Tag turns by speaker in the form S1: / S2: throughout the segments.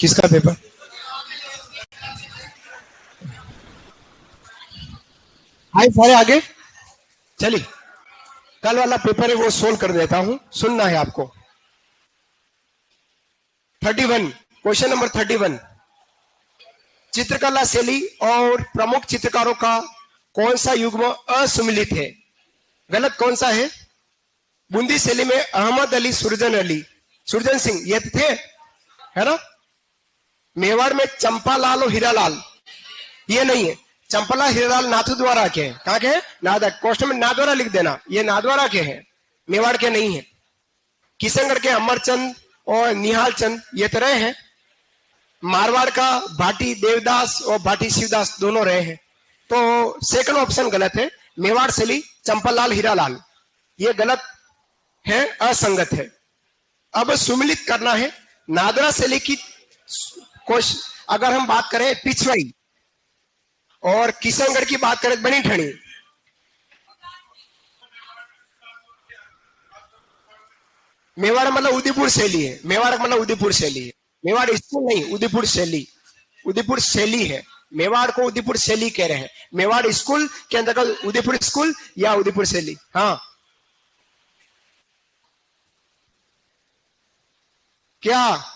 S1: किसका पेपर? आए सारे आगे चलिए, कल वाला पेपर है वो सोल्व कर देता हूं, सुनना है आपको। 31 क्वेश्चन नंबर 31, चित्रकला शैली और प्रमुख चित्रकारों का कौन सा युग्म असुमिलित है? गलत कौन सा है? बूंदी शैली में अहमद अली, सुरजन सिंह ये थे, है ना। मेवाड़ में चंपालाल और हीरालाल ये नहीं है। चंपालाल हीरालाल नाथू द्वारा के हैं। कहाँ के हैं? नादा। क्वेश्चन में नाद्वारा लिख देना, ये नाद्वारा के हैं, मेवाड़ के नहीं है। किशनगढ़ के अमरचंद और निहाल चंद ये तो रहे हैं। मारवाड़ का भाटी देवदास और भाटी शिवदास दोनों रहे हैं। तो सेकंड ऑप्शन गलत है। मेवाड़ शैली चंपालाल हीरालाल ये गलत है, असंगत है। अब सुमिलित करना है। नादरा शैली की अगर हम बात करें पिछवाई और किशनगढ़ की बात करें बनी ठणी, मेवाड़ मतलब उदयपुर शैली है। मेवाड़ मतलब उदयपुर शैली है। मेवाड़ स्कूल नहीं, उदयपुर शैली, उदयपुर शैली है। मेवाड़ को उदयपुर शैली कह रहे हैं। मेवाड़ स्कूल के अंतर्गत उदयपुर स्कूल या उदयपुर शैली। हाँ क्या?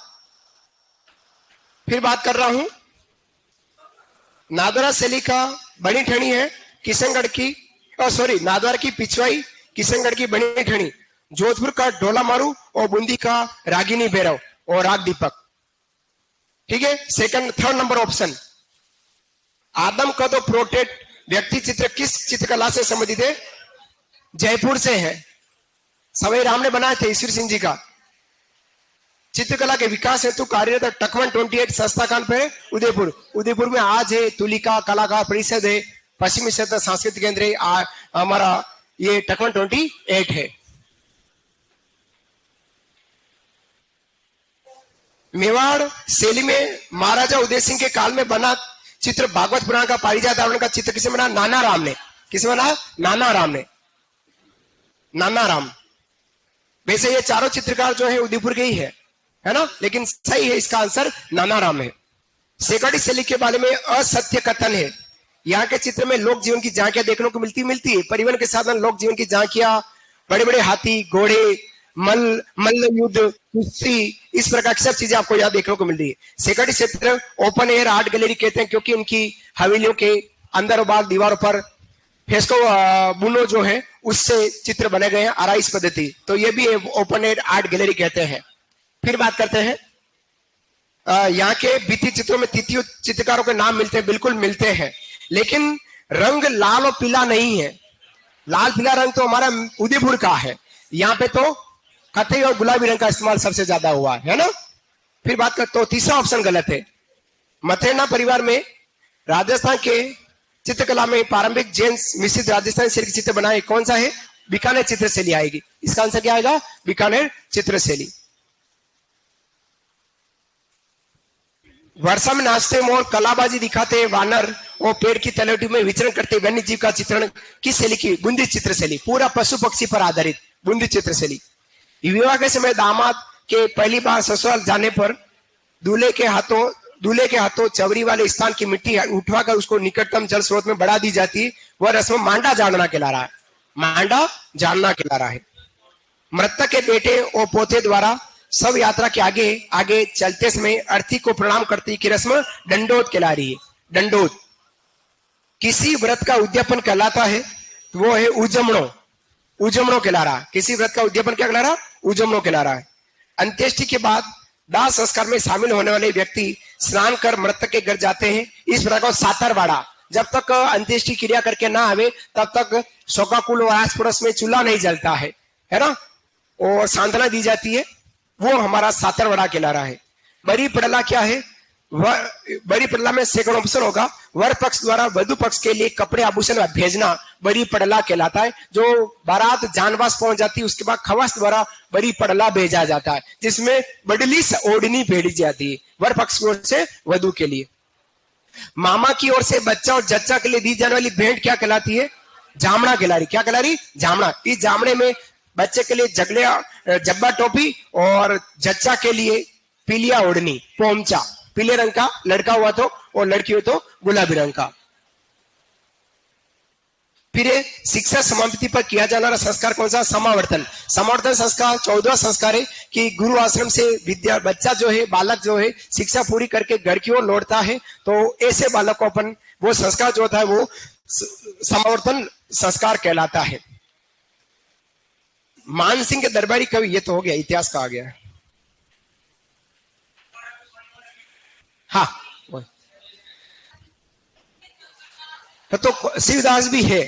S1: फिर बात कर रहा हूं, नादरा शैली का बनी ठणी है, किशनगढ़ की सॉरी नादवार की पिछवाई, किशनगढ़ की बनी ठणी, जोधपुर का ढोला मारू और बूंदी का रागिनी भैरव और राग दीपक। ठीक है। सेकंड थर्ड नंबर ऑप्शन, आदम का तो प्रोटेट व्यक्ति चित्र किस चित्रकला से संबंधित है? जयपुर से है। सवाई राम ने बनाए थे ईश्वर सिंह जी का। चित्रकला के विकास हेतु कार्यरत टकवन 28 संस्थाकान पे उदयपुर। उदयपुर में आज है तुलिका कलाकार परिषद है, पश्चिमी क्षेत्र सांस्कृतिक केंद्र है, हमारा ये टकवन 28 है। मेवाड़ शैली में महाराजा उदय सिंह के काल में बना चित्र भागवत पुराण का पारिजात आवरण का चित्र किसे बना? नाना राम ने। किसे बना? नाना राम ने। नाना राम। वैसे ये चारों चित्रकार जो है उदयपुर के ही है ना, लेकिन सही है इसका आंसर नाना राम है। सेकड़ी शैली के बारे में असत्य कथन है। यहाँ के चित्र में लोक जीवन की झांकियां देखने को मिलती है। परिवहन के साधन, लोक जीवन की झांकियां, बड़े बड़े हाथी, घोड़े, मल्ल युद्ध, कुश्ती, इस प्रकार की सब चीजें आपको यहाँ देखने को मिलती है। सेकड़ी क्षेत्र ओपन एयर आर्ट गैलरी कहते हैं क्योंकि उनकी हवेलियों के अंदर और बाहर दीवारों पर फेस्को बुनो जो है उससे चित्र बने गए हैं, आराइश पद्धति, तो ये भी ओपन एयर आर्ट गैलरी कहते हैं। फिर बात करते हैं, यहाँ के भित्ति चित्रों में तिथियों चित्रकारों के नाम मिलते हैं, बिल्कुल मिलते हैं, लेकिन रंग लाल और पीला नहीं है। लाल पीला रंग तो हमारा उदयपुर का है, यहाँ पे तो कथई और गुलाबी रंग का इस्तेमाल सबसे ज्यादा हुआ है ना। फिर बात करते तो तीसरा ऑप्शन गलत है। मथेना परिवार में राजस्थान के चित्रकला में प्रारंभिक जैन मिश्रित राजस्थानी शैली के चित्र बनाए, कौन सा है? बीकानेर चित्र शैली आएगी। इसका आंसर क्या आएगा? बीकानेर चित्र शैली। वर्षा में नाचते मोर, कलाबाजी दिखाते वानर और पेड़ की तलवटी में विचरण करते वन्य जीव का चित्रण किस शैली की? बूंदी चित्र शैली। पूरा पशु पक्षी पर आधारित बूंदी चित्र शैली। विवाह के समय दामाद के पहली बार ससुराल जाने पर दूल्हे के हाथों चवरी वाले स्थान की मिट्टी उठवाकर उसको निकटतम जल स्रोत में बढ़ा दी जाती है। वह रस्म मांडा जानना कहला रहा है। मांडा जानना कहला रहा है। मृतक के बेटे और पोते द्वारा सब यात्रा के आगे आगे चलते समय अर्थी को प्रणाम करती की रस्म दंडोत कहला रही है। दंडोत। किसी व्रत का उद्यापन कहलाता है, वो है उजमणो। उजमणो कहला रहा है। किसी व्रत का उद्यापन क्या कहला रहा? उजमणो कहला रहा है। अंत्येष्टि के बाद दाह संस्कार में शामिल होने वाले व्यक्ति स्नान कर मृतक के घर जाते हैं। इस प्रकार सातरवाड़ा, जब तक अंत्येष्टि क्रिया करके ना आवे तब तक शोकाकुल और आस पड़ोस में चूल्हा नहीं जलता है ना, और सांत्वना दी जाती है, वो हमारा सातरवाड़ा कहला रहा है। बरी पड़ला क्या है? बरी पड़ला में सेकंड ऑप्शन होगा, वर पक्ष द्वारा वधु पक्ष के लिए कपड़े आभूषण भेजना बरी पड़ला कहलाता है। जो बारात जानवास पहुंच जाती है उसके बाद खवास द्वारा बरी पड़ला भेजा जाता है, जिसमें बडली ओढ़नी भेजी जाती है वर पक्ष की ओर से वधु के लिए। मामा की ओर से बच्चा और जच्चा के लिए दी जाने वाली भेंट क्या कहलाती है? जामड़ा कहला रही। क्या कहला रही? जामड़ा। इस जामड़े में बच्चे के लिए जब्बा टोपी और जच्चा के लिए पीलिया ओढ़नी, पोमचा, पीले रंग का लड़का हुआ तो, और लड़की हो तो गुलाबी रंग का। फिर शिक्षा समाप्ति पर किया जाना वाला संस्कार कौन सा? समावर्तन। समावर्तन संस्कार 14वां संस्कार है कि गुरु आश्रम से विद्या बच्चा जो है, बालक जो है, शिक्षा पूरी करके घर की ओर लौटता है, तो ऐसे बालक को अपन वो संस्कार जो होता है वो समावर्तन संस्कार कहलाता है। मान सिंह के दरबारी कवि, ये तो हो गया, इतिहास का आ गया। हाँ, तो शिवदास भी है।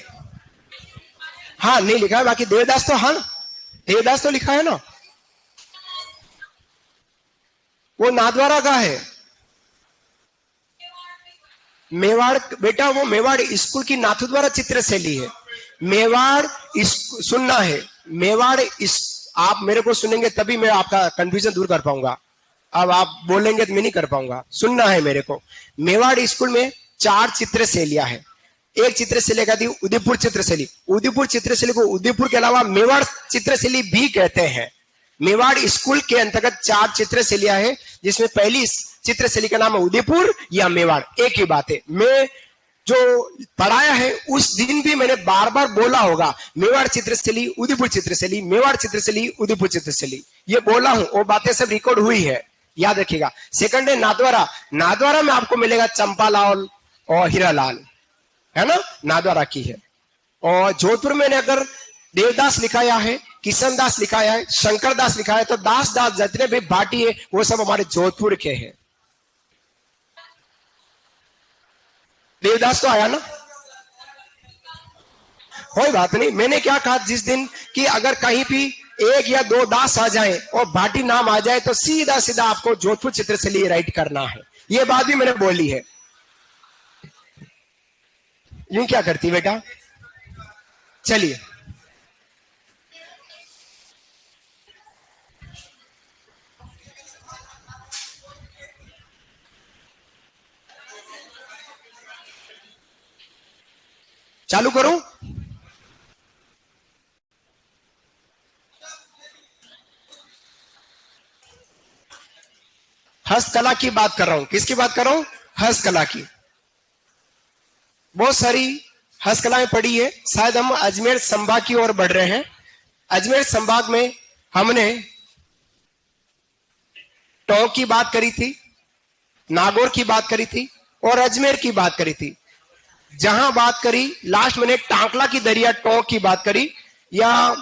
S1: हाँ, नहीं लिखा है, बाकी देवदास तो, हाँ देवदास तो लिखा है ना, वो नाथद्वारा का है। मेवाड़ बेटा, वो मेवाड़ स्कूल की नाथद्वारा चित्र शैली है। मेवाड़ सुनना है, मेवाड़ आप मेरे को सुनेंगे तभी मैं आपका कंफ्यूजन दूर कर पाऊंगा। अब आप बोलेंगे तो मैं नहीं कर पाऊंगा। सुनना है मेरे को। मेवाड़ स्कूल में 4 चित्र शैलियां है। एक चित्र शैली कहती है उदयपुर चित्र शैली। उदयपुर चित्र शैली को उदयपुर के अलावा मेवाड़ चित्र शैली भी कहते हैं। मेवाड़ स्कूल के अंतर्गत 4 चित्र शैलियां है, जिसमें पहली चित्र शैली का नाम है उदयपुर या मेवाड़, एक ही बात है। मैं जो पढ़ाया है उस दिन भी मैंने बार बार बोला होगा, मेवाड़ चित्र शैली, उदयपुर चित्र शैली, मेवाड़ चित्र शैली, उदयपुर चित्र शैली, ये बोला हूं। वो बातें सब रिकॉर्ड हुई है, याद रखिएगा। सेकंड है नाथद्वारा। नाथद्वारा में आपको मिलेगा चंपालाल और हीरालाल, है ना, नाथद्वारा की है। और जोधपुर में अगर देवदास लिखाया है, किशन दास लिखाया है, शंकर दास लिखा है, तो दास जितने भी भाटी है वो सब हमारे जोधपुर के हैं। देवदास तो आया ना, कोई बात नहीं। मैंने क्या कहा जिस दिन कि अगर कहीं भी 1 या 2 दास आ जाए और भाटी नाम आ जाए तो सीधा सीधा आपको जोधपुर चित्र से लिए राइट करना है। ये बात भी मैंने बोली है। यूं क्या करती बेटा? चलिए, चालू करूं? हस्तकला की बात कर रहा हूं। किसकी बात कर रहा हूं? हस्तकला की। बहुत सारी हस्तकलाएं पड़ी है। शायद हम अजमेर संभाग की ओर बढ़ रहे हैं। अजमेर संभाग में हमने टोंक की बात करी थी, नागौर की बात करी थी और अजमेर की बात करी थी। जहां बात करी लास्ट मैंने टांकला की दरिया टोंक की बात करी, या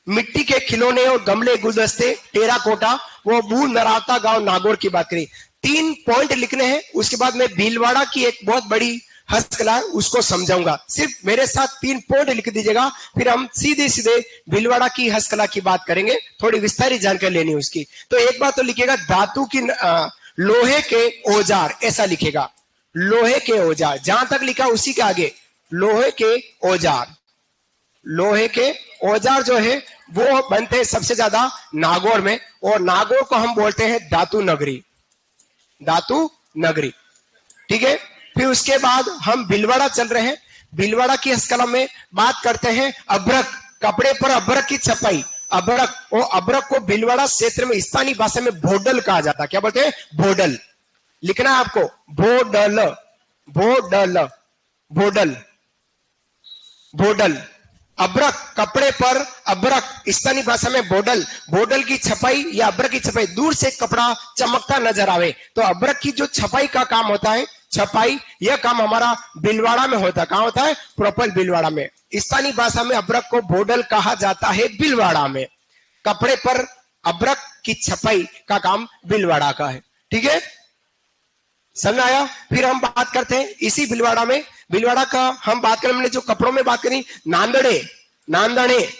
S1: मिट्टी के खिलौने और गमले गुलदस्ते टेराकोटा वो बूढ़ नरावता गांव नागौर की बात करी। 3 पॉइंट लिखने हैं, उसके बाद मैं भीलवाड़ा की एक बहुत बड़ी हस्तकला उसको समझाऊंगा। सिर्फ मेरे साथ 3 पॉइंट लिख दीजिएगा, फिर हम सीधे सीधे भीलवाड़ा की हस्तकला की बात करेंगे। थोड़ी विस्तारित जानकारी लेनी है उसकी। तो एक बात तो लिखिएगा, धातु की लोहे के औजार, ऐसा लिखेगा, लोहे के औजार। जहां तक लिखा उसी के आगे लोहे के औजार। लोहे के औजार जो है वो बनते हैं सबसे ज्यादा नागौर में, और नागौर को हम बोलते हैं धातु नगरी। धातु नगरी, ठीक है। फिर उसके बाद हम भीलवाड़ा चल रहे हैं। भीलवाड़ा की हस्तकला में बात करते हैं अभ्रक, कपड़े पर अभ्रक की छपाई। अभ्रक, और अभ्रक को भीलवाड़ा क्षेत्र में स्थानीय भाषा में भोडल कहा जाता है। क्या बोलते हैं? भोडल। लिखना है आपको, भोडल, भोडल, भोडल, भोडल। अभ्रक, कपड़े पर अभ्रक, स्थानीय भाषा में भोडल। भोडल की छपाई या अभ्रक की छपाई, दूर से कपड़ा चमकता नजर आवे तो अभ्रक की जो छपाई का काम होता है, छपाई, यह काम हमारा भीलवाड़ा में होता है। कहां होता है? प्रॉपर भीलवाड़ा में। स्थानीय भाषा में अभ्रक को भोडल कहा जाता है भीलवाड़ा में। कपड़े पर अभ्रक की छपाई का काम भीलवाड़ा का है, ठीक है, समझ आया। फिर हम बात करते हैं इसी भीलवाड़ा में, भीलवाड़ा का हम बात करें, हमने जो कपड़ों में बात करी, नांदड़े, नांदड़े,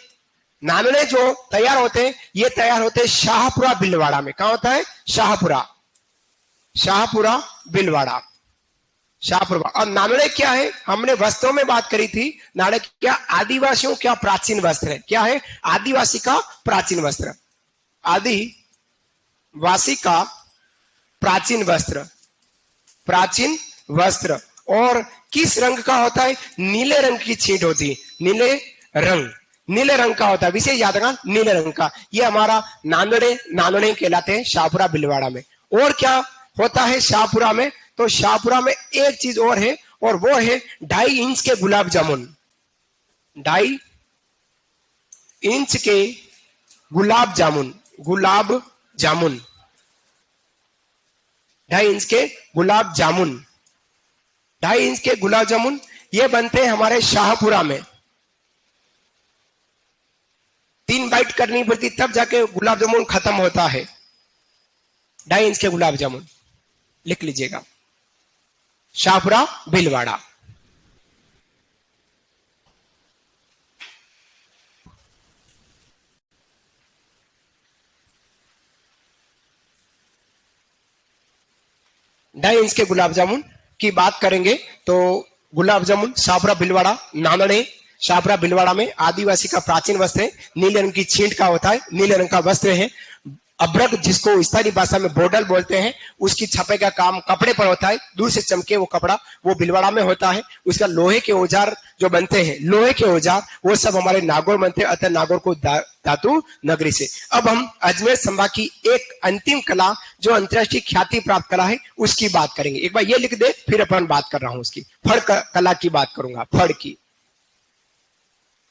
S1: नांदड़े जो तैयार होते हैं, ये तैयार होते हैं शाहपुरा भीलवाड़ा में। कहां होता है? शाहपुरा, शाहपुरा भीलवाड़ा, शाहपुरा। और नांदड़े क्या है? हमने वस्त्रों में बात करी थी। नांदड़े क्या? आदिवासियों क्या प्राचीन वस्त्र है। क्या है? आदिवासी का प्राचीन वस्त्र, आदिवासी का प्राचीन वस्त्र, प्राचीन वस्त्र। और किस रंग का होता है? नीले रंग की छींट होती है, नीले रंग, नीले रंग का होता है, विशेष याद रखना नीले रंग का। ये हमारा नांदड़े नांदड़े कहलाते हैं शाहपुरा भीलवाड़ा में। और क्या होता है शाहपुरा में? तो शाहपुरा में एक चीज और है, और वो है 2.5 इंच के गुलाब जामुन। 2.5 इंच के गुलाब जामुन, गुलाब जामुन, 2.5 इंच के गुलाब जामुन, 2.5 इंच के गुलाब जामुन ये बनते हैं हमारे शाहपुरा में। 3 बाइट करनी पड़ती तब जाके गुलाब जामुन खत्म होता है। 2.5 इंच के गुलाब जामुन लिख लीजिएगा, शाहपुरा भीलवाड़ा। ढाई इंच के गुलाब जामुन की बात करेंगे तो गुलाब जामुन शाहपुरा भीलवाड़ा नांदड़े शाहपुरा भीलवाड़ा में आदिवासी का प्राचीन वस्त्र है। नीले रंग की छींट का होता है, नीले रंग का वस्त्र है। अब्रक जिसको स्थानीय भाषा में बोडल बोलते हैं, उसकी छपे का काम कपड़े पर होता है, दूर से चमके वो कपड़ा, वो भीलवाड़ा में होता है। उसका लोहे के औजार जो बनते हैं, लोहे के औजार वो सब हमारे नागौर बनते हैं, अतः नागौर को धातु नगरी से। अब हम अजमेर संभाग की एक अंतिम कला जो अंतर्राष्ट्रीय ख्याति प्राप्त कला है उसकी बात करेंगे। एक बार ये लिख दे, फिर अपन बात कर रहा हूं उसकी। फड़ कला की बात करूंगा, फड़ की।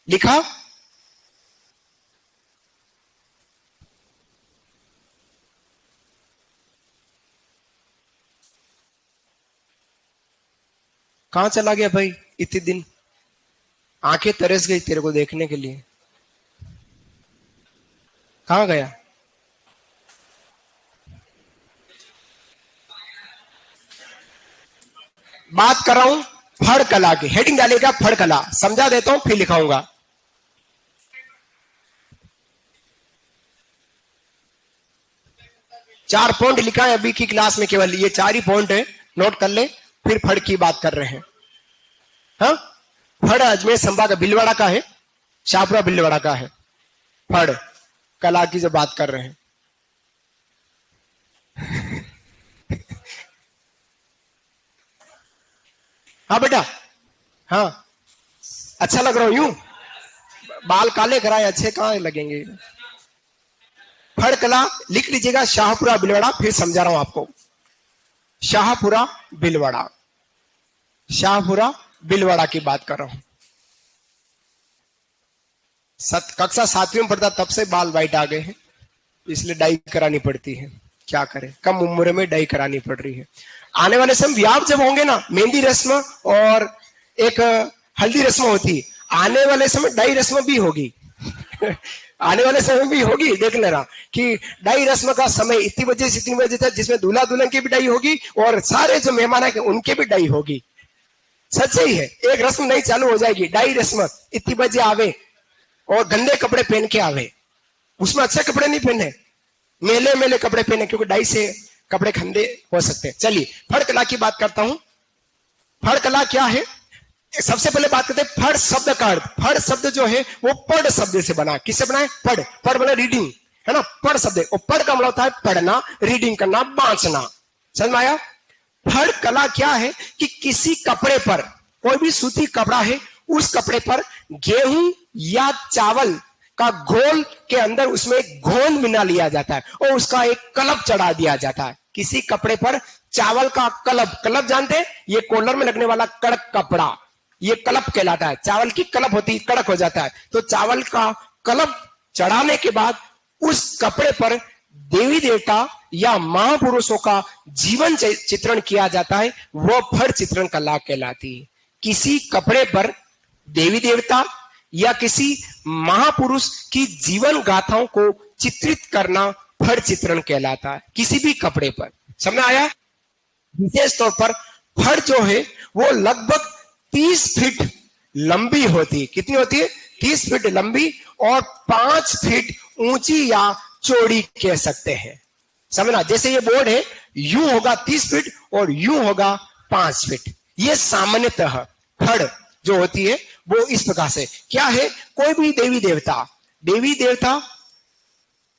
S1: लिखा? कहां चला गया भाई? इतने दिन आंखें तरस गई तेरे को देखने के लिए, कहां गया? बात कर रहा हूं फड़ कला की। हेडिंग डालेगा फड़ कला, समझा देता हूं फिर लिखाऊंगा। चार पॉइंट लिखा है अभी की क्लास में, केवल ये 4 ही पॉइंट है, नोट कर ले। फिर फड़ की बात कर रहे हैं। हाँ, फड़ अजमेर संभाग भीलवाड़ा का है, शाहपुरा भीलवाड़ा का है। फड़ कला की जो बात कर रहे हैं, हाँ बेटा, हाँ अच्छा लग रहा हूं यूं? बाल काले कराए, अच्छे कहां लगेंगे? फड़ कला लिख लीजिएगा, शाहपुरा भीलवाड़ा। फिर समझा रहा हूं आपको। शाहपुरा भीलवाड़ा, शाहपुरा भीलवाड़ा की बात कर रहा हूं। कक्षा 7वीं में पढ़ता तब से बाल वाइट आ गए हैं, इसलिए डाई करानी पड़ती है। क्या करें, कम उम्र में डाई करानी पड़ रही है। आने वाले समय ब्याह जब होंगे ना, मेहंदी रस्म और एक हल्दी रस्म होती, आने वाले समय डाई रस्म भी होगी। आने वाले समय भी होगी, देख लेना कि डाई रस्म का समय इतनी बजे से इतनी बजे तक, जिसमें दूल्हा दुल्हन की भी डाई होगी और सारे जो मेहमान है उनके भी डाई होगी। सच ही है, एक रस्म नहीं चालू हो जाएगी, डाई रस्म। इतनी बजे आवे और गंदे कपड़े पहन के आवे, उसमें अच्छे कपड़े नहीं पहने, मेले मेले कपड़े पहने, क्योंकि डाई से कपड़े खंदे हो सकते हैं। चलिए फड़ कला की बात करता हूं। फड़ कला क्या है? सबसे पहले बात करते हैं फड़ शब्द का अर्थ। फड़ शब्द जो है वो पढ़ शब्द से बना। किससे बना है? पढ़। पढ़ बना रीडिंग, है ना? पढ़ शब्द, और पढ़ का मतलब होता है पढ़ना, रीडिंग करना, बांचना। समझ में आया? फड़ कला क्या है कि किसी कपड़े पर, कोई भी सूती कपड़ा है, उस कपड़े पर गेहूं या चावल का घोल के अंदर उसमें घोल मिला लिया जाता है और उसका एक कलब चढ़ा दिया जाता है। किसी कपड़े पर चावल का कलब, कलब जानते हैं? ये कॉलर में लगने वाला कड़क कपड़ा, ये कलब कहलाता है। चावल की कलब होती है, कड़क हो जाता है। तो चावल का कलब चढ़ाने के बाद उस कपड़े पर देवी देवता या महापुरुषों का जीवन चित्रण किया जाता है, वो फड़ चित्रण कला कहलाती है। किसी कपड़े पर देवी देवता या किसी महापुरुष की जीवन गाथाओं को चित्रित करना फड़ चित्रण कहलाता है, किसी भी कपड़े पर। समझ आया? विशेष तौर पर फड़ जो है वो लगभग 30 फीट लंबी होती है। कितनी होती है? 30 फीट लंबी और 5 फीट ऊंची या चौड़ी कह सकते हैं। समझना, जैसे ये बोर्ड है, यूं होगा 30 फीट और यूं होगा 5 फीट। ये सामान्यतः फड़ जो होती है वो इस प्रकार से क्या है? कोई भी देवी देवता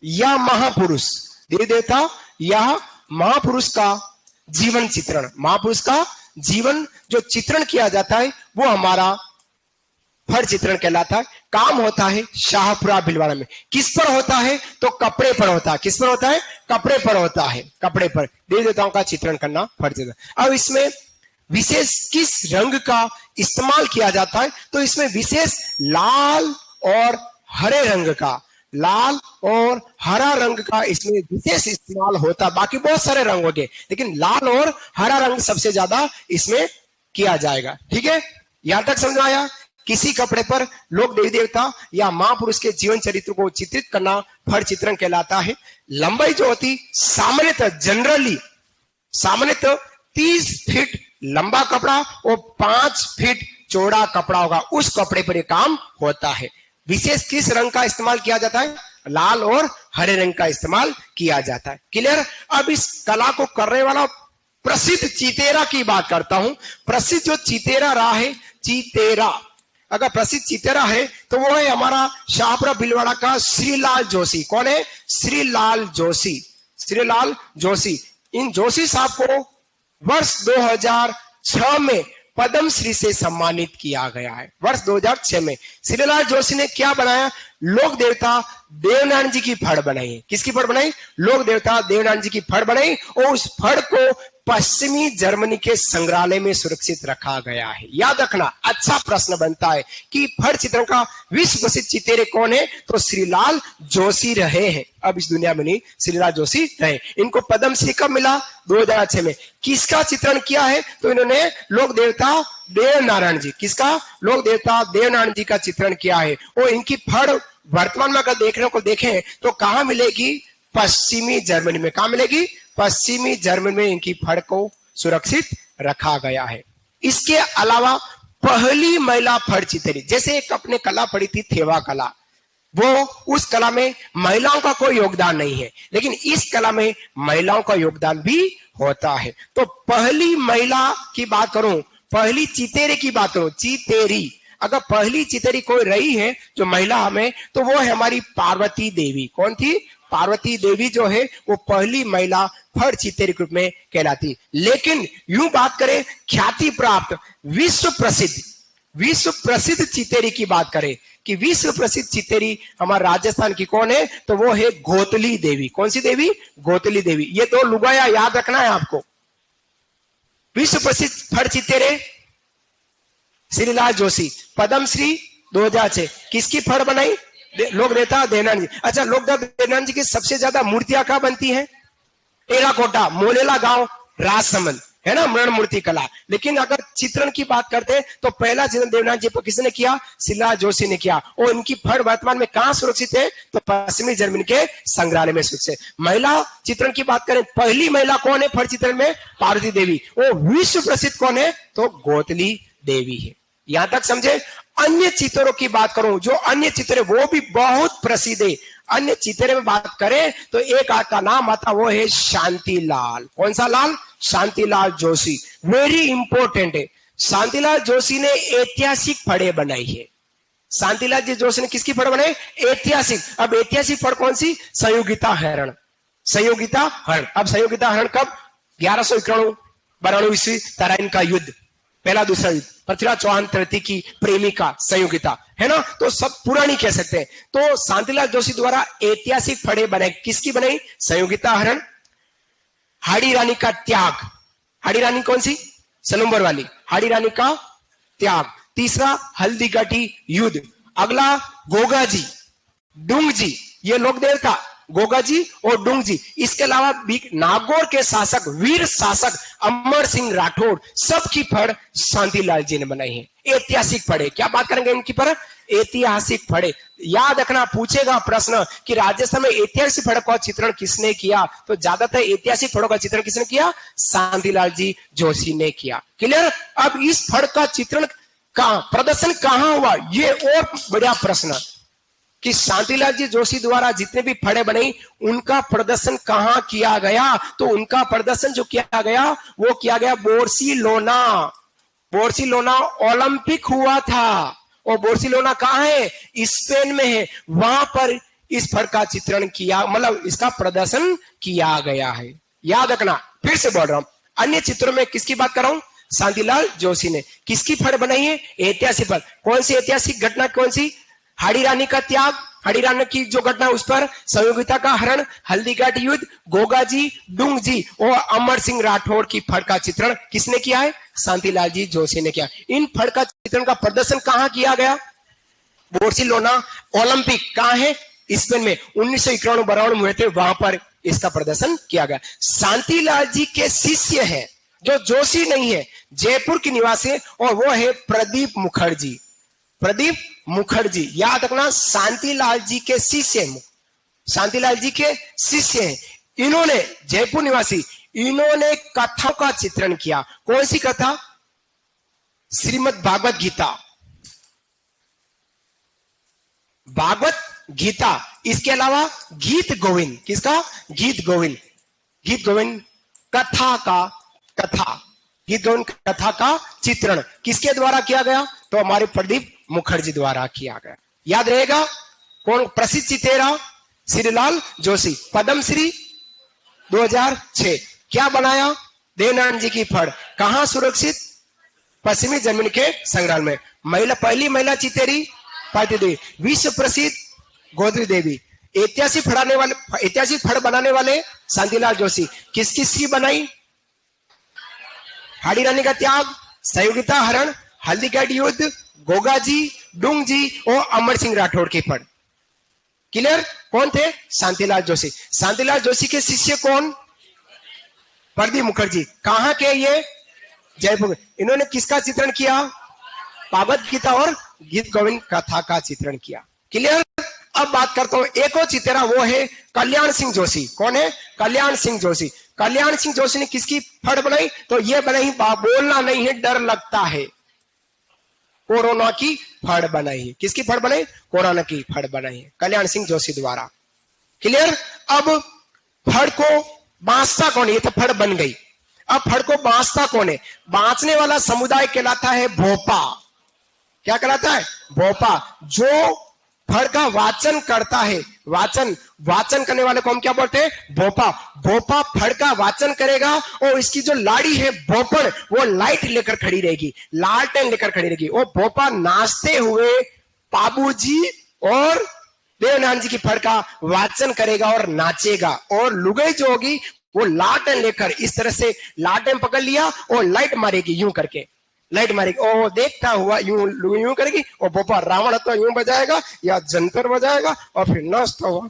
S1: या महापुरुष, देवी देवता या महापुरुष का जीवन चित्रण, महापुरुष का जीवन जो चित्रण किया जाता है वो हमारा फड़ चित्रण कहलाता है। काम होता है शाहपुरा भिलवाड़ा में। किस पर होता है? तो कपड़े पर होता है। किस पर होता है? कपड़े पर होता है। कपड़े पर देवी देवताओं का चित्रण करना फड़ चित्रण। अब इसमें विशेष किस रंग का इस्तेमाल किया जाता है? तो इसमें विशेष लाल और हरे रंग का, लाल और हरा रंग का इसमें विशेष इस्तेमाल होता। बाकी बहुत सारे रंग हो गए, लेकिन लाल और हरा रंग सबसे ज्यादा इसमें किया जाएगा। ठीक है, यहां तक समझ आया? किसी कपड़े पर लोक देवी देवता या महापुरुष के जीवन चरित्र को चित्रित करना फड़ चित्रण कहलाता है। लंबाई जो होती सामान्यतः जनरली 30 फीट लंबा कपड़ा और 5 फीट चौड़ा कपड़ा होगा, उस कपड़े पर यह काम होता है। विशेष किस रंग का इस्तेमाल किया जाता है? लाल और हरे रंग का इस्तेमाल किया जाता है। क्लियर? अब इस कला को करने वाला प्रसिद्ध चितेरा की बात करता हूं। प्रसिद्ध जो चितेरा रहा है, चितेरा अगर प्रसिद्ध चितेरा है तो वो है हमारा शाहपुरा भिलवाड़ा का श्रीलाल जोशी। कौन है? श्रीलाल जोशी। श्रीलाल जोशी। इन जोशी साहब को वर्ष 2006 में पद्मश्री से सम्मानित किया गया है। वर्ष 2006 में श्रीलाल जोशी ने क्या बनाया? लोक देवता देवनारायण जी की फड़ बनाई है। किसकी फड़ बनाई? लोक देवता देवनारायण जी की फड़ बनाई और उस फड़ को पश्चिमी जर्मनी के संग्रहालय में सुरक्षित रखा गया है। याद रखना, अच्छा प्रश्न बनता है कि फड़ चित्रण का विश्व प्रसिद्ध चितेरे कौन है? तो श्रीलाल जोशी रहे हैं। अब इस दुनिया में नहीं, श्रीलाल जोशी रहे। इनको पद्मश्री कब मिला? 2006 में। किसका चित्रण किया है? तो इन्होंने लोक देवता देवनारायण जी, किसका? लोक देवता देवनारायण जी का चित्रण किया है। और इनकी फड़ वर्तमान में अगर देखने को देखें तो कहां मिलेगी? पश्चिमी जर्मनी में। कहां मिलेगी? पश्चिमी जर्मनी में इनकी फड़ को सुरक्षित रखा गया है। इसके अलावा पहली महिला फड़ चित्री, जैसे एक अपने कला पड़ी थी थेवा कला, वो उस कला में महिलाओं का कोई योगदान नहीं है, लेकिन इस कला में महिलाओं का योगदान भी होता है। तो पहली महिला की बात करूं, पहली चितेरे की बात करूं, चितेरी, अगर पहली चितेरी कोई रही है जो महिला हमें, तो वो है हमारी पार्वती देवी। कौन थी? पार्वती देवी जो है वो पहली महिला फड़ चितेरी के रूप में कहलाती। लेकिन यूं बात करें ख्याति प्राप्त विश्व प्रसिद्ध चितेरी की बात करें कि विश्व प्रसिद्ध चितेरी हमारे राजस्थान की कौन है? तो वो है गोतली देवी। कौन सी देवी? गोतली देवी। ये दो लुगाया याद रखना है आपको। विश्व प्रसिद्ध फड़ चितेरे श्रीलाल जोशी, पद्मश्री 2006। किसकी फड़ बनाई? लोक देवता देवनारायण जी। अच्छा, लोक देवता देवनारायण जी की सबसे ज्यादा मूर्तियां कहां बनती हैं? टेराकोटा, मोलेला गांव, राजसमंद, है ना, मरण मूर्ति कला। लेकिन अगर चित्रण की बात करते हैं तो पहला चित्रण देवनारायण जी पर किसने किया? श्रीलाल जोशी ने किया। और इनकी फड़ वर्तमान में कहां सुरक्षित है? तो पश्चिमी जर्मनी के संग्रहालय में सुरक्षित। महिला चित्रण की बात करें, पहली महिला कौन है फड़ चित्रण में? पार्वती देवी। वो विश्व प्रसिद्ध कौन है? तो गोतली देवी है। यहां तक समझे? अन्य चित्रों की बात करूं, जो अन्य चित्र वो भी बहुत प्रसिद्ध है। अन्य चित्रे में बात करें तो एक का नाम आता, वो है शांतिलाल। कौन सा लाल? शांतिलाल जोशी। वेरी इंपॉर्टेंट है। शांतिलाल जोशी ने ऐतिहासिक फड़े बनाई है। शांतिलाल जी जोशी ने किसकी फड़ बनाई? ऐतिहासिक। अब ऐतिहासिक फड़ कौन सी? संयोगिता हरण। संयोगिता हरण। अब संयोगिता हरण कब? 1191 ईस्वी, तराइन का युद्ध, पहला दूसरा युद्ध, पृथ्वीराज चौहान तृतीय की प्रेमिका संयोगिता, है ना, तो सब पुरानी कह सकते हैं। तो शांतिलाल जोशी द्वारा ऐतिहासिक फड़े बनाए। किसकी बनाई? संयोगिता हरण, हाड़ी रानी का त्याग। हाड़ी रानी कौन सी? सलूम्बर वाली। हाड़ी रानी का त्याग। तीसरा हल्दीघाटी युद्ध। अगला गोगाजी, डुंगजी, ये लोक देवता गोगा जी और डुंग जी। इसके अलावा नागौर के शासक, वीर शासक अमर सिंह राठौड़, सबकी फड़ शांतिलाल जी ने बनाई है। ऐतिहासिक फड़े। क्या बात करेंगे इनकी पर? ऐतिहासिक फड़े। याद रखना, पूछेगा प्रश्न कि राजस्थान में ऐतिहासिक फड़ों का चित्रण किसने किया? तो ज्यादातर ऐतिहासिक फड़ों का चित्रण किसने किया? शांतिलाल जी जोशी ने किया। क्लियर? अब इस फड़ का चित्रण का प्रदर्शन कहां हुआ? ये और बड़ा प्रश्न कि शांतिलाल जी जोशी द्वारा जितने भी फड़े बने उनका प्रदर्शन कहां किया गया? तो उनका प्रदर्शन जो किया गया वो किया गया बार्सिलोना। बार्सिलोना ओलंपिक हुआ था और बार्सिलोना कहां है? स्पेन में है। वहां पर इस फड़ का चित्रण किया, मतलब इसका प्रदर्शन किया गया है। याद रखना, फिर से बोल रहा हूं, अन्य चित्रों में किसकी बात कर रहा हूं? शांतिलाल जोशी ने। किसकी फड़ बनाई है? ऐतिहासिक फड़। कौन सी ऐतिहासिक घटना? कौन सी? हाड़ी रानी का त्याग, हाड़ी रानी की जो घटना, उस पर संयोगिता का हरण, हल्दीघाटी युद्ध, गोगाजी, डूंगजी और अमर सिंह राठौड़ की फड़ का चित्रण किसने किया है? शांतिलाल जी जोशी ने किया। इन फड़ का चित्रण का प्रदर्शन कहां किया गया? बार्सिलोना ओलंपिक कहां है? स्पेन में 1991-92 में हुए थे, वहां पर इसका प्रदर्शन किया गया। शांतिलाल जी के शिष्य हैं जो जोशी नहीं है, जयपुर के निवासी है, और वो है प्रदीप मुखर्जी। प्रदीप मुखर्जी याद रखना, शांतिलाल जी के शिष्य हैं, शांतिलाल जी के शिष्य हैं। इन्होंने, जयपुर निवासी, इन्होंने कथाओं का चित्रण किया। कौन सी कथा? श्रीमद् भागवत गीता, भागवत गीता। इसके अलावा गीत गोविंद। किसका? गीत गोविंद। गीत गोविंद कथा का, गीत गोविंद कथा का चित्रण किसके द्वारा किया गया? तो हमारे प्रदीप मुखर्जी द्वारा किया गया। याद रहेगा कौन प्रसिद्ध चितेरा? श्रीलाल जोशी। पद्मश्री 2006। क्या बनाया? देवनारायण जी की फड़। कहां सुरक्षित? पश्चिमी जर्मनी के संग्रहालय में। महिला, पहली महिला चितेरी पार्टी देवी। विश्व प्रसिद्ध गोदरी देवी। ऐतिहासिक फड़ बनाने वाले शांतिलाल जोशी। किस किस की बनाई? हाड़ी रानी का त्याग, संयोगिता हरण, हल्दीघाटी युद्ध, गोगाजी, डूंगजी और अमर सिंह राठौड़ की फड़। क्लियर? कौन थे? शांतिलाल जोशी। शांतिलाल जोशी के शिष्य कौन? प्रदीप मुखर्जी। कहां के ये? जयपुर। इन्होंने किसका चित्रण किया? भागवत गीता और गीत गोविंद कथा का चित्रण किया। क्लियर? अब बात करता हूं एक और चितेरा, वो है कल्याण सिंह जोशी। कौन है? कल्याण सिंह जोशी। कल्याण सिंह जोशी ने किसकी फड़ बनाई? तो ये बनाई, बोलना नहीं है, डर लगता है, कोरोना की फड़ बनाई है। किसकी फड़ बनाई? कोरोना की फड़ बनाई है कल्याण सिंह जोशी द्वारा। क्लियर? अब फड़ को बांचता कौन? ये तो फड़ बन गई। अब फड़ को बांचता कौन है? बांचने वाला समुदाय कहलाता है भोपा। क्या कहलाता है? भोपा। जो फड़ का वाचन करता है, वाचन करने वाले को हम क्या बोलते हैं? भोपा। भोपा फड़ का वाचन करेगा और इसकी जो लाड़ी है भोपड़, वो लाइट लेकर खड़ी रहेगी, लालटेन लेकर खड़ी रहेगी। वो भोपा नाचते हुए बाबूजी और देवनारायण जी की फड़ का वाचन करेगा और नाचेगा। और लुगाई जो होगी वो लालटेन लेकर इस तरह से लालटेन पकड़ लिया और लाइट मारेगी, यूं करके लाइट मारेगी। ओ देखता हुआ यूं करेगी। और भोपा रावण तो यूं बजाएगा या जंतर बजाएगा और फिर नाचता हुआ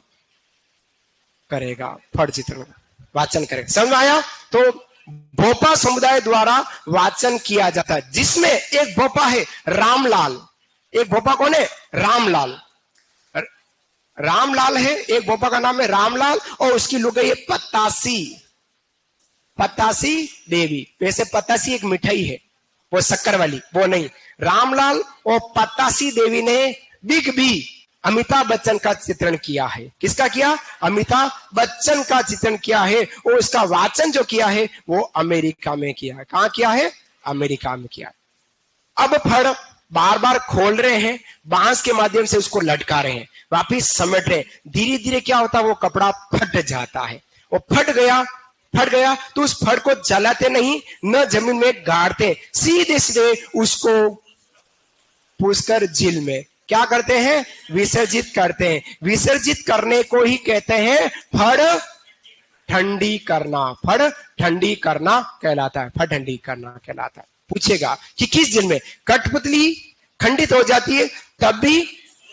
S1: करेगा, फड़ चित्रण वाचन करेगा। समझ में आया? तो भोपा समुदाय द्वारा वाचन किया जाता है, जिसमें एक भोपा है रामलाल। एक भोपा कौन है? रामलाल। रामलाल है, एक भोपा का नाम है रामलाल, और उसकी लुगाई है पतासी। पतासी देवी। वैसे पतासी एक मिठाई है, वो शक्कर वाली, वो नहीं। रामलाल और पतासी देवी ने बिग बी अमिताभ बच्चन का चित्रण किया है। किसका किया? अमिताभ बच्चन का चित्रण किया है। और उसका वाचन जो किया है वो अमेरिका में किया है। कहां किया है? अमेरिका में किया है। अब फड़ बार बार खोल रहे हैं, बांस के माध्यम से उसको लटका रहे हैं, वापिस समेट रहे हैं। धीरे धीरे क्या होता है? वो कपड़ा फट जाता है। वो फट गया तो उस फड़ को जलाते नहीं, न जमीन में गाड़ते, सीधे सीधे उसको पूछकर झील में क्या करते हैं? विसर्जित करते हैं। विसर्जित करने को ही कहते हैं फड़ ठंडी करना। फड़ ठंडी करना कहलाता है। फड़ ठंडी करना कहलाता है। पूछेगा कि किस झील में? कठपुतली खंडित हो जाती है तब भी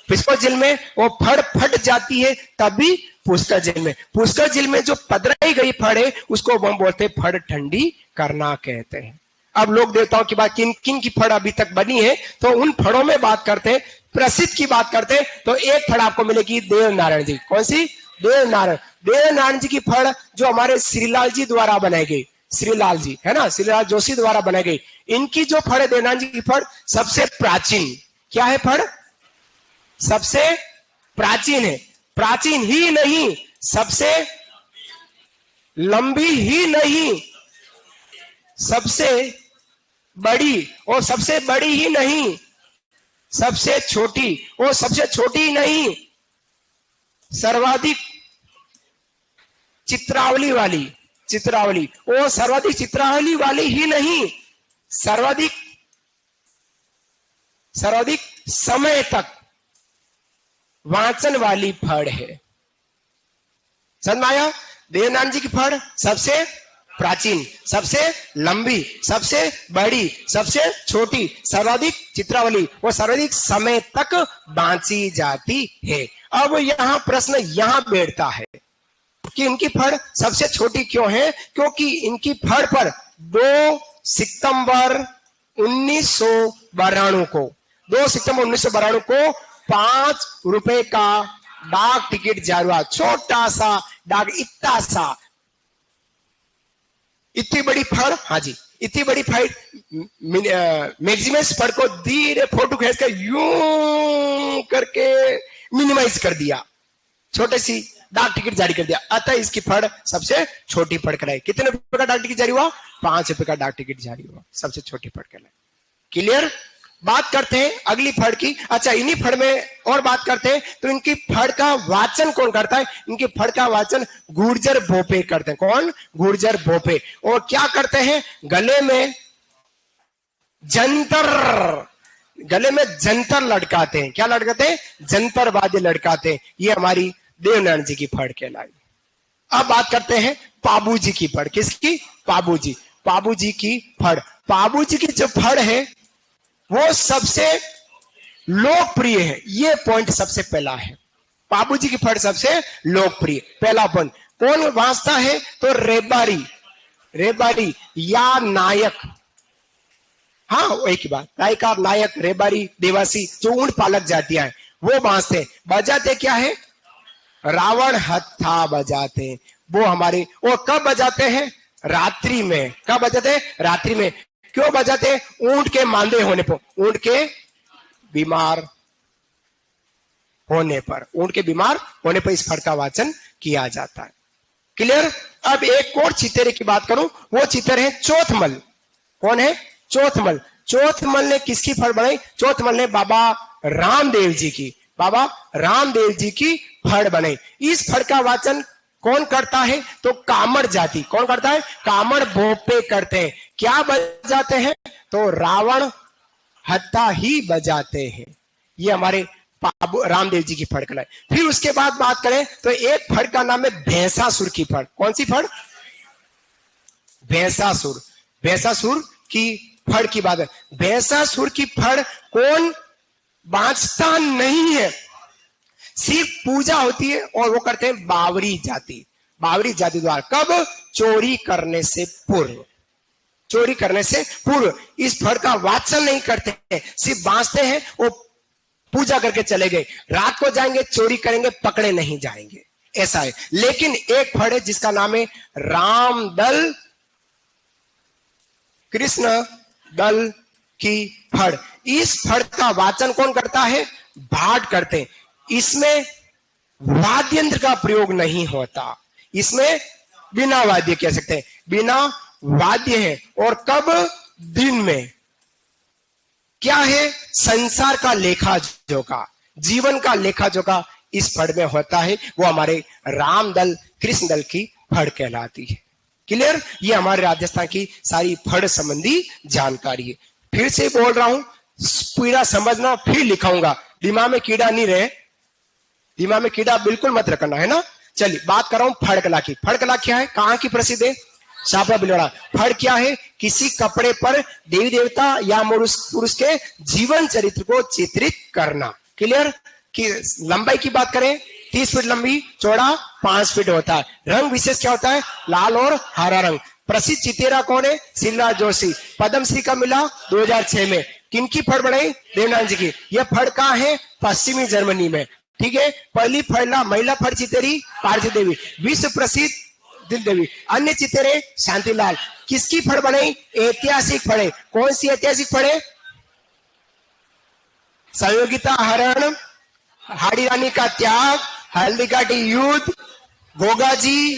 S1: पुष्कर झील में, वो फड़ फट जाती है तब भी पुष्कर झील में। पुष्कर झील में जो पधराई गई फड़ है उसको हम बोलते हैं फड़ ठंडी करना कहते हैं। अब लोक देवताओं की बात, किन किन की फड़ अभी तक बनी है, तो उन फड़ों में बात करते हैं, प्रसिद्ध की बात करते हैं। तो एक फड़ आपको मिलेगी देवनारायण जी। कौन सी? देवनारायण जी की फड़ जो हमारे श्रीलाल जी द्वारा बनाई गई। श्रीलाल जी है ना, श्रीलाल जोशी द्वारा बनाई गई। इनकी जो फड़ है देवनारायण जी की फड़ सबसे प्राचीन। क्या है फड़? सबसे प्राचीन है। प्राचीन ही नहीं, सबसे लंबी ही नहीं, सबसे बड़ी, और सबसे बड़ी ही नहीं, सबसे छोटी, और सबसे छोटी ही नहीं, सर्वाधिक चित्रावली वाली, और सर्वाधिक चित्रावली वाली ही नहीं, सर्वाधिक समय तक वाचन वाली फड़ है। समझ में आया? देवनारायण जी की फड़ सबसे प्राचीन, सबसे लंबी, सबसे बड़ी, सबसे छोटी, सर्वाधिक चित्रावली, वो सर्वाधिक समय तक बांची जाती है। अब यहाँ प्रश्न यहाँ बैठता है कि इनकी फड़ सबसे छोटी क्यों है? क्योंकि इनकी फड़ पर 2 सितंबर 1992 को 2 सितंबर 1992 को 5 रुपए का डाक टिकट जारी हुआ। छोटा सा डाक, इतना सा, इतनी बड़ी फड़, हाँ जी, इतनी बड़ी फड़, मैक्सिमस फड़ को धीरे फोटो खींच कर यूं करके मिनिमाइज कर दिया, छोटे सी डाक टिकट जारी कर दिया। अतः इसकी फड़ सबसे छोटी फड़ कहलाई। कितने रुपए का डाक टिकट जारी हुआ? 5 रुपए का डाक टिकट जारी हुआ, सबसे छोटी फड़ कहलाई। क्लियर? बात करते हैं अगली फड़ की। अच्छा, इन्हीं फड़ में और बात करते हैं तो इनकी फड़ का वाचन कौन करता है? इनकी फड़ का वाचन गुर्जर भोपे करते हैं। कौन? गुर्जर भोपे। और क्या करते हैं? गले में जंतर लटकाते हैं। क्या लटकाते हैं? जंतर वाद्य लटकाते हैं। ये हमारी देवनारायण जी की फड़ कहलाई। अब बात करते हैं पाबू जी की फड़। किसकी? पाबू जी की फड़। पाबू जी की जो फड़ है वो सबसे लोकप्रिय है। ये पॉइंट सबसे पहला है। पाबू जी की फड़ सबसे लोकप्रिय, पहला पॉइंट। कौन वांचता है? तो रेबारी या नायक। हाँ, एक ही बात, नायिका, नायक, रेबारी, देवासी, जो ऊंट पालक जातियां हैं वो बांचते। बजाते क्या है? रावण हत्था बजाते हैं वो हमारे। और कब बजाते हैं? रात्रि में। कब बजाते हैं? रात्रि में। क्यों बजाते हैं? ऊंट के मांदे होने पर, ऊंट के बीमार होने पर, ऊंट के बीमार होने पर इस फड़ का वाचन किया जाता है। क्लियर? अब एक और चितेरे की बात करूं, वो चितर है चौथमल। कौन है? चौथमल। चौथमल ने किसकी फड़ बनाई? चौथमल ने बाबा रामदेव जी की फड़ बनाई। इस फड़ का वाचन कौन करता है? तो कामड़ जाति। कौन करता है? कामड़ भोपे करते हैं। क्या बजाते हैं? तो रावण हत्था ही बजाते हैं। ये हमारे रामदेव जी की फड़ कहलाई। फिर उसके बाद बात करें तो एक फड़ का नाम है भैंसासुर की फड़। कौन सी फड़? भैंसासुर की फड़ की बात है। भैंसासुर की फड़ कौन बांचता नहीं है, सिर्फ पूजा होती है और वो करते हैं बावरी जाति द्वारा। कब? चोरी करने से पूर्व। इस फड़ का वाचन नहीं करते हैं, सिर्फ बांचते हैं। वो पूजा करके चले गए, रात को जाएंगे, चोरी करेंगे, पकड़े नहीं जाएंगे, ऐसा है। लेकिन एक फड़ है जिसका नाम है रामदल कृष्ण दल की फड़। इस फड़ का वाचन कौन करता है? भाट करते हैं। इसमें वाद्य यंत्र का प्रयोग नहीं होता, इसमें बिना वाद्य कह सकते हैं, बिना वाद्य है। और कब? दिन में। क्या है? संसार का लेखा जोखा, जीवन का लेखा जोखा इस फड़ में होता है। वो हमारे रामदल कृष्ण दल की फड़ कहलाती है। क्लियर? ये हमारे राजस्थान की सारी फड़ संबंधी जानकारी है। फिर से बोल रहा हूं, पूरा समझना, फिर लिखाऊंगा। दिमाग में कीड़ा नहीं रहे, दिमाग में कीड़ा बिल्कुल मत रखना, है ना। चलिए बात कर रहा हूं फड़ कला की। फड़ कला क्या है? कहां की प्रसिद्ध है? शापा बिलवाड़ा। फड़ क्या है? किसी कपड़े पर देवी देवता या पुरुष के जीवन चरित्र को चित्रित करना। क्लियर? कि लंबाई की बात करें 30 फीट लंबी, चौड़ा 5 फीट होता है। रंग विशेष क्या होता है? लाल और हरा रंग। प्रसिद्ध चितेरा कौन है? शिलराज जोशी। पद्मश्री का मिला 2006 में। किनकी फड़ बनाई? देवनारायण जी की। यह फड़ कहां है? पश्चिमी जर्मनी में। ठीक है। पहली महिला फड़ चितेरी पार्थिव देवी, विश्व प्रसिद्ध दिल देवी। अन्य चितेरे शांतिलाल। किसकी फड़ बनाई? ऐतिहासिक फड़े। कौन सी ऐतिहासिक फड़े? संयोगिता हरण, हाड़ी रानी का त्याग, हल्दी घाटी युद्ध, गोगाजी,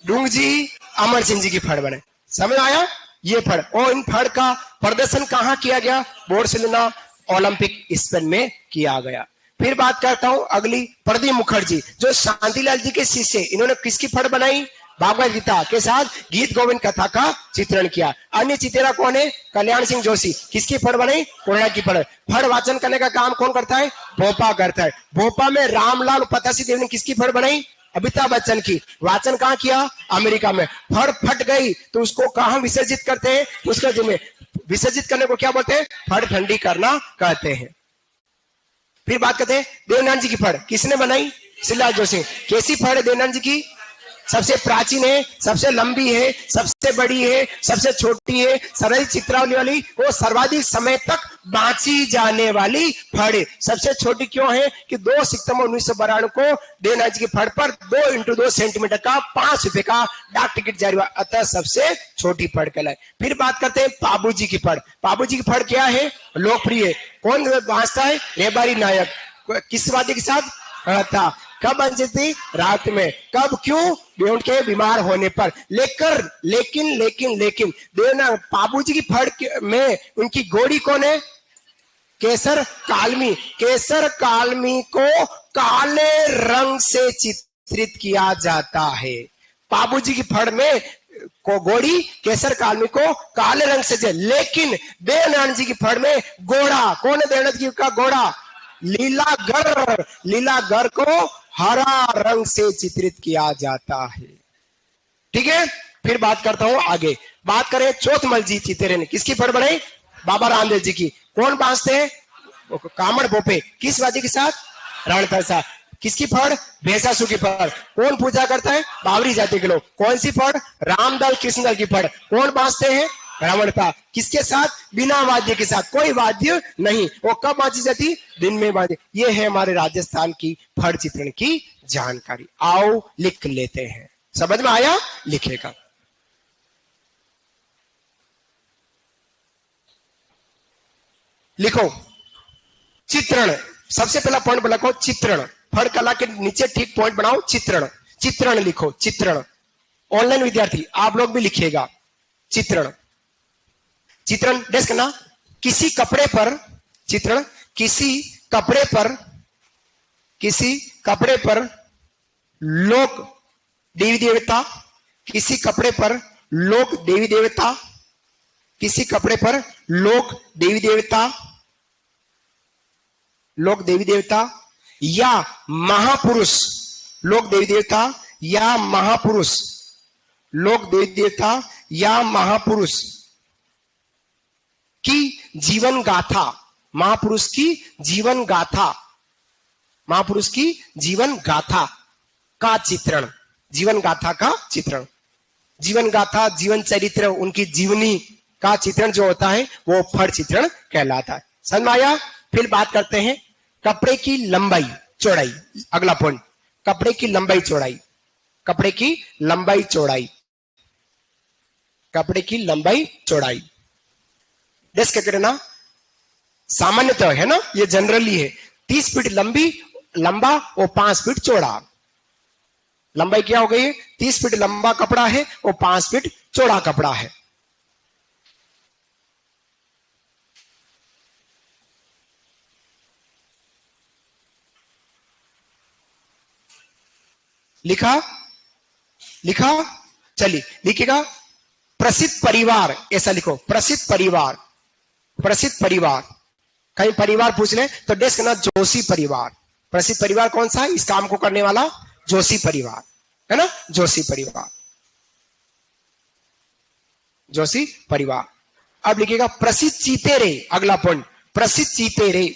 S1: डूंगजी, अमर सिंह जी की फड़ बने। समझ आया? ये फड़। और इन फड़ का प्रदर्शन कहां किया गया? बार्सिलोना ओलंपिक स्पेन में किया गया। फिर बात करता हूं अगली, प्रदीप मुखर्जी जो शांतिलाल जी के शिष्य। इन्होंने किसकी फड़ बनाई? भागवत गीता के साथ गीत गोविंद कथा का चित्रण किया। अन्य चित्रा कौन है? कल्याण सिंह जोशी। किसकी फड़ बनाई? कोरोना की फड़। फड़ वाचन करने का काम कौन करता है? भोपा करता है। भोपा में रामलाल पतासी देव ने किसकी फड़ बनाई? अमिताभ बच्चन की। वाचन कहाँ किया? अमेरिका में। फड़ फट गई तो उसको कहाँ विसर्जित करते हैं? उसका जिम्मे विसर्जित करने को क्या बोलते हैं? फड़ ठंडी करना कहते हैं। फिर बात करते हैं देवनारायण जी की फड़ किसने बनाई? श्रीलाल जोशी। कैसी फड़ है देवनारायण जी की? सबसे प्राचीन है, सबसे लंबी है, सबसे बड़ी है, सबसे छोटी है, सरल चित्रावली वाली, वो सर्वाधिक समय तक बांची जाने वाली फड़ है। सबसे छोटी क्यों है? कि 2 सितंबर 1992 को देवनारायण जी की फड़ पर 2x2 सेंटीमीटर का 5 रुपए का डाक टिकट जारी हुआ, अतः सबसे छोटी फड़ कहलाए। फिर बात करते हैं पाबू जी की फड़। पाबू जी की फड़ क्या है? लोकप्रिय। कौन बांचता है? रेबारी नायक। किस वाद्य के साथ? था। कब बंजती थी? रात में। कब? क्यों? उनके बीमार होने पर। लेकिन देवना पाबू जी की फड़ में उनकी घोड़ी कौन है? केसर कालमी। केसर कालमी को काले रंग से चित्रित किया जाता है। पाबू जी की फड़ में को घोड़ी केसर कालमी को काले रंग से, लेकिन देवनारायण जी की फड़ में घोड़ा कौन है? देवनारायण जी का घोड़ा लीलागर। लीलागर को हरा रंग से चित्रित किया जाता है। ठीक है। फिर बात करता हूं आगे। बात करें चौथमल जी चित्रे ने किसकी फड़ बनाई? बाबा रामदेव जी की। कौन बांसते हैं? कामड़ बोपे। किस वाद्य के साथ? रणतरसा। किसकी फड़? भैंसासुर की फड़। कौन पूजा करता है? बावरी जाति के लोग। कौन सी फड़? रामदल कृष्णदल की फड़। कौन बांसते हैं? रावणता। किसके साथ? बिना वाद्य के साथ, कोई वाद्य नहीं। वो कब बांची जाती? दिन में वाद्य। ये है हमारे राजस्थान की फड़ चित्रण की जानकारी। आओ लिख लेते हैं। समझ में आया? लिखेगा। लिखो चित्रण। सबसे पहला पॉइंट लिखो चित्रण। फड़ कला के नीचे ठीक पॉइंट बनाओ चित्रण। चित्रण लिखो। चित्रण। ऑनलाइन विद्यार्थी आप लोग भी लिखिएगा चित्रण। चित्रण डेस्क करना। किसी कपड़े पर चित्रण। किसी कपड़े पर लोक देवी देवता। किसी कपड़े पर लोक देवी देवता। किसी कपड़े पर लोक देवी देवता। लोक देवी देवता या महापुरुष। लोक देवी देवता या महापुरुष। लोक देवी देवता या महापुरुष की जीवन गाथा। महापुरुष की जीवन गाथा। महापुरुष की जीवन गाथा का चित्रण। जीवन गाथा का चित्रण। जीवन गाथा, जीवन चरित्र, उनकी जीवनी का चित्रण जो होता है वो फड़ चित्रण कहलाता है। समझ में आया? फिर बात करते हैं कपड़े की लंबाई चौड़ाई। अगला पॉइंट कपड़े की लंबाई चौड़ाई। कपड़े की लंबाई चौड़ाई। कपड़े की लंबाई चौड़ाई डेस्क करना। सामान्यतः है ना, ये जनरली है 30 फीट लंबा और 5 फीट चौड़ा। लंबाई क्या हो गई है? 30 फीट लंबा कपड़ा है और 5 फीट चौड़ा कपड़ा है। लिखा चलिए लिखिएगा। प्रसिद्ध परिवार ऐसा लिखो। प्रसिद्ध परिवार। प्रसिद्ध परिवार। कहीं परिवार पूछ ले तो डेस्क ना जोशी परिवार। प्रसिद्ध परिवार कौन सा है? इस काम को करने वाला जोशी परिवार है ना। जोशी परिवार। जोशी परिवार। अब लिखिएगा प्रसिद्ध चितेरे। अगला पॉइंट प्रसिद्ध चितेरे।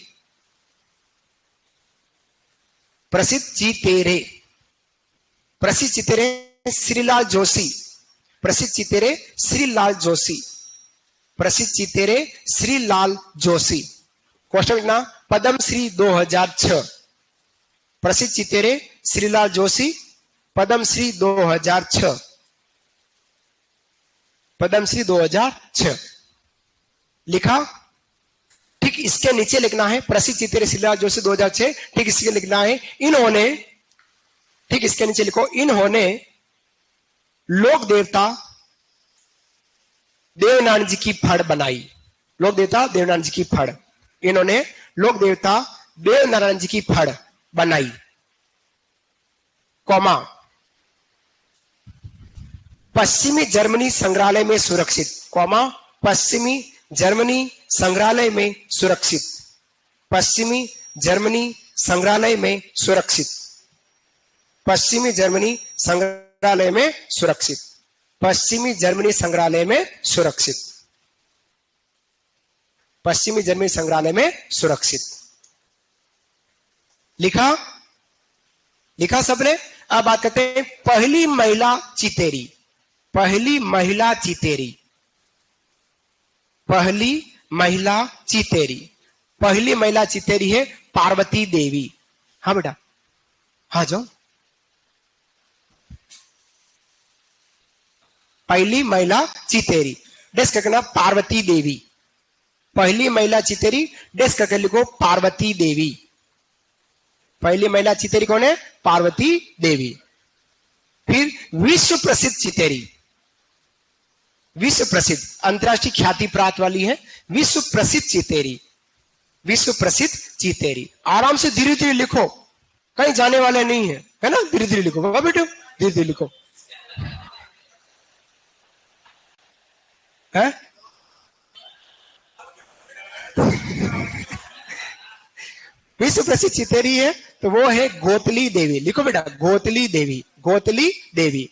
S1: प्रसिद्ध चितेरे। प्रसिद्ध चितेरे श्रीलाल जोशी। प्रसिद्ध चितेरे श्रीलाल जोशी। प्रसिद्ध चितेरे श्रीलाल जोशी। क्वेश्चन लिखना पद्मश्री 2006। प्रसिद्ध चितेरे श्रीलाल जोशी पद्मश्री 2006। पद्मश्री 2006 लिखा। ठीक इसके नीचे लिखना है प्रसिद्ध चितेरे श्रीलाल जोशी 2006। ठीक इसके लिखना है इन्होंने। ठीक इसके नीचे लिखो इन्होंने लोक देवता देवनारायण जी की फड़ बनाई। लोक देवता देवनारायण जी की फड़। इन्होंने लोक देवता देवनारायण जी की फड़ बनाई, कौमा पश्चिमी जर्मनी संग्रहालय में सुरक्षित, कॉमा पश्चिमी जर्मनी संग्रहालय में सुरक्षित, पश्चिमी जर्मनी संग्रहालय में सुरक्षित, पश्चिमी जर्मनी संग्रहालय में सुरक्षित, पश्चिमी जर्मनी संग्रहालय में सुरक्षित, पश्चिमी जर्मनी संग्रहालय में सुरक्षित। लिखा लिखा सबने। अब बात करते हैं पहली महिला चितेरी, पहली महिला चितेरी, पहली महिला चितेरी, पहली महिला चितेरी है पार्वती देवी। हाँ बेटा, हाँ जाओ। पहली महिला चितेरी डेस्क करना पार्वती देवी, पहली महिला चितेरी डेस्क करके लिखो पार्वती देवी। पहली महिला चितेरी कौन है? पार्वती देवी। फिर विश्व प्रसिद्ध चितेरी, विश्व प्रसिद्ध अंतरराष्ट्रीय ख्याति प्राप्त वाली है विश्व प्रसिद्ध चितेरी, विश्व प्रसिद्ध चितेरी। आराम से धीरे धीरे लिखो, कहीं जाने वाले नहीं है, है ना? धीरे धीरे लिखो बाबा बेटो, धीरे धीरे लिखो। है विश्व प्रसिद्ध चितेरी है तो वो है गोतली देवी। लिखो बेटा गोतली देवी, गोतली देवी,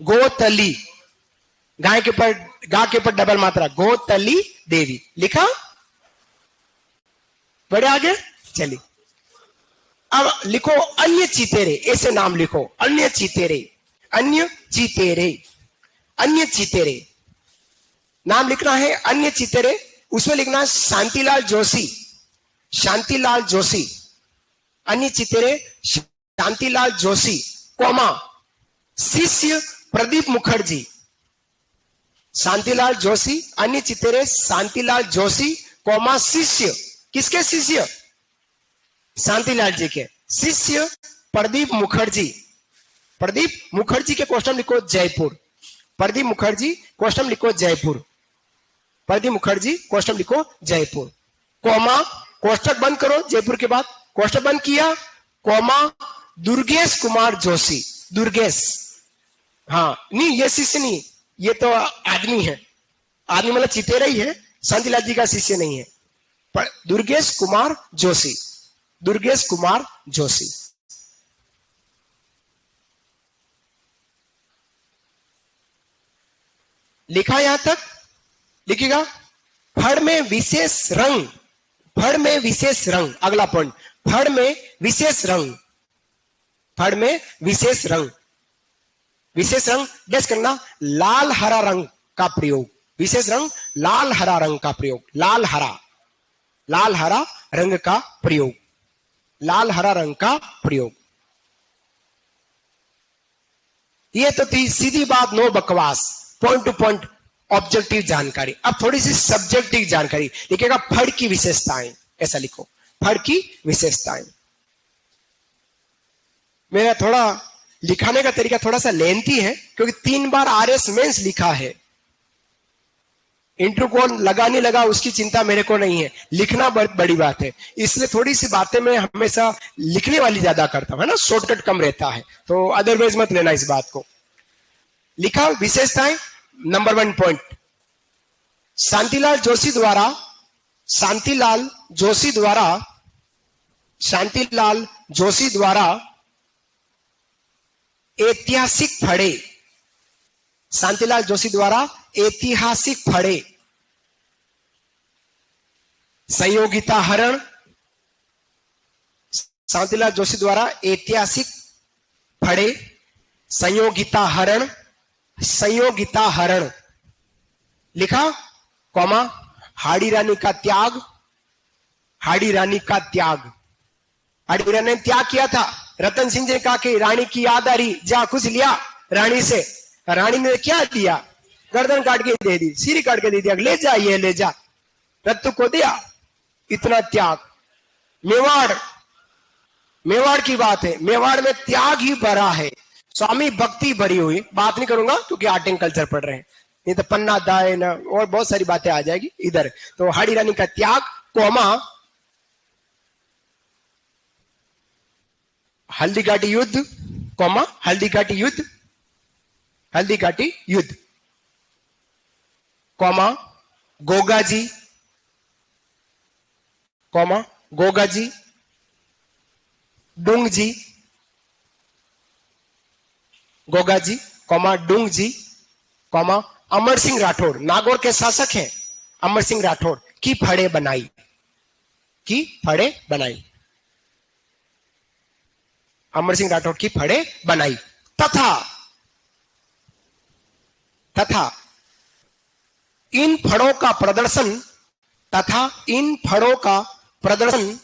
S1: गोतली, गाय के ऊपर गा के ऊपर डबल मात्रा, गोतली देवी। लिखा? बड़े आगे चलिए। अब लिखो अन्य चितेरे, ऐसे नाम लिखो अन्य चितेरे, अन्य चितेरे, अन्य चितेरे नाम लिखना है। अन्य चितेरे उसमें लिखना है शांतिलाल जोशी, शांतिलाल जोशी, अन्य चितेरे शांतिलाल जोशी, कोमा शिष्य प्रदीप मुखर्जी, शांतिलाल जोशी, अन्य चितेरे शांतिलाल जोशी, कोमा शिष्य, किसके शिष्य? शांतिलाल जी के शिष्य प्रदीप मुखर्जी। प्रदीप मुखर्जी के क्वेश्चन लिखो जयपुर, प्रदीप मुखर्जी क्वेश्चन लिखो जयपुर, प्रदीप मुखर्जी क्वेश्चन लिखो जयपुर, कोमा कोष्टक बंद करो जयपुर के बाद, कोष्टक बंद किया, कोमा दुर्गेश कुमार जोशी, दुर्गेश, हाँ नहीं ये शिष्य नहीं, ये तो आदमी है, आदमी मतलब चितेरा ही है, शांतिलाल जी का शिष्य नहीं है। पर दुर्गेश कुमार जोशी, दुर्गेश कुमार जोशी। लिखा यहां तक? लिखिएगा। फड़ में विशेष रंग, फड़ में विशेष रंग, अगला पॉइंट, फड़ में विशेष रंग, फड़ में विशेष रंग, विशेष रंग डैश करना लाल हरा रंग का प्रयोग, विशेष रंग लाल हरा रंग का प्रयोग, लाल हरा, लाल हरा रंग का प्रयोग, लाल हरा रंग का प्रयोग। ये तो थी सीधी बात, नो बकवास, पॉइंट टू पॉइंट ऑब्जेक्टिव जानकारी। अब थोड़ी सी सब्जेक्टिव जानकारी लिखेगा, फड़ की विशेषताएं, ऐसा लिखो, फड़ की विशेषताएं। मेरा थोड़ा लिखाने का तरीका थोड़ा सा लेंथी है क्योंकि 3 बार आरएस मेंस लिखा है, इंट्रो कौन लगा नहीं लगा उसकी चिंता मेरे को नहीं है, लिखना बहुत बड़ी बात है, इसलिए थोड़ी सी बातें मैं हमेशा लिखने वाली ज्यादा करता हूं, है ना, शॉर्टकट कम रहता है, तो अदरवाइज मत लेना इस बात को। लिखा विशेषताएं, नंबर 1 पॉइंट, शांतिलाल जोशी द्वारा, शांतिलाल जोशी द्वारा, शांतिलाल जोशी द्वारा ऐतिहासिक फड़े, शांतिलाल जोशी द्वारा ऐतिहासिक फड़े, संयोगिता हरण, शांतिलाल जोशी द्वारा ऐतिहासिक फड़े, संयोगिता हरण, संयोगिता हरण। लिखा? कॉमा हाड़ी रानी का त्याग, हाड़ी रानी का त्याग, हाड़ी रानी ने त्याग किया था, रतन सिंह जी ने कहा कि रानी की याद आ रही, जा कुछ लिया रानी से, रानी ने क्या दिया? गर्दन काट के दे दी, सिर काट के दे दिया, ले जा ये ले जा, रत्तू को दिया, इतना त्याग। मेवाड़, मेवाड़ की बात है, मेवाड़ में त्याग ही भरा है, स्वामी भक्ति भरी हुई, बात नहीं करूंगा क्योंकि आर्ट एंड कल्चर पढ़ रहे हैं, नहीं तो पन्ना दाए ना और बहुत सारी बातें आ जाएगी इधर। तो हाड़ी रानी का त्याग, कोमा हल्दीघाटी युद्ध, कोमा हल्दीघाटी युद्ध, हल्दी घाटी युद्ध, comma Gogaji, comma Gogaji, Dungji, Gogaji, comma Dungji, comma Amar Singh Rathore, Nagaur के शासक हैं अमर सिंह राठौड़, की फड़े बनाई, की फड़े बनाई, अमर सिंह राठौड़ की फड़े बनाई। तथा तथा इन फड़ों का प्रदर्शन, तथा इन फड़ों का प्रदर्शन,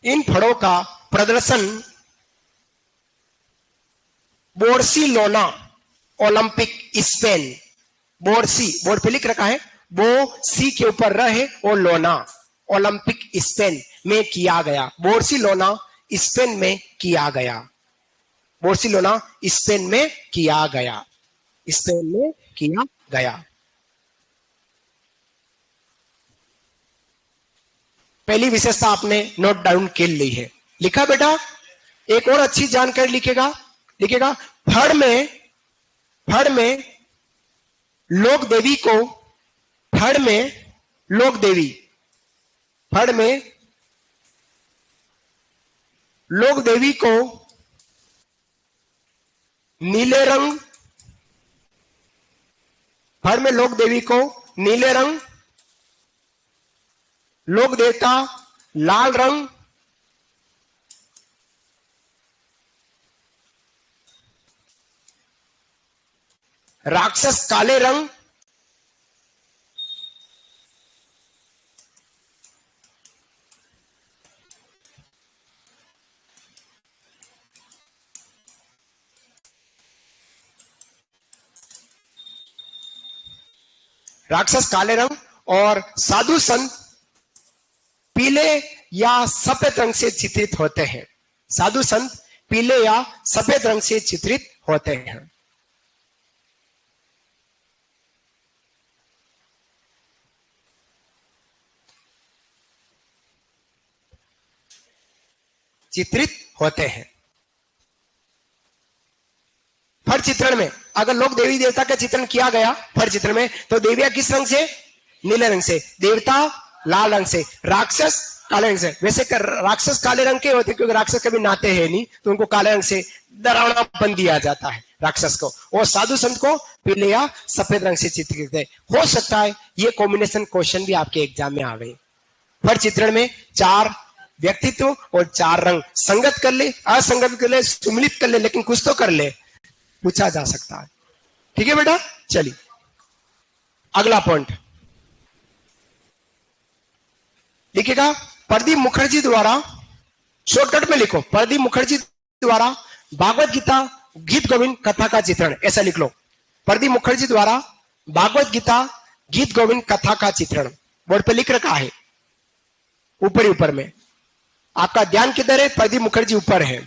S1: इन फड़ों का प्रदर्शन बार्सिलोना ओलंपिक स्पेन, बोर्सी, बोर्ड पे लिख रखा है, बो सी के ऊपर रहे और लोना, ओलंपिक स्पेन में किया गया, बार्सिलोना स्पेन में किया गया, बार्सिलोना स्पेन में किया गया, स्पेन में किया गया। पहली विशेषता आपने नोट डाउन कर ली है, लिखा बेटा? एक और अच्छी जानकारी लिखेगा, लिखेगा फड़ में लोक देवी को, फड़ में लोक देवी, फड़ में लोक देवी को नीले रंग, फड़ में लोक देवी को नीले रंग, लोक देवता लाल रंग, राक्षस काले रंग, राक्षस काले रंग, और साधु संत पीले या सफेद रंग से चित्रित होते हैं, साधु संत पीले या सफेद रंग से चित्रित होते हैं। चित्रित होते हैं। फड़ चित्रण में अगर लोग देवी देवता का चित्रण किया गया फड़ चित्रण में, तो देवियां किस रंग से? नीले रंग से, देवता लाल रंग से, राक्षस काले रंग से। वैसे राक्षस काले रंग के होते क्योंकि राक्षस कभी नाते हैं नहीं, तो उनको काले रंग से डरावनापन दिया जाता है राक्षस को, और साधु संत को पीले या सफेद रंग से चित्रित है। हो सकता है ये कॉम्बिनेशन क्वेश्चन भी आपके एग्जाम में आवे। फड़ चित्रण में 4 व्यक्तित्व और 4 रंग संगत कर ले, असंगत कर ले, सुमिलित कर ले, लेकिन कुछ तो कर ले, पूछा जा सकता है। ठीक है बेटा, चलिए अगला पॉइंट लिखिएगा। प्रदीप मुखर्जी द्वारा, शॉर्टकट में लिखो, प्रदीप मुखर्जी द्वारा भागवत गीता गीत गोविंद कथा का चित्रण, ऐसा लिख लो। प्रदीप मुखर्जी द्वारा भागवत गीता गीत गोविंद कथा का चित्रण बोर्ड पे लिख रखा है, ऊपर ही ऊपर में। आपका ध्यान किधर है? प्रदीप मुखर्जी ऊपर है।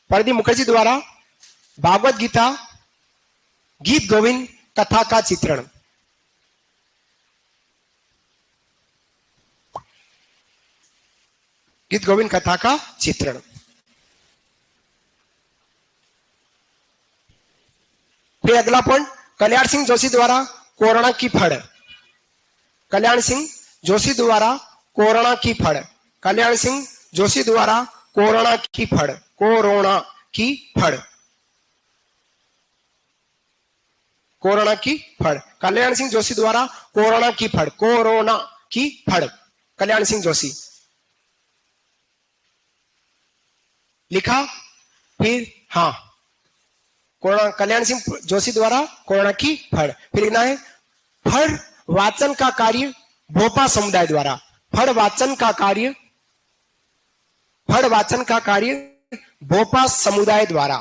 S1: प्रदीप मुखर्जी द्वारा भागवत गीता गीत गोविंद कथा का चित्रण, गीत गोविंद कथा का चित्रण। फिर अगला पॉइंट, कल्याण सिंह जोशी द्वारा कोरोना की फड़, कल्याण सिंह जोशी द्वारा कोरोना की फड़, कल्याण सिंह जोशी द्वारा कोरोना की फड़, कोरोना की फड़, कोरोना की फड़, कल्याण सिंह जोशी द्वारा कोरोना की फड़, कोरोना की फड़, कल्याण सिंह जोशी लिखा। फिर हाँ, कोरोना, कल्याण सिंह जोशी द्वारा कोरोना की फड़। फिर लिखना है फड़ वाचन का कार्य भोपा समुदाय द्वारा, फड़ वाचन का कार्य, फड़ वाचन का कार्य भोपा समुदाय द्वारा,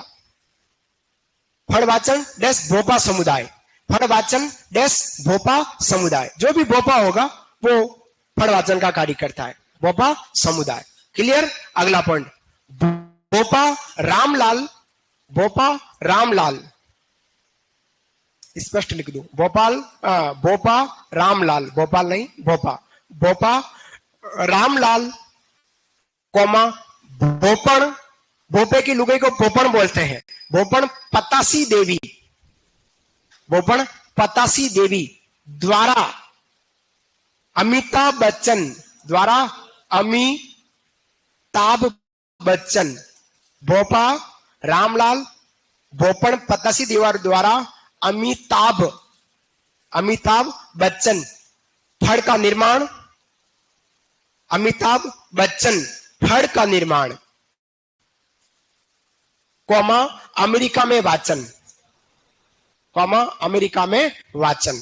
S1: फड़ वाचन डैश भोपा समुदाय, फड़ वाचन डैश भोपा समुदाय, जो भी भोपा होगा वो फड़ वाचन का कार्य करता है, भोपा समुदाय। क्लियर? अगला पॉइंट, भोपा रामलाल, भोपा रामलाल, स्पष्ट लिख दो, भोपाल भोपा रामलाल, भोपाल नहीं भोपा, भोपा रामलाल कोमा भोपण भोपे की लुगाई को भोपण बोलते हैं। भोपण पतासी देवी, भोपण पतासी देवी द्वारा अमिताभ बच्चन, द्वारा अमिताभ बच्चन, भोपा रामलाल भोपण पतासी देवी द्वारा अमिताभ बच्चन फड़ का निर्माण, अमिताभ बच्चन फड़ का निर्माण, कौमा अमेरिका में वाचन, कौमा अमेरिका में वाचन।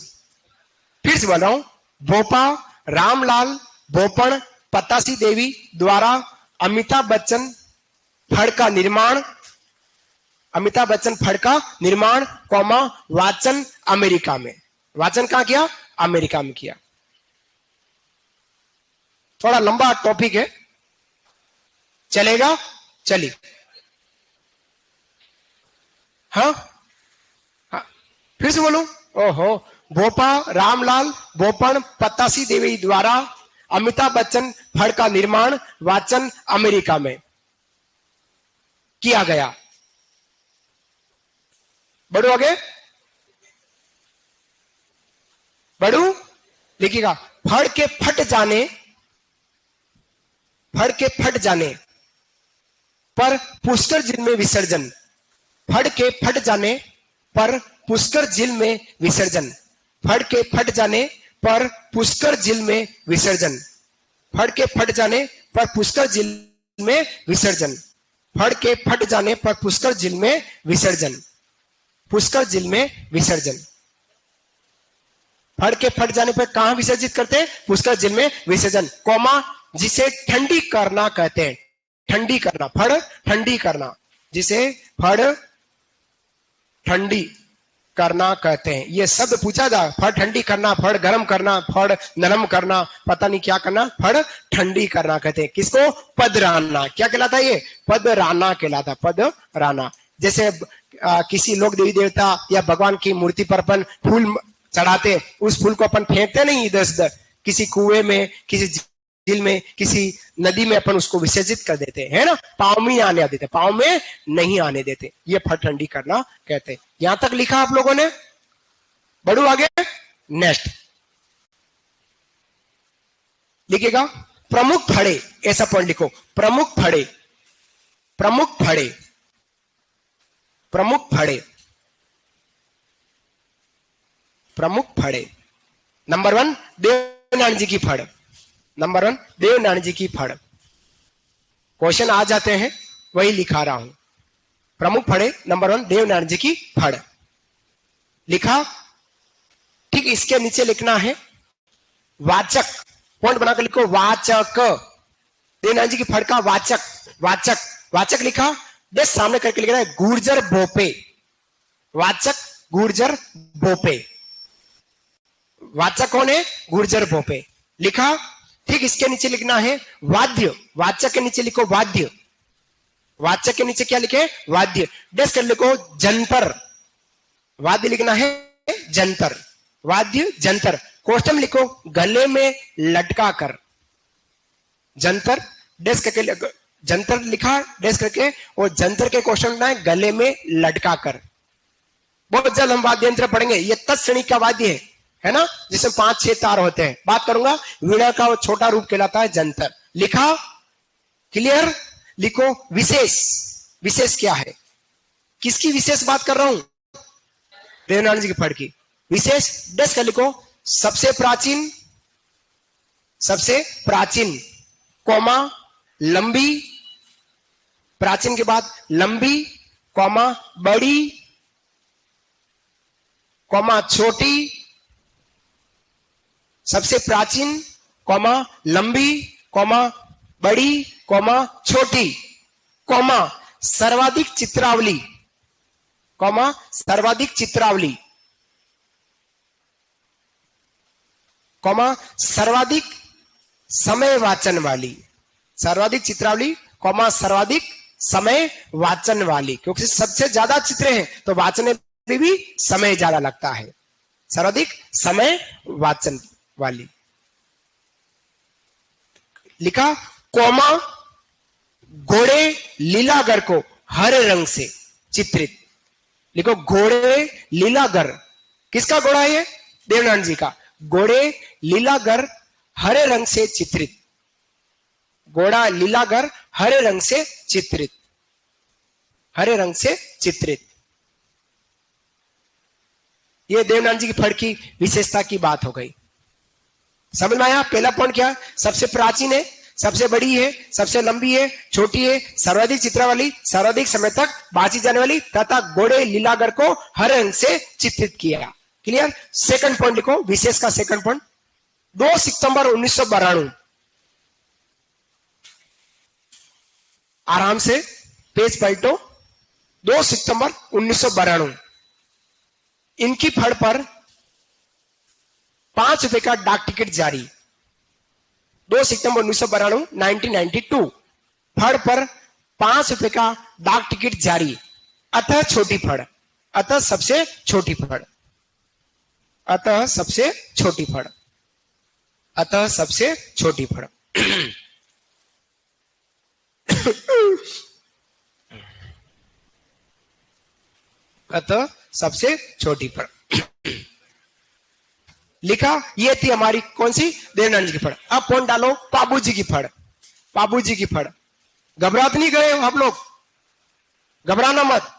S1: फिर से बोल रहा हूं, भोपा रामलाल भोपण पतासी देवी द्वारा अमिताभ बच्चन फड़ का निर्माण, अमिताभ बच्चन फड़ का निर्माण, कौमा वाचन अमेरिका में। वाचन कहां किया? अमेरिका में किया। थोड़ा लंबा टॉपिक है, चलेगा? चलिए। हाँ हाँ, फिर से बोलूं? ओहो, भोपा रामलाल भोपण पतासी देवी द्वारा अमिताभ बच्चन फड़ का निर्माण वाचन अमेरिका में किया गया। बढ़ू आगे, बढ़ू, लिखिएगा। फड़ के फट जाने, फड़ के फट जाने पर पुष्कर झील में विसर्जन, फड़ के फट जाने पर पुष्कर झील में विसर्जन, फड़ के फट जाने पर पुष्कर झील में विसर्जन, फड़ के फट जाने पर पुष्कर झील में विसर्जन, फड़ के फट जाने पर पुष्कर झील में विसर्जन, पुष्कर झील में विसर्जन। फड़ के फट जाने पर कहां विसर्जित करते हैं? पुष्कर झील में विसर्जन, कौमा जिसे ठंडी करना कहते हैं, ठंडी करना, फड़ ठंडी करना, जिसे फड़ ठंडी करना कहते हैं। ये शब्द पूछा जाए, फड़ ठंडी करना, फड़ गर्म करना, फड़ नरम करना, पता नहीं क्या करना, फड़ ठंडी करना कहते हैं। किसको? पदराना। क्या कहलाता है ये? पदराना कहलाता, पदराना। जैसे किसी लोग देवी देवता या भगवान की मूर्ति पर अपन फूल चढ़ाते, उस फूल को अपन फेंकते नहीं इधर उधर, किसी कुएं में, किसी झील में, किसी नदी में अपन उसको विसर्जित कर देते हैं ना, पाँव में आने देते, पाँव में नहीं आने देते। ये फड़ ठंडी करना कहते हैं। यहां तक लिखा आप लोगों ने? बढ़ू आगे, नेक्स्ट लिखिएगा। प्रमुख फड़े, ऐसा पॉइंट लिखो, प्रमुख फड़े, प्रमुख फड़े, प्रमुख फड़े, प्रमुख फड़े। नंबर 1 देवनारायण जी की फड़, नंबर 1 देवनारायण जी की फड़। क्वेश्चन आ जाते हैं, वही लिखा रहा हूं। प्रमुख फड़े नंबर 1 देवनारायण जी की फड़ लिखा। ठीक इसके नीचे लिखना है वाचक, पॉइंट बनाकर लिखो वाचक, देवनारायण जी की फड़ का वाचक, वाचक, वाचक लिखा। देख सामने करके लिखना है गुर्जर भोपे, वाचक गुर्जर भोपे। वाचक कौन है? गुर्जर भोपे लिखा। ठीक इसके नीचे लिखना है वाद्य, वाचक के नीचे लिखो वाद्य, वाचक के नीचे क्या लिखे? वाद्य। डेस्क कर लिखो जंतर, वाद्य लिखना है जंतर, वाद्य जंतर। कोष्टक लिखो गले में लटका कर, जंतर। डेस्क करके जंतर लिखा, डेस्क करके, और जंतर के क्वेश्चन लिखना है गले में लटका कर। बहुत जल्द हम वाद्य यंत्र पढ़ेंगे। ये तत्श्रेणी का वाद्य है ना, जिसमें 5-6 तार होते हैं। बात करूंगा वीणा का वो छोटा रूप कहलाता है जंतर। लिखा? क्लियर? लिखो विशेष, विशेष क्या है? किसकी विशेष बात कर रहा हूं? देवनारायण जी की फड़ की विशेष। डेस्क कर लिखो सबसे प्राचीन, सबसे प्राचीन, कौमा लंबी, प्राचीन के बाद लंबी, कौमा बड़ी, कौमा छोटी, सबसे प्राचीन, कौमा लंबी, कौमा बड़ी, कौमा छोटी, कौमा सर्वाधिक चित्रावली, कौमा सर्वाधिक चित्रावली, कौमा सर्वाधिक समय वाचन वाली, सर्वाधिक चित्रावली, कौमा सर्वाधिक समय वाचन वाली। क्योंकि सबसे ज्यादा चित्र हैं तो वाचन में भी समय ज्यादा लगता है। सर्वाधिक समय वाचन वाली लिखा। कौमा घोड़े लीलागर को हरे रंग से चित्रित। लिखो घोड़े लीलागर, किसका घोड़ा है ये? देवनारायण जी का। घोड़े लीलागर हरे रंग से चित्रित, घोड़ा लीलागर हरे रंग से चित्रित, हरे रंग से चित्रित। ये देवनारायण जी की फड़ की विशेषता की बात हो गई। समझ में आया? पहला पॉइंट क्या? सबसे प्राचीन है, सबसे बड़ी है, सबसे लंबी है, छोटी है, सर्वाधिक चित्र वाली, सर्वाधिक समय तक बांची जाने वाली, तथा घोड़े लीलागर को हरे रंग से चित्रित किया। क्लियर? सेकंड पॉइंट लिखो, विशेष का सेकंड पॉइंट। 2 सितंबर 1992, आराम से पेज पलटो। 2 सितंबर 1992 इनकी फड़ पर 5 रुपए का डाक टिकट जारी। 2 सितंबर 1992 1992 फड़ पर 5 रुपए का डाक टिकट जारी। अतः छोटी फड़, अतः सबसे छोटी फड़, अतः सबसे छोटी फड़, अतः सबसे छोटी फड़। अतः सबसे छोटी फड़ लिखा। ये थी हमारी कौन सी? देवनारायण जी की फड़। अब पॉइंट डालो, बाबूजी की फड़, बाबूजी की फड़। घबरा तो नहीं गए आप लोग? घबराना मत,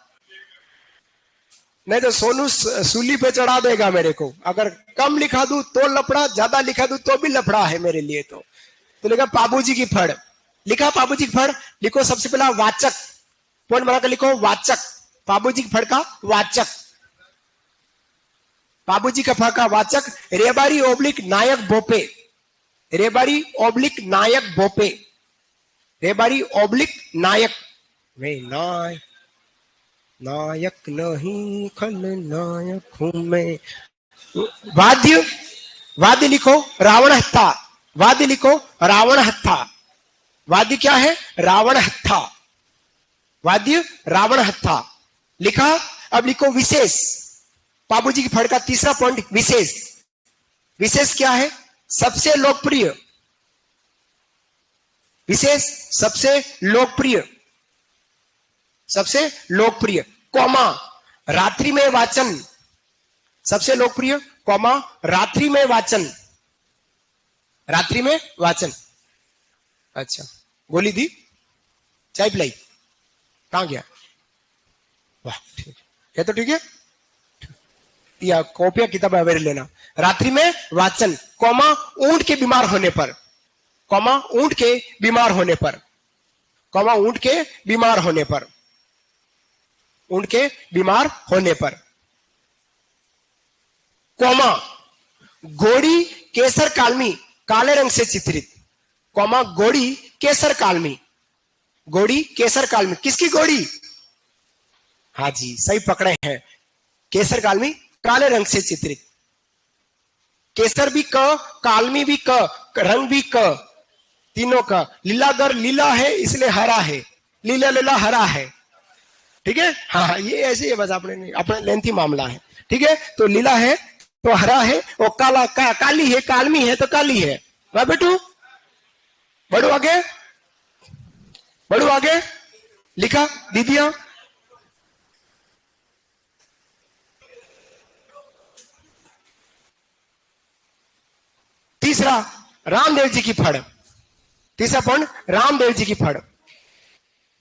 S1: नहीं तो सोनू सूली पे चढ़ा देगा मेरे को। अगर कम लिखा दूं तो लफड़ा, ज्यादा लिखा दूं तो भी लफड़ा है मेरे लिए। तो लिखा बाबूजी की फड़। लिखा बाबूजी की फड़। लिखो सबसे पहला वाचक, पॉइंट बनाकर लिखो वाचक, बाबूजी की फड़ का वाचक, बाबूजी का फड़ का वाचक रेबारी ओब्लिक नायक भोपे, रेबारी ओब्लिक नायक भोपे, रेबारी ओब्लिक नायक। वे नायक नहीं खल नायक हूं मैं। वाद्य, वाद्य लिखो रावण हत्था, वाद्य लिखो रावण हत्था। वाद्य क्या है? रावण हत्था, वाद्य रावण हत्था लिखा। अब लिखो विशेष, बाबूजी की फड़ का तीसरा पॉइंट विशेष। विशेष क्या है? सबसे लोकप्रिय, विशेष सबसे लोकप्रिय, सबसे लोकप्रिय, कॉमा रात्रि में वाचन, सबसे लोकप्रिय, कॉमा रात्रि में वाचन, रात्रि में वाचन। अच्छा, गोली दी, चाय पिलाई, कहां गया? वाह ठीक है, तो ठीक है, या कॉपियां किताब अवेयर लेना। रात्रि में वाचन, कॉमा ऊंट के बीमार होने पर, कॉमा ऊंट के बीमार होने पर, कॉमा ऊंट के बीमार होने पर, ऊंट के बीमार होने पर, कॉमा घोड़ी केसर कालमी काले रंग से चित्रित, कॉमा घोड़ी केसर कालमी, घोड़ी केसर कालमी। किसकी घोड़ी? हाँ जी सही पकड़े हैं, केसर कालमी काले रंग से चित्रित। केसर भी क, कालमी भी क, रंग भी क, तीनों का। लीलागर लीला है इसलिए हरा है, लीला लीला हरा है। ठीक है, हाँ ये ऐसे ही बस अपने अपना लेंथी मामला है। ठीक है, तो लीला है तो हरा है, और काला काली है, कालमी है तो काली है। वाह बेटू, बढ़ो आगे, बढ़ो आगे। लिखा दीदिया, तीसरा रामदेव जी की फड़, तीसरा पॉइंट रामदेव जी की फड़,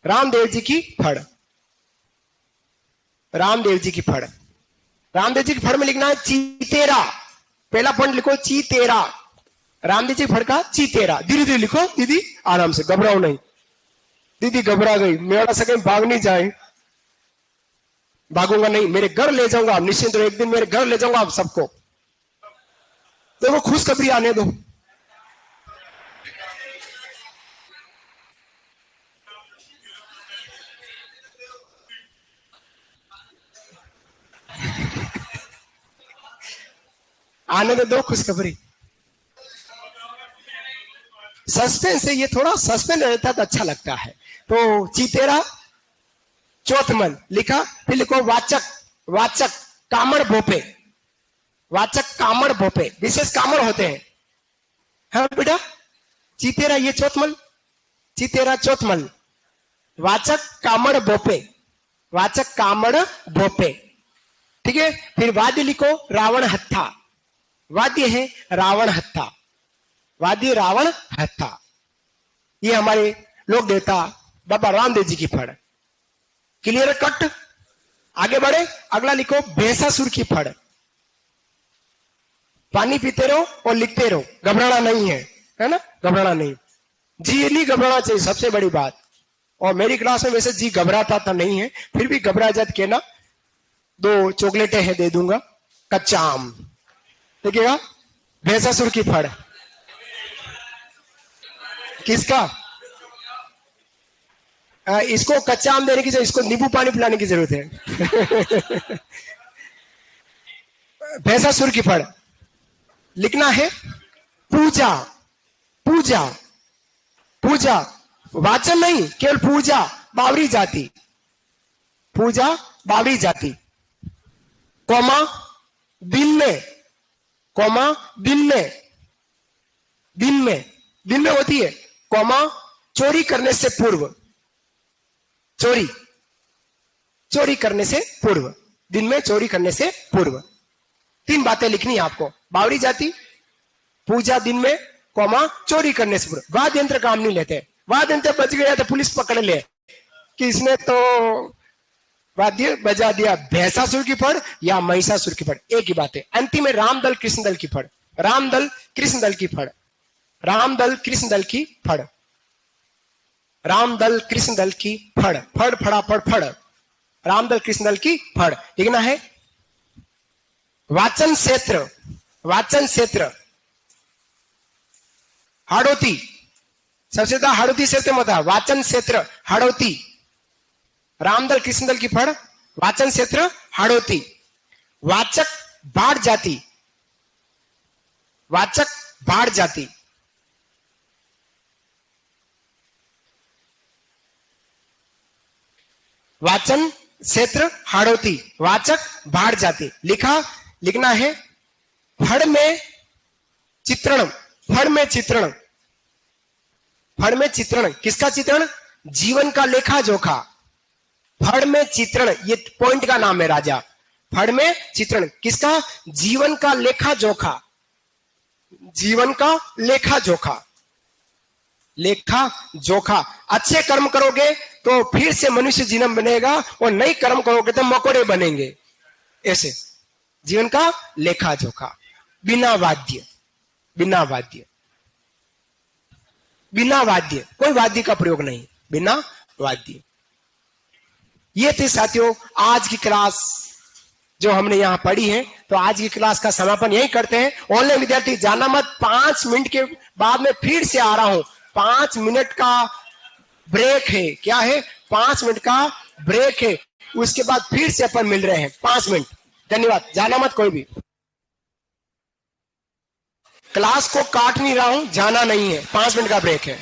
S1: रामदेव जी की फड़, रामदेव जी की फड़। रामदेव जी की फड़ में लिखना है चीतेरा। पहला पॉइंट लिखो चीतेरा, रामदेव जी की फड़ का चीतेरा। धीरे धीरे लिखो दीदी, आराम से, घबराओ नहीं। दीदी घबरा गई, मेरा से कहीं भाग नहीं जाए। भागूंगा नहीं, मेरे घर ले जाऊंगा निश्चिंत, एक दिन मेरे घर ले जाऊंगा आप सबको। देखो खुशखबरी आने दो। आने दो खुशखबरी। सस्पेंस है, ये थोड़ा सस्पेंस रहता तो अच्छा लगता है। तो चीतेरा चौथमन लिखा। फिर लिखो वाचक, वाचक कामड़ भोपे, वाचक कामड़ भोपे, विशेष कामड़ होते हैं। हाँ बेटा, चीतेरा ये चौथमल, चीतेरा चौथमल, वाचक कामड़ भोपे, वाचक कामड़ भोपे। ठीक है, फिर वाद्य लिखो रावण हत्था, वाद्य है रावण हत्था, वाद्य रावण हत्था। ये हमारे लोक देवता बाबा रामदेव जी की फड़। Clear cut. आगे बढ़े, अगला लिखो भैंसासुर की फड़। पानी पीते रहो और लिखते रहो, घबराना नहीं है ना, घबराना नहीं, जी नहीं घबराना चाहिए, सबसे बड़ी बात। और मेरी क्लास में वैसे जी घबराता तो नहीं है, फिर भी घबरा जात के ना, 2 चॉकलेटें है दे दूंगा, कच्चा आम देखिएगा। भैंसासुर की फड़ किसका? इसको कच्चा आम देने की जरूरत, इसको नींबू पानी पिलाने की जरूरत है। भैंसासुर की फड़ लिखना है पूजा, पूजा, पूजा, वाचन नहीं, केवल पूजा, बावरी जाति, पूजा बावरी जाति। कौमा दिन में, कौमा दिन में, दिन में, दिन में होती है, कौमा चोरी करने से पूर्व, चोरी, चोरी करने से पूर्व, दिन में चोरी करने से पूर्व। 3 बातें लिखनी है आपको, बावरी जाति, पूजा दिन में, कौमा चोरी करने से पूर्व। वाद्य यंत्र काम नहीं लेते, वाद्य यंत्र बच गया तो पुलिस पकड़ ले कि इसने तो वाद्य बजा दिया। भैंसासुर की फड़ या महिषासुर की फड़, एक ही बात है। अंतिम में रामदल कृष्ण दल की फड़, रामदल कृष्ण दल की फड़, रामदल कृष्ण दल की फड़, रामदल कृष्ण दल की फड़, फड़ फड़ा फड़ फड़, रामदल कृष्ण दल की फड़। लिखना है वाचन क्षेत्र, वाचन क्षेत्र हाड़ौती, सबसे ज्यादा हाड़ौती क्षेत्र में होता है वाचन क्षेत्र हाड़ौती। रामदल कृष्ण दल की फड़, वाचन क्षेत्र हाड़ौती। वाचक बाढ़ जाति, वाचक बाढ़ जाति, वाचन क्षेत्र हाड़ौती, वाचक बाढ़ जाति। लिखा, लिखना है फड़ में चित्रण, फड़ में चित्रण, फड़ में चित्रण, किसका चित्रण? जीवन का लेखा जोखा। फड़ में चित्रण, ये पॉइंट का नाम है राजा। फड़ में चित्रण किसका? जीवन का लेखा जोखा, जीवन का लेखा जोखा, लेखा जोखा। अच्छे कर्म करोगे तो फिर से मनुष्य जीवन बनेगा, और नई कर्म करोगे तो मकोड़े बनेंगे। ऐसे जीवन का लेखा जोखा। बिना वाद्य, बिना वाद्य, बिना वाद्य, कोई वाद्य का प्रयोग नहीं, बिना वाद्य। ये थी साथियों आज की क्लास जो हमने यहां पढ़ी है। तो आज की क्लास का समापन यही करते हैं। ऑनलाइन विद्यार्थी जाना मत, 5 मिनट के बाद में फिर से आ रहा हूं। 5 मिनट का ब्रेक है, क्या है? 5 मिनट का ब्रेक है, उसके बाद फिर से अपन मिल रहे हैं 5 मिनट। धन्यवाद, जाना मत कोई भी। क्लास को काट नहीं रहा हूं, जाना नहीं है, 5 मिनट का ब्रेक है।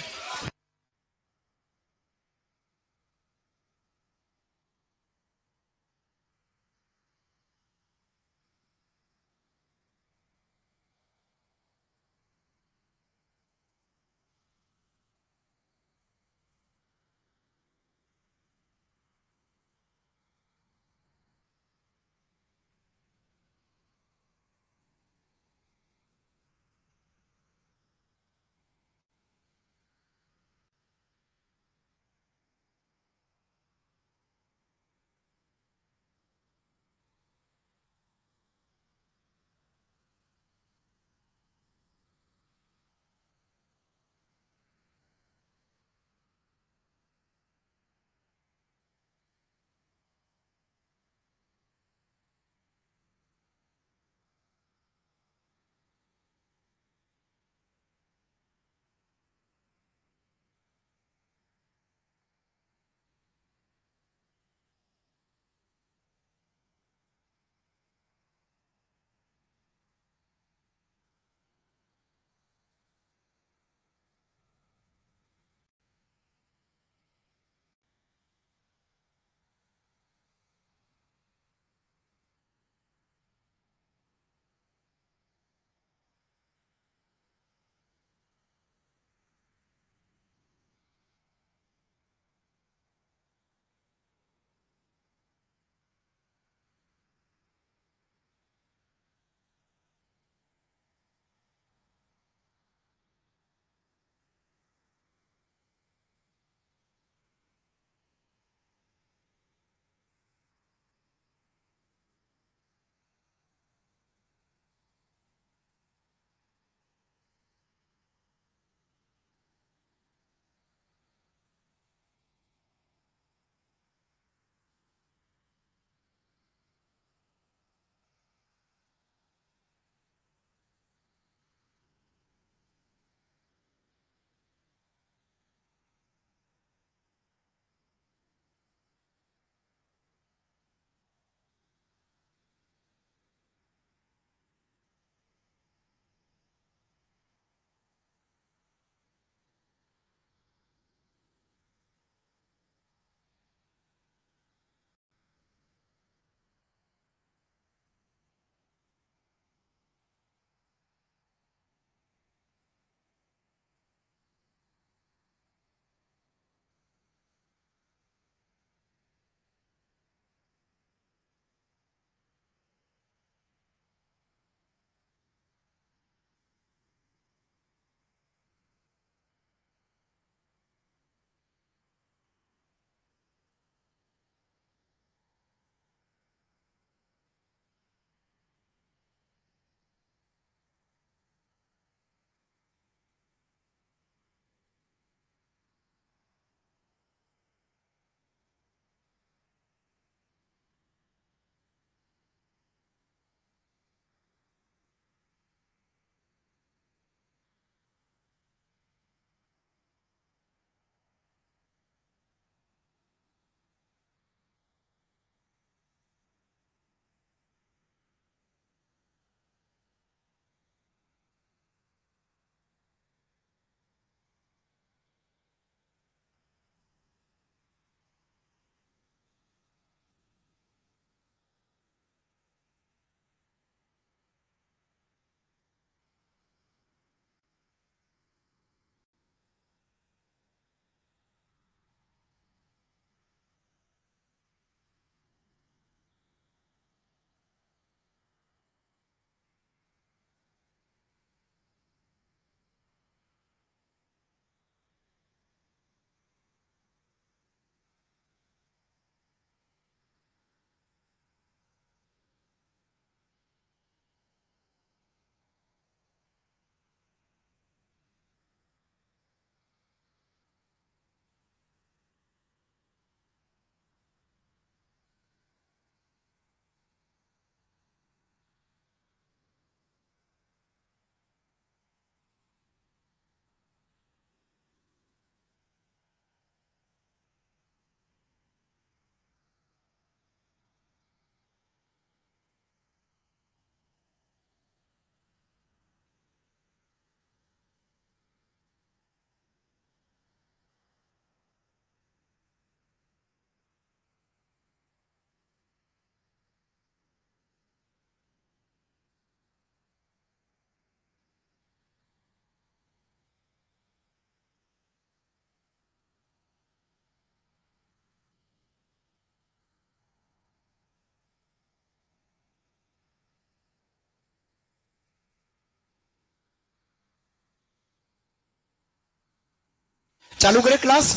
S1: चालू करें क्लास।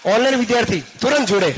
S1: ऑनलाइन विद्यार्थी तुरंत जुड़े।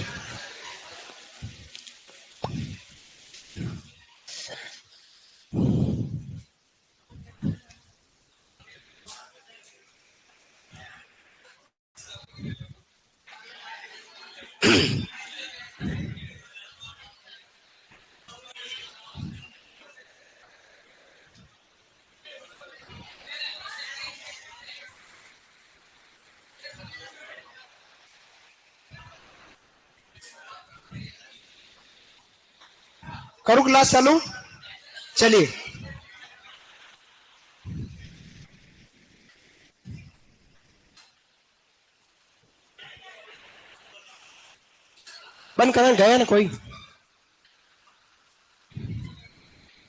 S1: करो क्लास चालू। चलिए बंद करना गया ना कोई,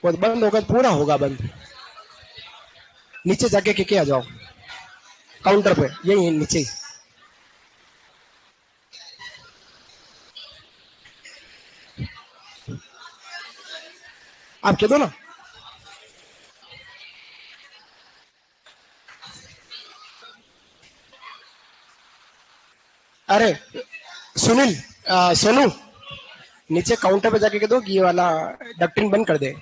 S1: वो बंद होगा पूरा होगा बंद। नीचे जाके के आ जाओ काउंटर पे, यही नीचे ही। आप कह दो ना। अरे सुनील, सोनू, नीचे काउंटर पे जाके कह दो कि ये वाला डक्टिन बंद कर दे।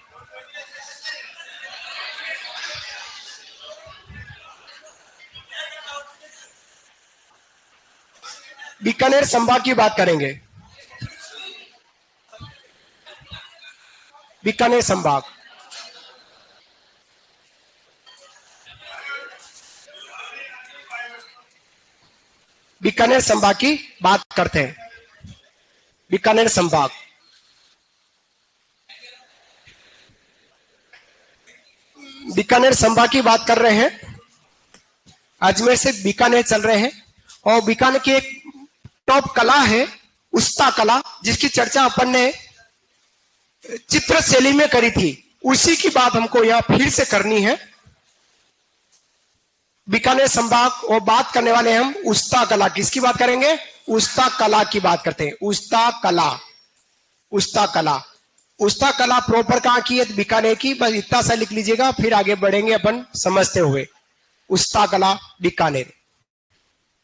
S1: बीकानेर संभाग की बात करेंगे। बीकानेर संभाग, बीकानेर संभाग की बात करते हैं। बीकानेर संभाग, बीकानेर संभाग की बात कर रहे हैं। अजमेर से बीकानेर चल रहे हैं और बीकानेर की एक टॉप कला है उस्ता कला, जिसकी चर्चा अपन ने चित्र शैली में करी थी। उसी की बात हमको यहां फिर से करनी है। बीकानेर संभाग और बात करने वाले हम उस्ता कला। किसकी बात करेंगे? उस्ता कला की बात करते हैं। उस्ता कला, उस्ता कला, उस्ता कला प्रॉपर कहां की है? बीकानेर की। बस इतना सा लिख लीजिएगा, फिर आगे बढ़ेंगे अपन समझते हुए। उस्ता कला बीकानेर,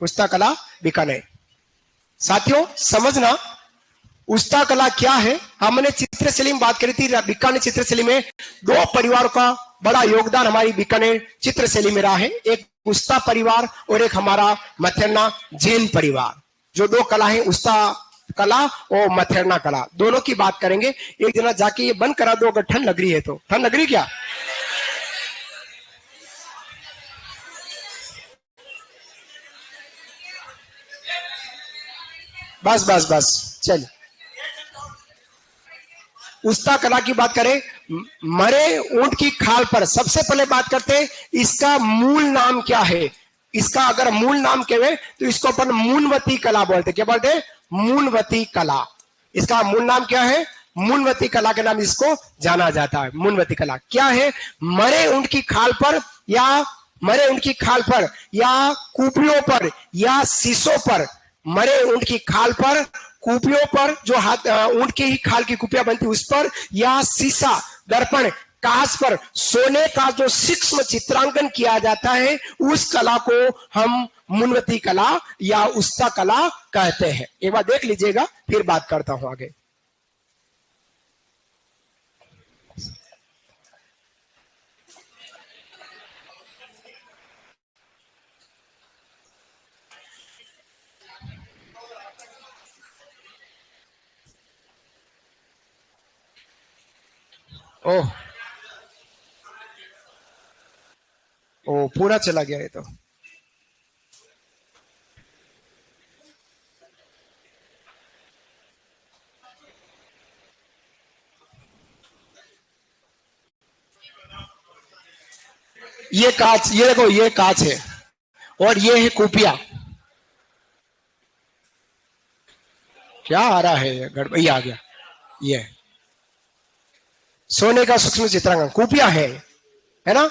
S1: उस्ता कला बीकानेर। साथियों समझना उस्ता कला क्या है। हमने चित्रशैली में बात करी थी। बीकानेर चित्रशैली में दो परिवारों का बड़ा योगदान हमारी बीकानेर चित्रशैली में रहा है। एक उस्ता परिवार और एक हमारा मथेरना जैन परिवार। जो दो कला है, उस्ता कला और मथेरना कला, दोनों की बात करेंगे। एक जना जाके ये बंद करा दो अगर ठंड लग रही है तो। ठंड लग रही क्या? बस बस बस चल। उस्ता कला की बात करें, मरे ऊंट की खाल पर सबसे पहले बात करते हैं इसका मूल नाम क्या है। इसका अगर मूल नाम कहे तो इसको अपन मूनवती कला बोलते। क्या बोलते? मूनवती कला। इसका मूल नाम क्या है? मूनवती कला के नाम इसको जाना जाता है। मूनवती कला क्या है? मरे ऊंट की खाल पर या मरे ऊंट की खाल पर या कुपियों पर या शीशों पर, मरे ऊंट की खाल पर, कुपियों पर, जो हाथ ऊंट की ही खाल की कुपियां बनती उस पर, या शीशा, दर्पण, कांच पर सोने का जो सूक्ष्म चित्रांकन किया जाता है, उस कला को हम मूनवती कला या उस्ता कला कहते हैं। एक बार देख लीजिएगा, फिर बात करता हूं आगे। ओह, ओ पूरा चला गया ये तो। ये कांच, ये देखो ये कांच है और ये है कुपिया। क्या आ रहा है गड़बड़ी? आ गया। ये सोने का सूक्ष्म चित्रांकन कुपिया है ना?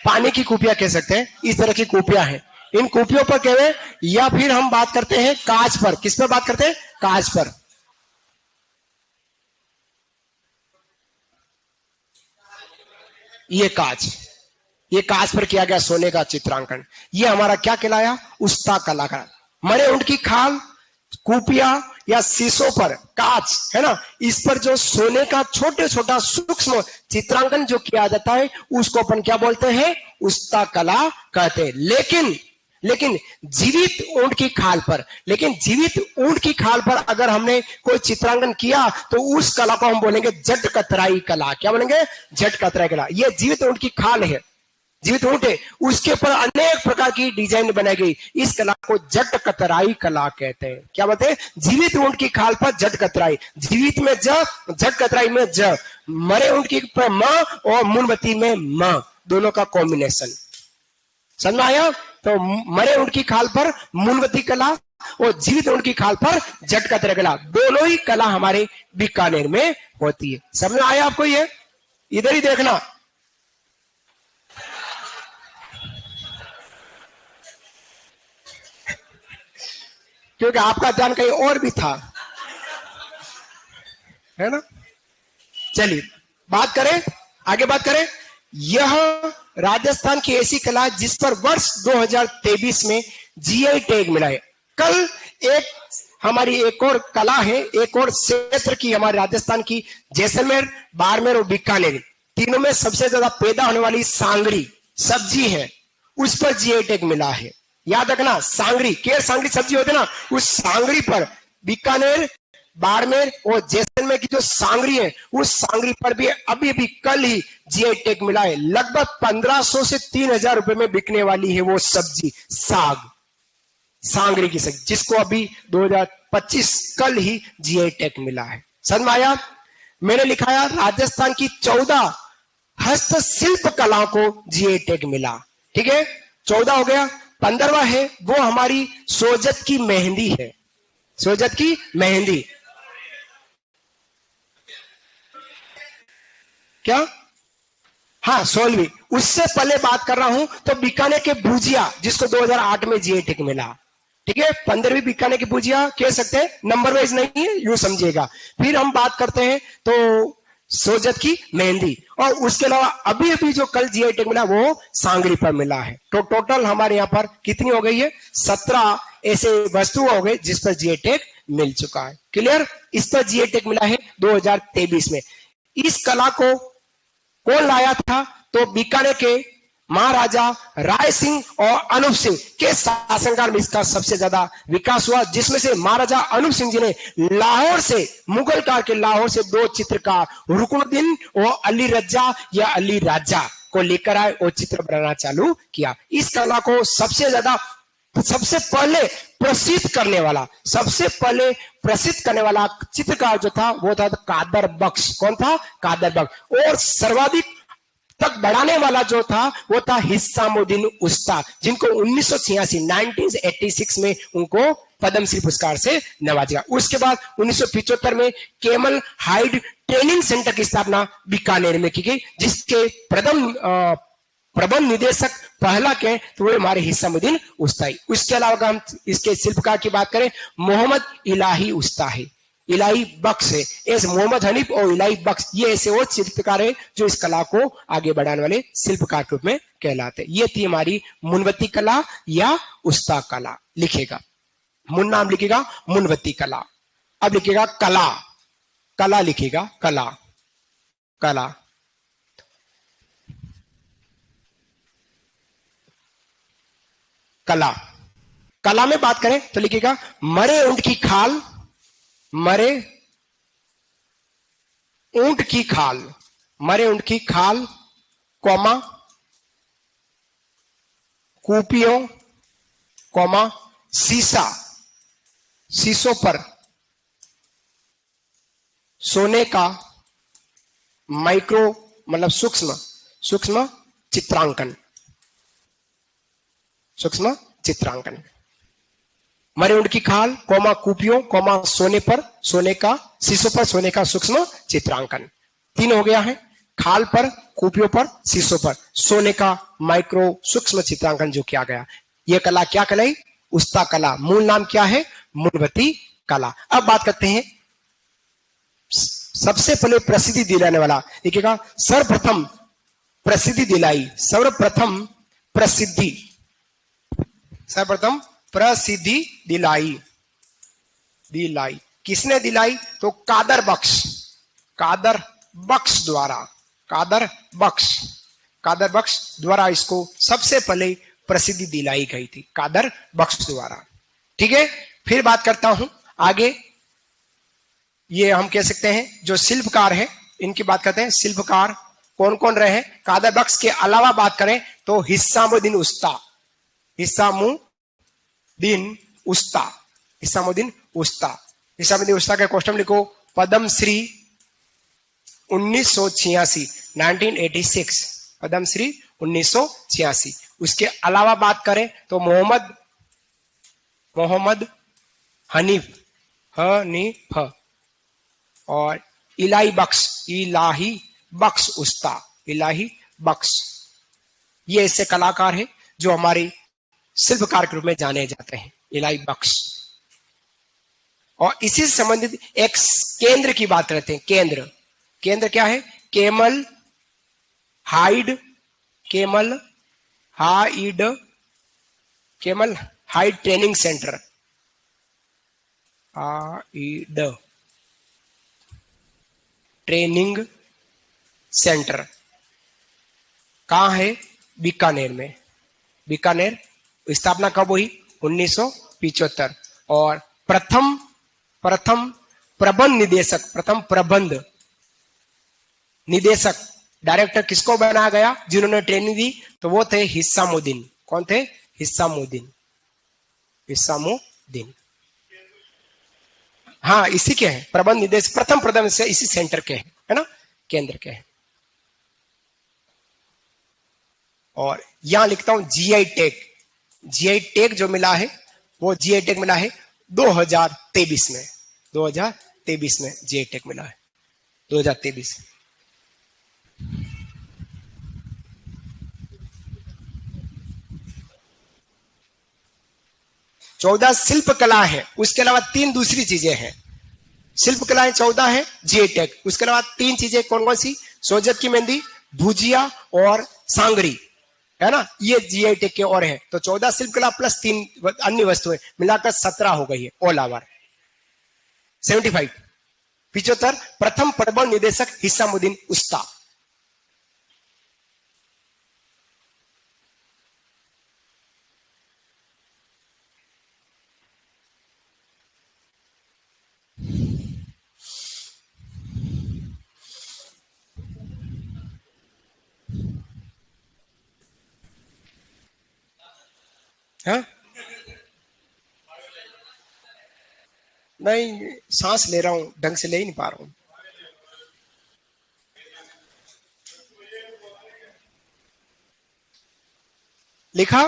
S1: पानी की कुपिया कह सकते हैं, इस तरह की कुपिया है। इन कुपियों पर कहे या फिर हम बात करते हैं कांच पर। किस पर बात करते हैं? कांच पर। ये कांच, ये कांच पर किया गया सोने का चित्रांकन। ये हमारा क्या कहलाया? उस्ता कला का। मरे ऊंट की खाल, कूपिया या शीशों पर कांच है ना, इस पर जो सोने का छोटे छोटा सूक्ष्म चित्रांकन जो किया जाता है उसको अपन क्या बोलते हैं, उस्ता कला कहते हैं। लेकिन जीवित ऊंट की खाल पर, अगर हमने कोई चित्रांकन किया तो उस कला को हम बोलेंगे जट कतराई कला। क्या बोलेंगे, जट कतराई कला। ये जीवित ऊंट की खाल है, जीवित ऊंट है, उसके ऊपर अनेक प्रकार की डिजाइन बनाई गई, इस कला को जट कतराई कला कहते हैं। क्या बोलते हैं, जीवित ऊंट की खाल पर जट कतराई, जीवित में ज, जट कतराई में ज, मरे ऊंट की पर म और मूनबत्ती में म, दोनों का कॉम्बिनेशन। समझ में आया? तो मरे ऊंट की खाल पर मूनबत्ती कला और जीवित ऊंट की खाल पर जट कतराई कला, दोनों ही कला हमारे बीकानेर में होती है। समझ में आया आपको? ये इधर ही देखना, क्योंकि आपका ध्यान कहीं और भी था, है ना। चलिए आगे बात करें। यह राजस्थान की ऐसी कला जिस पर वर्ष 2023 में जीआई टैग मिला है। कल हमारी एक और कला है, एक और क्षेत्र की, हमारे राजस्थान की, जैसलमेर, बाड़मेर और बीकानेर, तीनों में सबसे ज्यादा पैदा होने वाली सांगरी सब्जी है, उस पर जीआई टैग मिला है। याद रखना, सांगरी सब्जी होती है ना, उस सांगरी पर, बीकानेर, बाड़मेर और जैसलमेर की जो सांगरी है, उस सांगरी पर भी अभी कल ही जीआई टैग मिला है। लगभग 1500 से 3000 रुपए में बिकने वाली है वो सब्जी, सांगरी की सब्जी, जिसको अभी 2025 कल ही जीआई टैग मिला है। समझ में आया? मैंने लिखा है राजस्थान की 14 हस्तशिल्प कलाओं को जीआई टैग मिला। ठीक है, 14 हो गया। 15वां है वो हमारी सोजत की मेहंदी है, सोजत की मेहंदी। क्या? हाँ, 16वीं। उससे पहले बात कर रहा हूं तो बीकानेर के भुजिया, जिसको 2008 में जीआई टैग मिला। ठीक है, 15वीं बीकानेर की भुजिया कह सकते हैं, नंबर वाइज नहीं है, यूं समझिएगा। फिर हम बात करते हैं तो सोजत की मेहंदी, और उसके अलावा अभी जो कल जीआई टैग मिला वो सांगरी पर मिला है। तो टोटल हमारे यहाँ पर कितनी हो गई है, 17 ऐसे वस्तु हो गए जिस पर जीआई टैग मिल चुका है। क्लियर? इस पर जीआई टैग मिला है 2023 में। इस कला को कौन लाया था? तो बीकानेर के महाराजा राय सिंह और अनूप सिंह के शासनकाल में इसका सबसे ज्यादा विकास हुआ, जिसमें से महाराजा अनूप सिंह जी ने लाहौर से, मुगल काल के लाहौर से 2 चित्रकार रुकनुद्दीन और अली रजा या अली राजा को लेकर आए और चित्र बनाना चालू किया। इस कला को सबसे पहले प्रसिद्ध करने वाला चित्रकार जो था वो था कादर बख्श। कौन था? कादर बख्श। और सर्वाधिक तक बढ़ाने वाला जो था वो था हिस्सामुद्दीन उस्ताद, जिनको 1986 में उनको पद्मश्री पुरस्कार से नवाजा। उसके बाद 1975 में केमल हाइड ट्रेनिंग सेंटर की स्थापना बीकानेर में की गई, जिसके प्रबंध निदेशक पहला के तो वो हमारे हिस्सामुद्दीन उस्ताद। उसके अलावा हम इसके शिल्पकार की बात करें, मोहम्मद इलाही उस्ताद है, इलाही बख्श है। ऐसे मोहम्मद हनीफ और इलाही बख्श, ये ऐसे वो चित्रकार है जो इस कला को आगे बढ़ाने वाले शिल्पकार के रूप में कहलाते हैं। ये थी हमारी मूनबत्ती कला या उस्ता कला। लिखेगा मुन, नाम लिखेगा मूनबत्ती कला। अब लिखेगा कला लिखेगा कला। कला में बात करें तो लिखेगा मरे ऊंट की खाल, मरे ऊंट की खाल, कौमा, कूपियों, कौमा, शीशों पर सोने का माइक्रो मतलब सूक्ष्म चित्रांकन। मरे ऊंट की खाल, कौमा, कूपियों, कौमा, सोने पर सोने का, शीशों पर सोने का सूक्ष्म चित्रांकन। 3 हो गया है। खाल पर, कूपियों पर, शीशों पर सोने का माइक्रो सूक्ष्म चित्रांकन जो किया गया। यह कला क्या कहलाई? उस्ता कला। मूल नाम क्या है? मूनबत्ती कला। अब बात करते हैं सबसे पहले प्रसिद्धि दिलाने वाला। देखिएगा, सर्वप्रथम प्रसिद्धि सर्वप्रथम प्रसिद्धि दिलाई। किसने दिलाई? तो कादर बख्श द्वारा इसको सबसे पहले प्रसिद्धि दिलाई गई थी, कादर बख्श द्वारा। ठीक है, फिर बात करता हूं आगे। ये हम कह सकते हैं जो शिल्पकार है इनकी बात करते हैं। शिल्पकार कौन कौन रहे? कादर बख्श के अलावा बात करें तो हिस्सामुद्दीन उस्ता का क्वेश्चन लिखो। पद्मश्री 1986 1986, पद्मश्री 1986। उसके अलावा बात करें तो मोहम्मद हनीफ और इलाही बख्श, ये ऐसे कलाकार हैं जो हमारे शिल्पकार के रूप में जाने जाते हैं, इलाही बख्श। और इसी से संबंधित एक केंद्र की बात करते हैं। केंद्र क्या है? केमल हाइड ट्रेनिंग सेंटर, कहां है? बीकानेर में। बीकानेर स्थापना कब हुई? 1975। और प्रथम प्रबंध निदेशक डायरेक्टर किसको बनाया गया जिन्होंने ट्रेनिंग दी? तो वो थे हिस्सामुद्दीन। कौन थे? हिस्सामुद्दीन। हाँ, इसी के हैं प्रबंध निदेशक, प्रथम प्रबंध से इसी सेंटर के हैं, है ना, केंद्र के हैं। और यहां लिखता हूं जीआई टैग जो मिला है वो जीआई टैग मिला है 2023 में। 2023 में जीआई टैग मिला है, 2023। चौदह शिल्प कला है, उसके अलावा 3 दूसरी चीजें हैं। शिल्प कलाएं 14 है, जीआई टैग। उसके अलावा 3 चीजें कौन कौन सी? सोजत की मेहंदी, भुजिया और सांगरी, है ना, ये जीआई टैग के और है। तो 14 शिल्प कला प्लस 3 अन्य वस्तुएं मिलाकर 17 हो गई है ऑल ओवर। 75 75 प्रथम प्रबंध निदेशक हिस्सामुद्दीन उस्ता। हाँ? नहीं, सांस ले रहा हूं, ढंग से ले ही नहीं पा रहा हूं। लिखा?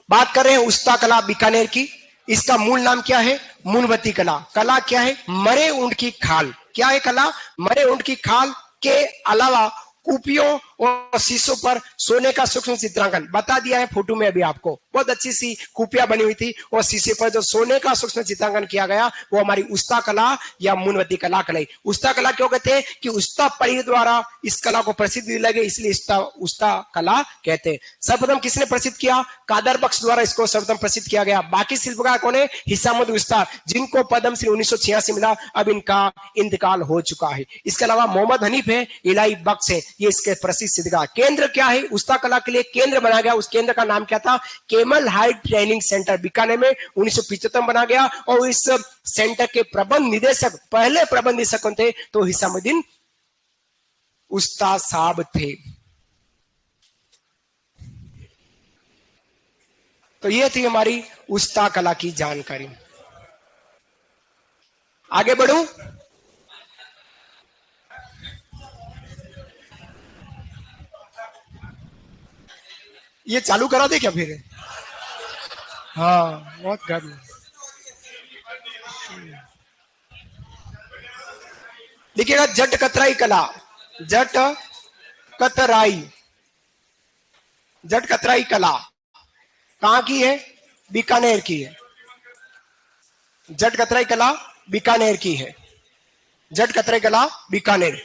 S1: बात कर रहे हैं उस्ता कला बीकानेर की। इसका मूल नाम क्या है? मुनवती कला। कला क्या है? मरे ऊंट की खाल। क्या है कला? मरे ऊंट की खाल के अलावा कुपियों और शीशों पर सोने का सूक्ष्म चित्रांकन बता दिया है फोटो में अभी आपको। बहुत अच्छी सी कुपियां बनी हुई थी और शीशे पर जो सोने का सूक्ष्म चित्रांकन किया गया वो हमारी उस्ता कला या मुनवती कला कहलाई। उस्ता कला क्यों कहते हैं? कि उस्ता पढ़ी द्वारा इस कला को प्रसिद्धि लगे, इसलिए उस्ता कला कहते हैं। सर्वप्रथम किसने प्रसिद्ध किया? कादर बख्श द्वारा इसको सर्वप्रथम प्रसिद्ध किया गया। बाकी शिल्पकार कौन है? हिस्सामुद्दीन उस्ता, जिनको पद्मश्री 1986 मिला, अब इनका इंतकाल हो चुका है। इसके अलावा मोहम्मद हनीफ है, इलाही बख्श है, ये इसके प्रसिद्ध शिल्पकार। केंद्र क्या है? उस्ता कला के लिए केंद्र बनाया गया। उस केंद्र का नाम क्या था? Camel height training centre Bikaner में 1975 बना गया। और इस सेंटर के प्रबंध निदेशक, पहले प्रबंध निदेशक कौन थे? तो हिस्सामुद्दीन उस्ता साहब थे। तो ये थी हमारी उस्ता कला की जानकारी। आगे बढ़ूं? ये चालू करा दे क्या फिर? हाँ, बहुत गर्म। देखिएगा, जट कतराई कला। जट कतराई कला कहां की है? बीकानेर की है। जट कतराई कला बीकानेर की है। जट कतरे कला बीकानेर।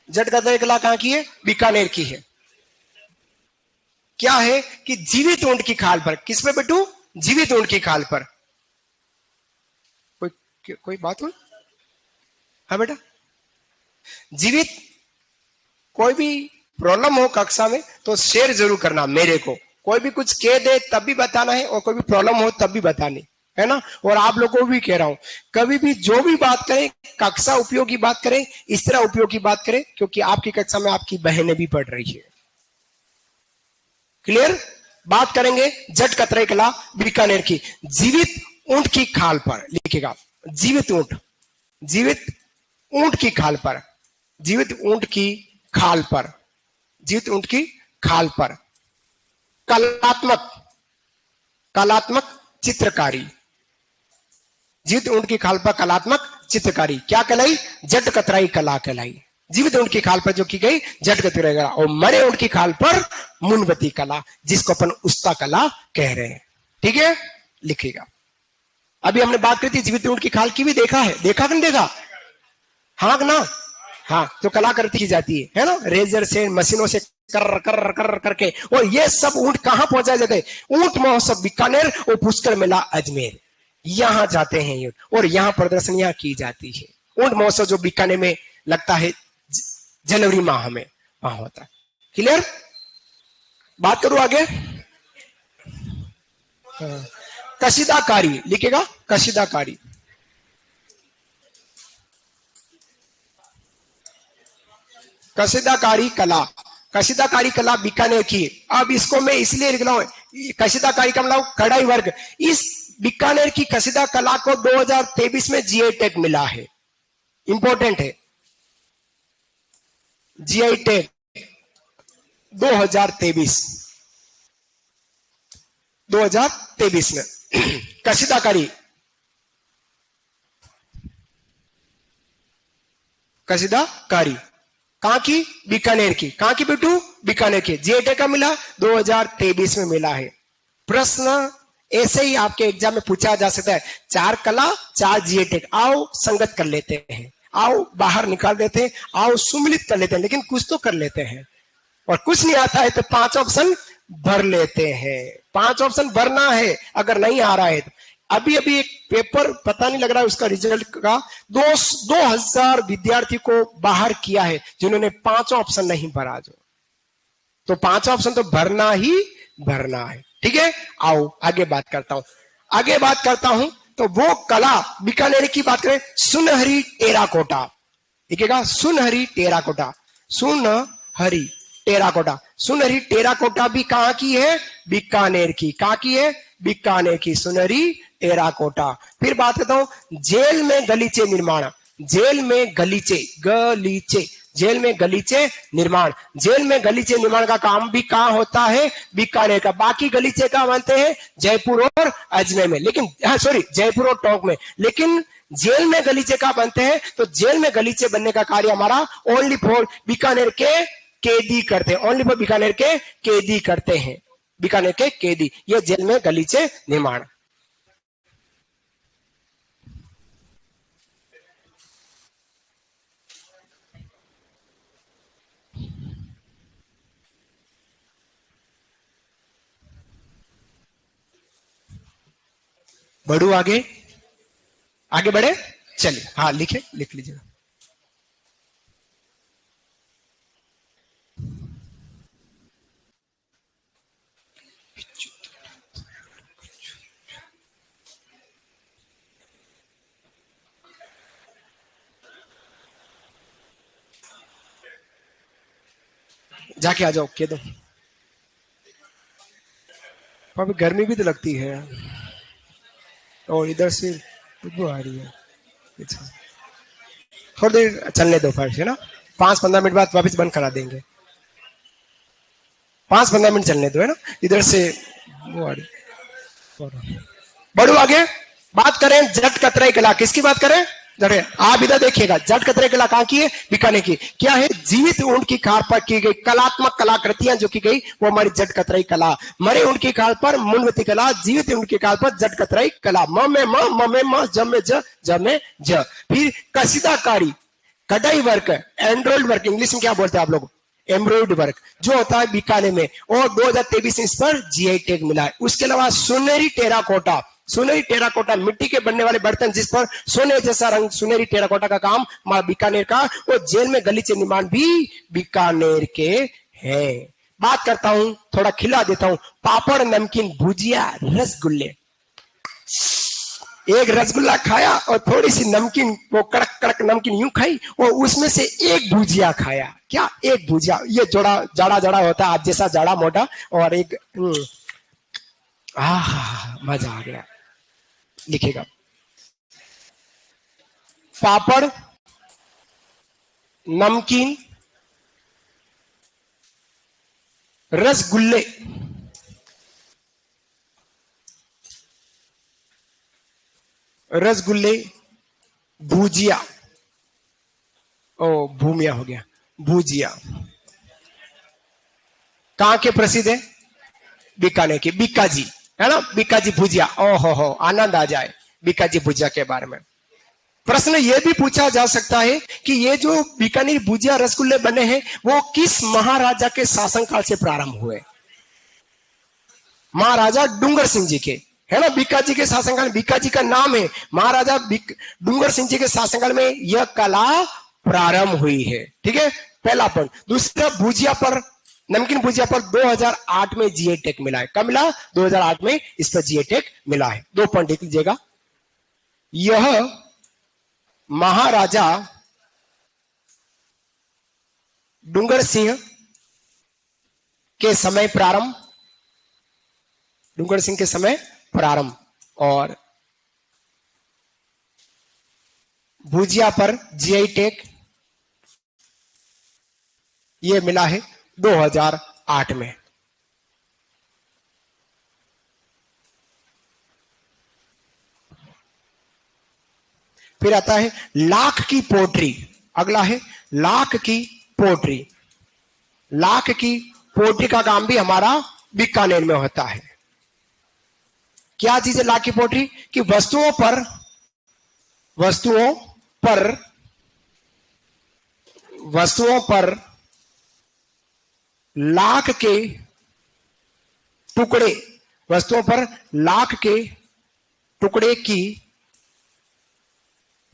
S1: जट कतरे कला कहां की है? बीकानेर की है। क्या है कि जीवित ऊंट की खाल पर। किस पे बेटू? जीवित ऊंट की खाल पर। कोई बात हो? हाँ बेटा, जीवित, कोई भी प्रॉब्लम हो कक्षा में तो शेयर जरूर करना मेरे को। कोई भी कुछ कह दे तब भी बताना है, और कोई भी प्रॉब्लम हो तब भी बतानी है ना। और आप लोगों को भी कह रहा हूं, कभी भी जो भी बात करें कक्षा उपयोगी बात करें, इस तरह उपयोगी बात करें, क्योंकि आपकी कक्षा में आपकी बहनें भी पढ़ रही है। क्लियर? बात करेंगे जट कतरे कला बीकानेर की। जीवित ऊंट की खाल पर लिखेगा। जीवित ऊंट, जीवित ऊंट की खाल पर, जीवित ऊंट की खाल पर, जीवित ऊंट की खाल पर कलात्मक, कलात्मक चित्रकारी। जीवित ऊंट की खाल पर कलात्मक चित्रकारी क्या कहलाई? जट कतराई कला कहलाई। जीवित ऊंट की खाल पर जो की गई जट कतराई कला, और मरे ऊंट की खाल पर मुनबती कला, जिसको अपन उस्ता कला कह रहे हैं। ठीक है, लिखिएगा। अभी हमने बात करी थी जीवित ऊंट की खाल की, भी देखा है? देखा कि नहीं देखा? हाँ ना? हाँ, तो कला करती की जाती है ना, रेजर से, मशीनों से कर कर कर करके। और ये सब ऊंट कहां पहुंचाए जाते हैं? ऊंट महोत्सव बीकानेर और पुष्कर मेला अजमेर, यहां जाते हैं ये, और यहां प्रदर्शनियां की जाती है। ऊंट महोत्सव जो बीकानेर में लगता है जनवरी माह में, वहां होता है। क्लियर? बात करूं आगे। कशीदाकारी लिखेगा। कशीदाकारी, कशीदाकारी कला, कशीदाकारी कला बीकानेर की। अब इसको मैं इसलिए लिख रहा हूं, कशीदाकारी का मतलब कढ़ाई वर्ग। इस बीकानेर की कशीदा कला को 2023 में जीआई टैग मिला है। इंपॉर्टेंट है, जीआई टैग 2023, 2023 में कशीदाकारी, कशीदाकारी कहां की? बीकानेर की। कहां की बेटू? बीकानेर की। जीआई टैग का मिला 2023 में मिला है। प्रश्न ऐसे ही आपके एग्जाम में पूछा जा सकता है, 4 कला 4 जीआई टैग, आओ संगत कर लेते हैं, आओ बाहर निकाल देते हैं, आओ सुमिलित कर लेते हैं, लेकिन कुछ तो कर लेते हैं। और कुछ नहीं आता है तो 5 ऑप्शन भर लेते हैं। 5 ऑप्शन भरना है, अगर नहीं आ रहा है तो। अभी अभी एक पेपर पता नहीं लग रहा है उसका रिजल्ट का, 2000 विद्यार्थी को बाहर किया है जिन्होंने 5 ऑप्शन नहीं भरा। जो तो 5 ऑप्शन तो भरना ही भरना है। ठीक है, आओ आगे बात करता हूं। आगे बात करता हूं तो वो कला बीकानेर की बात करें, सुनहरी टेराकोटा लिखेगा। सुनहरी टेराकोटा, सुनहरी टेराकोटा। सुनहरी टेराकोटा भी कहां की है? बीकानेर की। कहां की है? बीकानेर की सुनहरी टेराकोटा। फिर बात करता हूं जेल में गलीचे निर्माण। जेल में गलीचे, गलीचे, जेल में गलीचे निर्माण। जेल में गलीचे निर्माण का काम भी कहां होता है? बीकानेर का। बाकी गलीचे कहां बनते हैं? जयपुर और अजमेर में, लेकिन सॉरी जयपुर और टोंक में। लेकिन जेल में गलीचे कहां बनते हैं? तो जेल में गलीचे बनने का कार्य हमारा ओनली फॉर बीकानेर के कैदी करते हैं। ओनली फॉर बीकानेर के कैदी करते हैं। बीकानेर के कैदी, ये जेल में गलीचे निर्माण। बढ़ू आगे, आगे बढ़े, चलिए। हाँ लिखे, लिख लीजिएगा। जाके आ जाओ, कह दो। अभी गर्मी भी तो लगती है, और इधर से खुशबू आ रही है। थोड़ी देर चलने दो फिर, है ना। 5-15 मिनट बाद वापस बंद करा देंगे। 5-15 मिनट चलने दो, है ना। इधर से वो आ रही। बढ़ो आगे। बात करें जट कतराई कला, किसकी बात करें? जरूर आप इधर देखिएगा, जट कतरे कला कहाँ की है? बीकानेर की। क्या है? जीवित ऊंट की खाल पर की गई कलात्मक कलाकृतियां जो की गई वो हमारी जट कतराई कला। मरे ऊंट की खाल पर मुनवती कला, जीवित ऊंट की खाल पर जट कतराई कला। म में ज में ज। फिर कसीदाकारी, कढ़ाई वर्क, एंड्रॉइड वर्क, इंग्लिश में क्या बोलते हैं आप लोग? एम्ब्रॉइड वर्क जो होता है बीकानेर में, और 2023 इस पर जीआई टैग मिला है। उसके अलावा सुनहरी टेराकोटा, सुनहरी टेराकोटा मिट्टी के बनने वाले बर्तन जिस पर सोने जैसा रंग, सुनहरी टेराकोटा का काम मां बीकानेर का। और जेल में गलीचे निर्माण भी बीकानेर के हैं। बात करता हूं, थोड़ा खिला देता हूं, पापड़, नमकीन, भुजिया, रसगुल्ले। एक रसगुल्ला खाया और थोड़ी सी नमकीन, वो कड़क कड़क नमकीन यूं खाई, और उसमें से एक भुजिया खाया। क्या? एक भुजिया। ये जोड़ा जाड़ा जाड़ा होता है, आप जैसा जाड़ा मोटा, और एक मजा आ गया। लिखेगा, पापड़, नमकीन, रसगुल्ले, रसगुल्ले, भुजिया, ओ भूमिया हो गया, भुजिया। कहां के प्रसिद्ध है? बीकानेर की, बीकाजी है ना, बीकाजी भुजिया। हो आनंद आ जाए बीकाजी भुजिया के बारे में। प्रश्न यह भी पूछा जा सकता है कि ये जो बीकानेर भुजिया रसगुल्ले बने हैं वो किस महाराजा के शासनकाल से प्रारंभ हुए? महाराजा डूंगर सिंह जी के, है ना। बीकाजी के शासनकाल, बीकाजी का नाम है, महाराजा डूंगर सिंह जी के शासनकाल में यह कला प्रारंभ हुई है। ठीक है, पहला पॉइंट। दूसरा, भुजिया पर, नमकीन भुजिया पर 2008 में जीआई टैग मिला है। कब मिला? 2008 में इस पर जीआई टैग मिला है। 2 पॉइंट लिख लीजिएगा। यह महाराजा डूंगर सिंह के समय प्रारंभ, डूंगर सिंह के समय प्रारंभ, और भुजिया पर जीआई टैग ये मिला है 2008 में। फिर आता है लाख की पोट्री। अगला है लाख की पोट्री। लाख की पोट्री का काम भी हमारा बीकानेर में होता है। क्या चीज है लाख की पोट्री? कि वस्तुओं पर, वस्तुओं पर, वस्तुओं पर लाख के टुकड़े, वस्तुओं पर लाख के टुकड़े की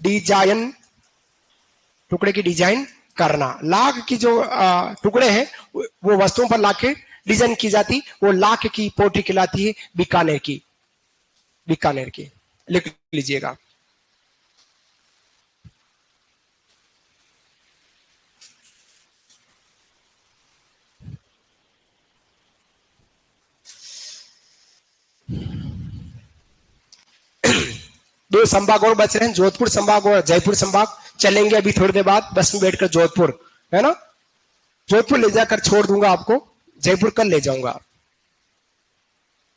S1: डिजाइन, टुकड़े की डिजाइन करना। लाख की जो टुकड़े हैं वो वस्तुओं पर लाख के डिजाइन की जाती, वो लाख की पोट्री कहलाती है बीकानेर की, बीकानेर की। लिख लीजिएगा। दो संभाग और बच रहे हैं, जोधपुर संभाग और जयपुर संभाग। चलेंगे अभी थोड़ी देर बाद बस में बैठकर जोधपुर, है ना। जोधपुर ले जाकर छोड़ दूंगा आपको, जयपुर कल ले जाऊंगा।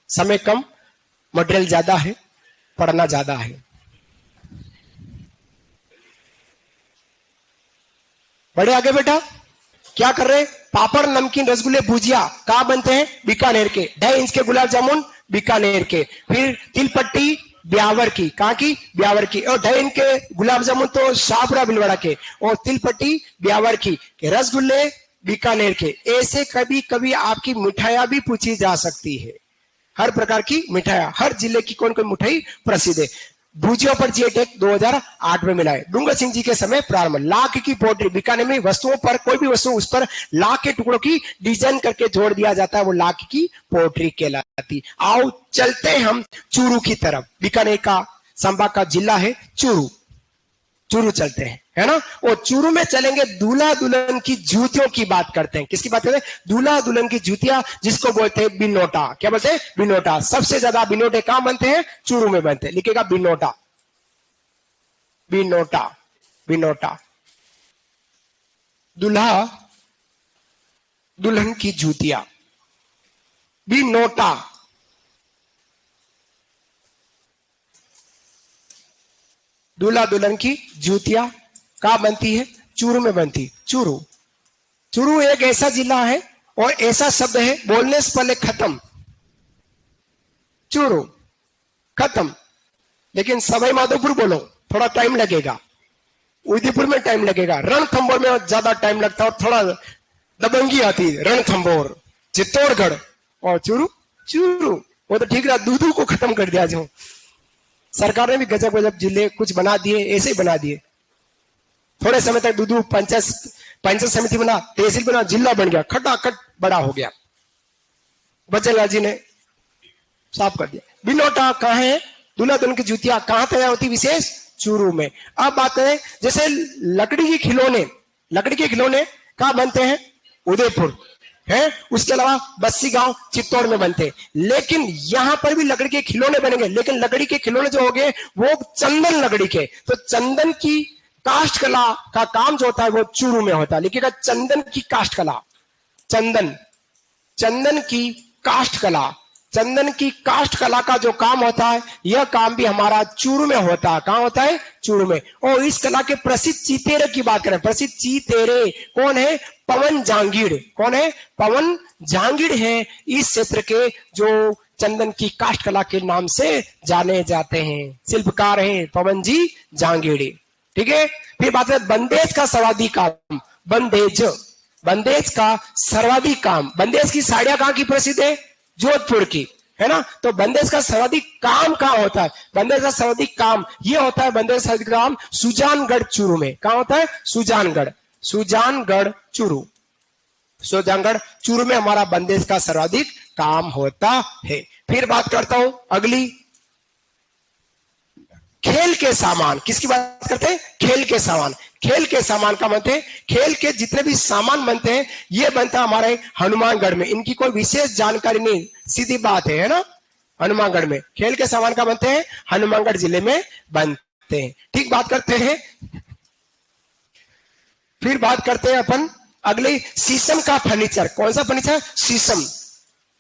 S1: समय कम, मटेरियल ज्यादा है, पढ़ना ज्यादा है। बढ़े आगे बेटा। क्या कर रहे? पापड़, नमकीन, रसगुल्ले, भुजिया कहां बनते हैं? बीकानेर के। 2.5 इंच के गुलाब जामुन बीकानेर के। फिर तिलपट्टी ब्यावर की, कहां की? ब्यावर की। और 2.5 इंच के गुलाब जामुन तो शाहपुरा भिलवाड़ा के, और तिलपट्टी ब्यावर की। रसगुल्ले बीकानेर के। ऐसे कभी कभी आपकी मिठाइयां भी पूछी जा सकती है। हर प्रकार की मिठाइयां, हर जिले की कौन कौन मिठाई प्रसिद्ध है। भुजियों पर जीआई टैग 2008 में मिला है। डूंगर सिंह जी के समय प्रारंभ। लाख की पोट्री, बीकानेर में वस्तुओं पर, कोई भी वस्तु उस पर लाख के टुकड़ों की डिजाइन करके जोड़ दिया जाता है, वो लाख की पोट्री कहलाती। आओ चलते हैं हम चूरू की तरफ। बीकानेर का संभाग का जिला है चूरू। चूरू चलते हैं, है ना। और चूरू में चलेंगे, दूल्हा दुल्हन की जूतियों की बात करते हैं। किसकी बात करते हैं? दूल्हा दुल्हन की जूतियां, जिसको बोलते हैं बिनोटा। क्या बोलते हैं? बिनोटा। सबसे ज्यादा बिनोटे कहां बनते हैं? चूरू में बनते हैं। लिखेगा बिनोटा, बिनोटा, बिनोटा। दूल्हा दुल्हन की जूतियां, बिनोटा। दूल्हा दुल्हन की जूतियां कहाँ बनती है? चूरू में बनती। चूरू, चूरू एक ऐसा जिला है और ऐसा शब्द है बोलने से पहले खत्म, चूरू खत्म। लेकिन सवाई माधोपुर बोलो थोड़ा टाइम लगेगा, उदयपुर में टाइम लगेगा, रणथंभौर में ज्यादा टाइम लगता है और थोड़ा दबंगी आती है। रणथंभौर, चित्तौड़गढ़ और चूरू, चूरू वो तो ठीक रहा, दूधू को खत्म कर दिया। जो सरकार ने भी गजब गजब जिले कुछ बना दिए, ऐसे ही बना दिए। थोड़े समय तक दूधू पंचायत समिति बना, तहसील बना, जिला बन गया, खटाखट बड़ा हो गया। बच्चनलाल जी ने साफ कर दिया। बिनोटा कहाँ है? दूल्हा दुल्हन की जूतियां कहाँ तैयार होती? विशेष चूरू में। अब बात है जैसे लकड़ी के खिलौने, लकड़ी के खिलौने कहाँ बनते हैं? उदयपुर है। उसके अलावा बस्सी गांव चित्तौड़ में बनते हैं। लेकिन यहां पर भी लकड़ी के खिलौने बनेंगे, लेकिन लकड़ी के खिलौने जो होंगे वो चंदन लकड़ी के। तो चंदन की काष्ठ कला का काम जो होता है वो चूरू में होता है। लिखिएगा चंदन की काष्ठ कला, चंदन, चंदन की काष्ठ कला, चंदन की काष्ठ कला का जो काम होता है यह काम भी हमारा चूरू में होता है। कहां होता है? चूरू में। और इस कला के प्रसिद्ध चीतेरे की बात करें, प्रसिद्ध चीतेरे कौन है? पवन जहांगीर। कौन है? पवन जहांगीर है इस क्षेत्र के जो चंदन की काष्ठ कला के नाम से जाने जाते हैं। शिल्पकार हैं पवन जी जहांगीर। ठीक है। फिर बात है बंदेज का सर्वाधिक काम, बंदेज, बंदेज का सर्वाधिक काम। बंदेज की साड़ियां कहां की प्रसिद्ध है? जोधपुर की, है ना। तो बंदेज का सर्वाधिक काम कहां होता है? बंदेज का सर्वाधिक काम ये होता है, बंदेज का सर्वाधिक काम सुजानगढ़ चूरू में। कहां होता है? सुजानगढ़, सुजानगढ़ चूरू, सुजानगढ़ चूरू में हमारा बंदेज का सर्वाधिक काम होता है। फिर बात करता हूं अगली, खेल के सामान। किसकी बात करते हैं? खेल के सामान। खेल के सामान का बनते हैं, खेल के जितने भी सामान बनते हैं ये बनता है हमारे हनुमानगढ़ में। इनकी कोई विशेष जानकारी नहीं, सीधी बात है ना। हनुमानगढ़ में खेल के सामान का बनते हैं, हनुमानगढ़ जिले में बनते हैं। ठीक, बात करते हैं। फिर बात करते हैं अपन अगले, शीशम का फर्नीचर। कौन सा फर्नीचर? शीशम,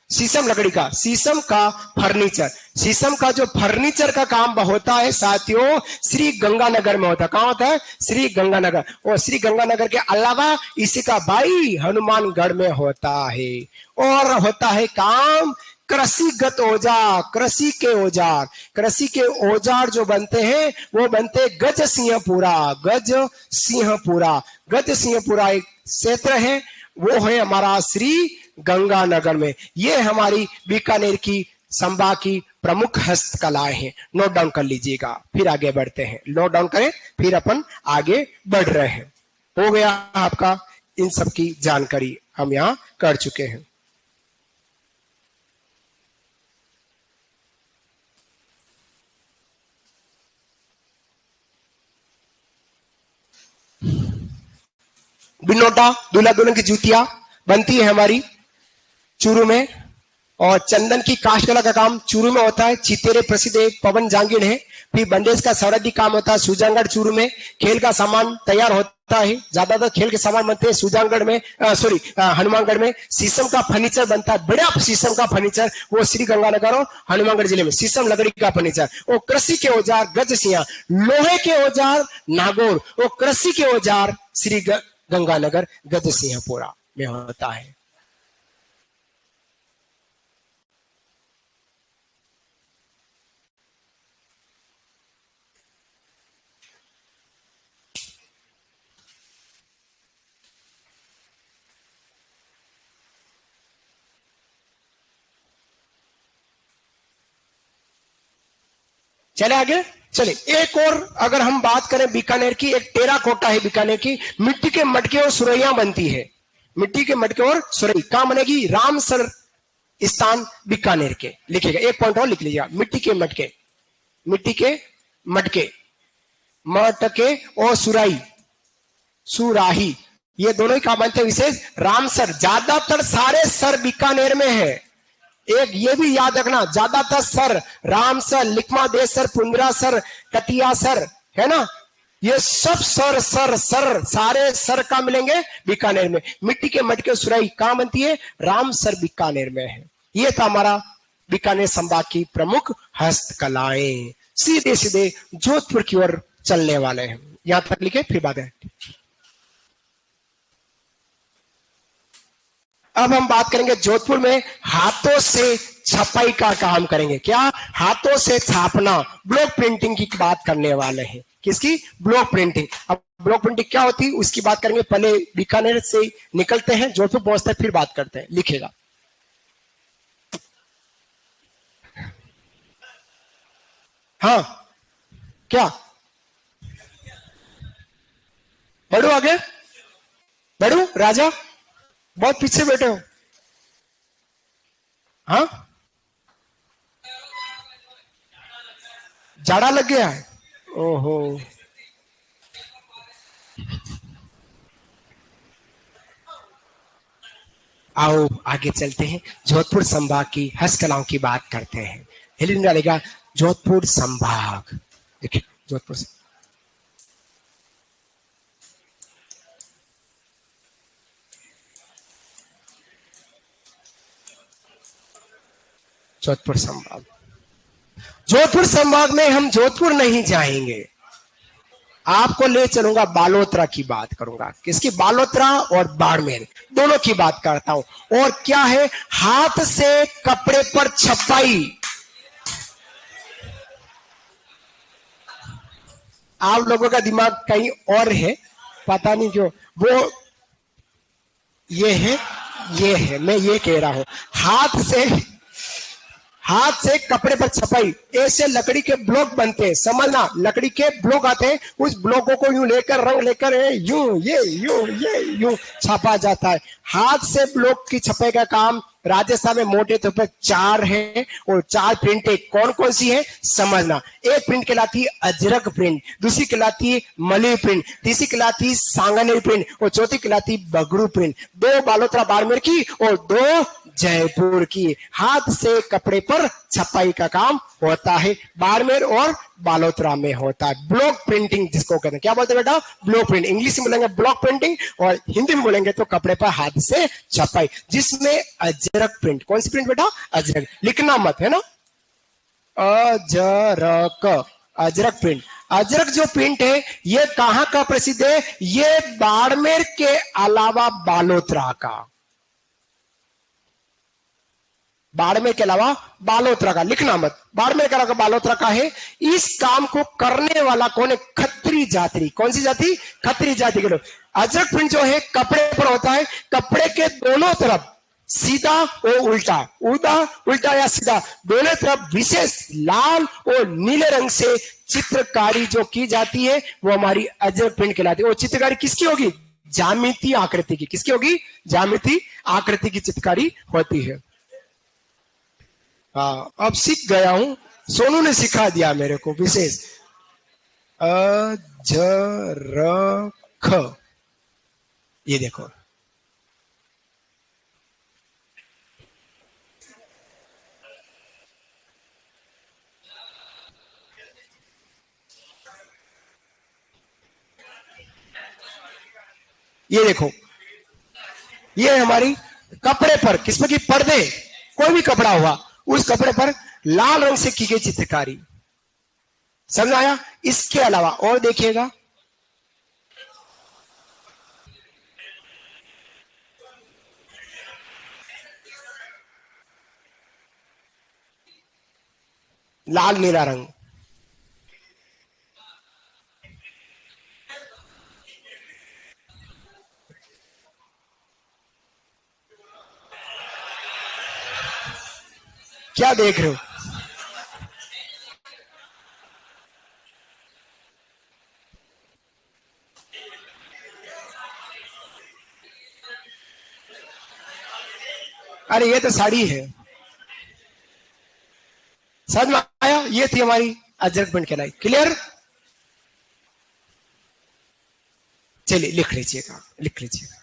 S1: शीशम लकड़ी का, शीशम का फर्नीचर। शीशम का जो फर्नीचर का काम होता है साथियों श्री गंगानगर में होता है। कहां होता है? श्री गंगानगर। और श्री गंगानगर के अलावा इसी का भाई हनुमानगढ़ में होता है। और होता है काम कृषिगत औजार, कृषि के औजार। कृषि के औजार जो बनते हैं वो बनते गज सिंहपुरा, गज सिंहपुरा। गज सिंहपुरा एक क्षेत्र है, वो है हमारा श्री गंगानगर में। ये हमारी बीकानेर की संभा की प्रमुख हस्तकलाएं हैं। नोट डाउन कर लीजिएगा, फिर आगे बढ़ते हैं। नोट डाउन करें, फिर अपन आगे बढ़ रहे हैं। हो गया आपका इन सब की जानकारी हम यहां कर चुके हैं। बिनोटा, दूल्हा दुल्हन की जूतियां बनती है हमारी चूरू में। और चंदन की काष्ठकला का काम चूरू में होता है। चितेरे प्रसिद्ध है, पवन जहांगीर है। फिर बंदेज का सर्वाधिक काम होता है सुजानगढ़ चूरू में। खेल का सामान तैयार होता है, ज्यादातर खेल के सामान बनते हैं सुजानगढ़ में, हनुमानगढ़ में। शीशम का फर्नीचर बनता है, बड़ा शीशम का फर्नीचर वो श्री गंगानगर और हनुमानगढ़ जिले में। शीशम लकड़ी का फर्नीचर। और कृषि के औजार गज सिंह, लोहे के औजार नागौर, और कृषि के औजार श्री गंगानगर गज सिंहपुरा में होता है। चले आगे, चले। एक और अगर हम बात करें बीकानेर की, एक टेराकोटा है बीकानेर की, मिट्टी के मटके और सुरैया बनती है। मिट्टी के मटके और सुरई कहां बनेगी? रामसर स्थान बीकानेर के। लिखिएगा, एक पॉइंट और लिख लीजिएगा, मिट्टी के मटके, मिट्टी के मटके, मटके और सुराई, सुराही, ये दोनों ही कहां बनते हैं? विशेष रामसर। ज्यादातर सारे सर बीकानेर में है। एक ये भी याद रखना, ज्यादातर सर रामसर, लिखमादेसर, पुंडरासर, कटियासर, है ना, ये सब सर सर सर सारे सर का मिलेंगे बीकानेर में। मिट्टी के मटके सुराई कहां बनती है? रामसर बीकानेर में है। ये था हमारा बीकानेर संभाग की प्रमुख हस्तकलाएं। सीधे सीधे जोधपुर की ओर चलने वाले हैं। यहां तक लिखे, फिर बात है। अब हम बात करेंगे जोधपुर में हाथों से छपाई का काम करेंगे। क्या? हाथों से छापना, ब्लॉक प्रिंटिंग की बात करने वाले हैं। किसकी? Block printing. अब ब्लॉक प्रिंटिंग क्या होती है उसकी बात करेंगे। पहले बीकानेर से निकलते हैं, जोधपुर पहुंचते हैं, फिर बात करते हैं। लिखेगा। हाँ, क्या? बढ़ो आगे, बढ़ो राजा, बहुत पीछे बैठे हो। हाँ, जाड़ा लग गया है। ओहो, आओ आगे चलते हैं, जोधपुर संभाग की हस्तकलाओं की बात करते हैं। हिलिन डालेगा जोधपुर संभाग। देखिए जोधपुर से जोधपुर संभाग। जोधपुर संभाग में हम जोधपुर नहीं जाएंगे, आपको ले चलूंगा, बालोतरा की बात करूंगा। किसकी? बालोतरा और बाड़मेर, दोनों की बात करता हूं। और क्या है? हाथ से कपड़े पर छपाई। आप लोगों का दिमाग कहीं और है, पता नहीं क्यों। वो ये है, मैं ये कह रहा हूं, हाथ से कपड़े पर छपाई। ऐसे लकड़ी के ब्लॉक बनते हैं, समझना, लकड़ी के ब्लॉक आते हैं, उस ब्लॉकों को यूं लेकर, रंग लेकर यूं छापा जाता है। हाथ से ब्लॉक की छपाई का काम राजस्थान में मोटे तौर पर 4 है, और 4 प्रिंटें कौन कौन सी है समझना। एक प्रिंट कहलाती है अजरक प्रिंट, दूसरी कहलाती है मलई प्रिंट, तीसरी कहलाती है सांगानेरी प्रिंट, और चौथी कहलाती है बगरू प्रिंट। 2 बालोतरा बाड़मेर की और 2 जयपुर की। हाथ से कपड़े पर छपाई का काम होता है, बाड़मेर और बालोतरा में होता है। ब्लॉक प्रिंटिंग जिसको कहते हैं। क्या बोलते हैं बेटा? Block print. इंग्लिश में बोलेंगे ब्लॉक प्रिंटिंग, और हिंदी में बोलेंगे तो कपड़े पर हाथ से छपाई, जिसमें अजरक प्रिंट। कौन सी प्रिंट बेटा? अजरक। लिखना मत, है ना, अजरक, अजरक प्रिंट। अजरक जो प्रिंट है ये कहां का प्रसिद्ध है? ये बाड़मेर के अलावा बालोतरा का, बाड़मेर के अलावा बालोतरा का। लिखना मत, बाड़मेर के अलावा बालोतरा का है। इस काम को करने वाला कौन है? खत्री जाति। कौन सी जाति? खत्री जाति के लोग। अजरक प्रिंट जो है कपड़े पर होता है, कपड़े के दोनों तरफ सीधा और उल्टा, उल्टा या सीधा, दोनों तरफ विशेष लाल और नीले रंग से चित्रकारी जो की जाती है वो हमारी अजरक प्रिंट कहलाती है। और चित्रकारी किसकी होगी? ज्यामिति आकृति की। किसकी होगी? ज्यामिति आकृति की चित्रकारी होती है। हाँ, अब सीख गया हूं, सोनू ने सिखा दिया मेरे को विशेष। अजरक, ये देखो, ये देखो, ये हमारी कपड़े पर, किस पर की? पर्दे, कोई भी कपड़ा हुआ, उस कपड़े पर लाल रंग से की गई चित्रकारी। समझ आया? इसके अलावा और देखिएगा, लाल नीला रंग, क्या देख रहे हो? अरे ये तो साड़ी है। समझ में आया? ये थी हमारी अजरक प्रिंट कहलाई। क्लियर? चलिए लिख लीजिएगा, लिख लीजिएगा।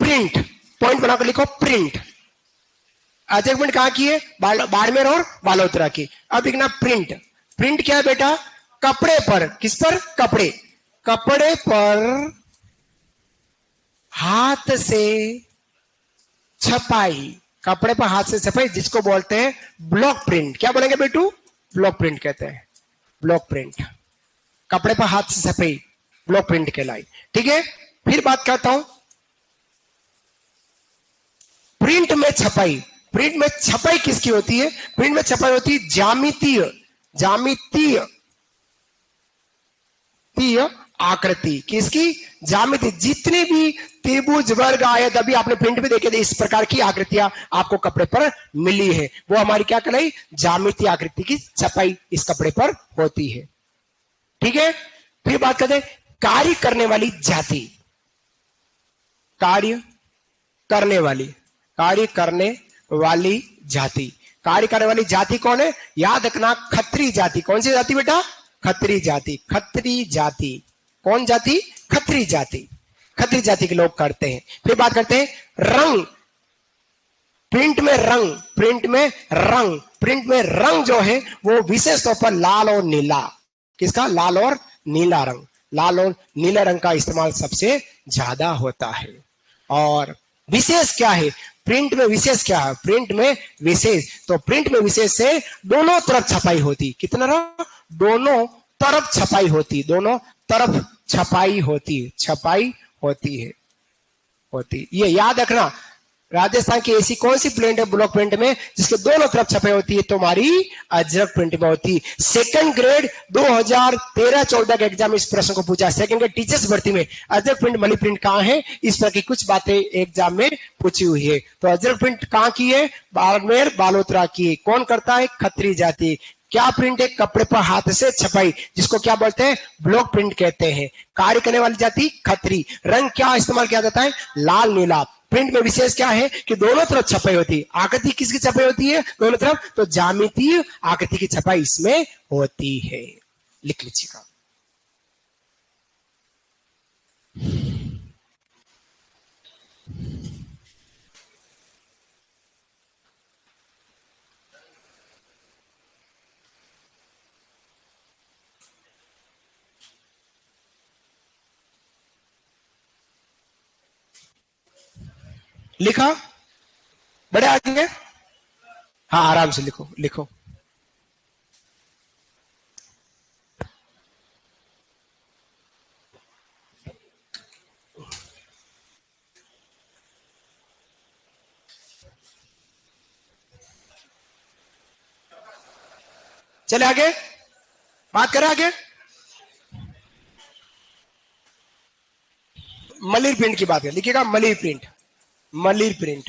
S1: प्रिंट, पॉइंट बनाकर लिखो, प्रिंट। अजरक प्रिंट कहां की है? बाड़मेर और बालोतरा की। अब लिखना प्रिंट। प्रिंट क्या है बेटा? कपड़े पर। किस पर? कपड़े, कपड़े पर हाथ से छपाई। कपड़े पर हाथ से छपाई जिसको बोलते हैं ब्लॉक प्रिंट। क्या बोलेंगे बेटू? ब्लॉक प्रिंट कहते हैं, ब्लॉक प्रिंट। कपड़े पर हाथ से छपाई ब्लॉक प्रिंट कहलाई। ठीक है, फिर बात करता हूं प्रिंट में छपाई। प्रिंट में छपाई किसकी होती है? प्रिंट में छपाई होती है ज्यामितीय, ज्यामितीय आकृति। किसकी? ज्यामिति। जितनी भी त्रिभुज, वर्ग, आयत, अभी आपने प्रिंट में देखे थे इस प्रकार की आकृतियां आपको कपड़े पर मिली है, वो हमारी क्या कहलाई? ज्यामितीय आकृति की छपाई इस कपड़े पर होती है। ठीक है, फिर बात करते हैं कार्य करने वाली जाति। कार्य करने वाली, कार्य करने वाली जाति। कार्य करने वाली जाति कौन है? याद रखना, खत्री जाति। कौन सी जाति बेटा? खत्री जाति। खत्री जाति कौन जाति? खत्री जाति। खत्री जाति के लोग करते हैं। फिर बात करते हैं रंग। प्रिंट में रंग, प्रिंट में रंग, प्रिंट में रंग जो है वो विशेष तौर पर लाल और नीला। किसका? लाल और नीला रंग। लाल और नीला रंग का इस्तेमाल सबसे ज्यादा होता है। और विशेष क्या है प्रिंट में? विशेष क्या है प्रिंट में? विशेष तो प्रिंट में विशेष से दोनों तरफ छपाई होती। कितना? दोनों तरफ छपाई होती, दोनों तरफ छपाई होती, छपाई होती है, होती। ये याद रखना, राजस्थान की ऐसी कौन सी प्रिंट है ब्लॉक प्रिंट में जिसके दोनों तरफ छपाई होती है? तुम्हारी अजरक प्रिंट में होती है। सेकंड ग्रेड 2013-14 के एग्जाम इस प्रश्न को पूछा। सेकंड ग्रेड टीचर्स भर्ती में अजरक प्रिंट, मली प्रिंट कहां है, इस तरह की कुछ बातें एग्जाम में पूछी हुई है। तो अजरक प्रिंट कहां की है? बाड़मेर बालोतरा की है। कौन करता है? खत्री जाति। क्या प्रिंट है? कपड़े पर हाथ से छपाई, जिसको क्या बोलते हैं? ब्लॉक प्रिंट कहते हैं। कार्य करने वाली जाति खत्री। रंग क्या इस्तेमाल किया जाता है? लाल नीला। प्रिंट में विशेष क्या है कि दोनों तरफ छपाई होती है। आकृति किसकी छपाई होती है? दोनों तरफ। तो ज्यामितीय आकृति की छपाई इसमें होती है। लिख लीजिएगा। लिखा? बड़े आगे? हाँ, आराम से लिखो, लिखो। चले आगे, बात करें आगे। मलिर प्रिंट की बात है, लिखिएगा Malir print. Malir print,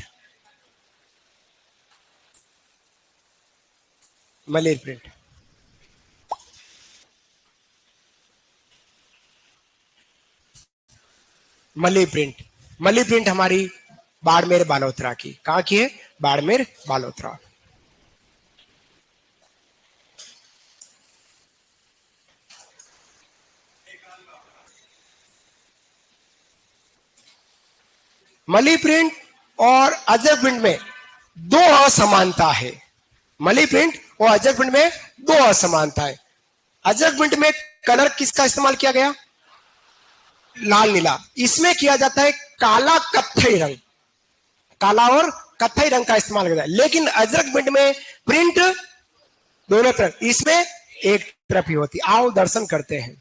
S1: Malir print. Malir print, Malir print हमारी बाड़मेर बालोतरा की। कहां की है? बाड़मेर बालोतरा। मली प्रिंट और अजरक प्रिंट में दो असमानता है। मली प्रिंट और अजरक प्रिंट में दो असमानता है। अजरक प्रिंट में कलर किसका इस्तेमाल किया गया? लाल नीला। इसमें किया जाता है काला कत्थई रंग, काला और कत्थई रंग का इस्तेमाल किया जाता है। लेकिन अजरक प्रिंट में प्रिंट दोनों तरफ, इसमें एक तरफ ही होती। आओ दर्शन करते हैं।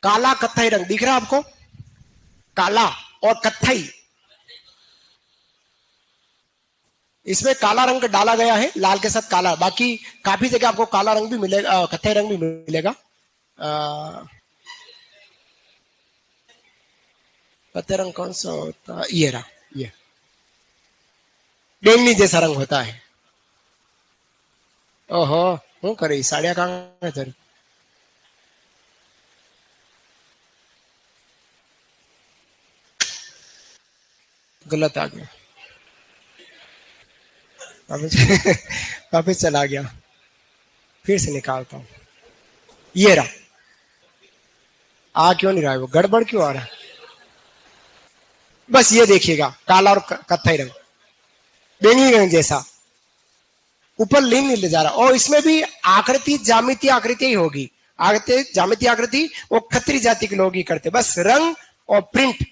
S1: काला कत्थई रंग दिख रहा है आपको? काला और कत्थई, इसमें काला रंग डाला गया है, लाल के साथ काला। बाकी काफी जगह आपको काला रंग भी मिलेगा, कत्थई रंग भी मिलेगा। कत्थई रंग कौन सा होता है? ये रहा, ये डेंगनी जैसा रंग होता है। ओहो, हूँ करे साड़िया कहाँ है तेरी? गलत आ गया, वापिस वापिस चला गया। फिर से निकालता हूं, ये रहा। आ क्यों नहीं रहा है वो, गड़बड़ क्यों आ रहा है? बस ये देखिएगा, काला और कत्थई रंग, बैंगनी रंग जैसा, ऊपर लिंग नहीं ले जा रहा। और इसमें भी आकृति ज्यामितीय आकृति ही होगी, आकृति ज्यामितीय आकृति वो खत्री जाति के लोग ही करते, बस रंग और प्रिंट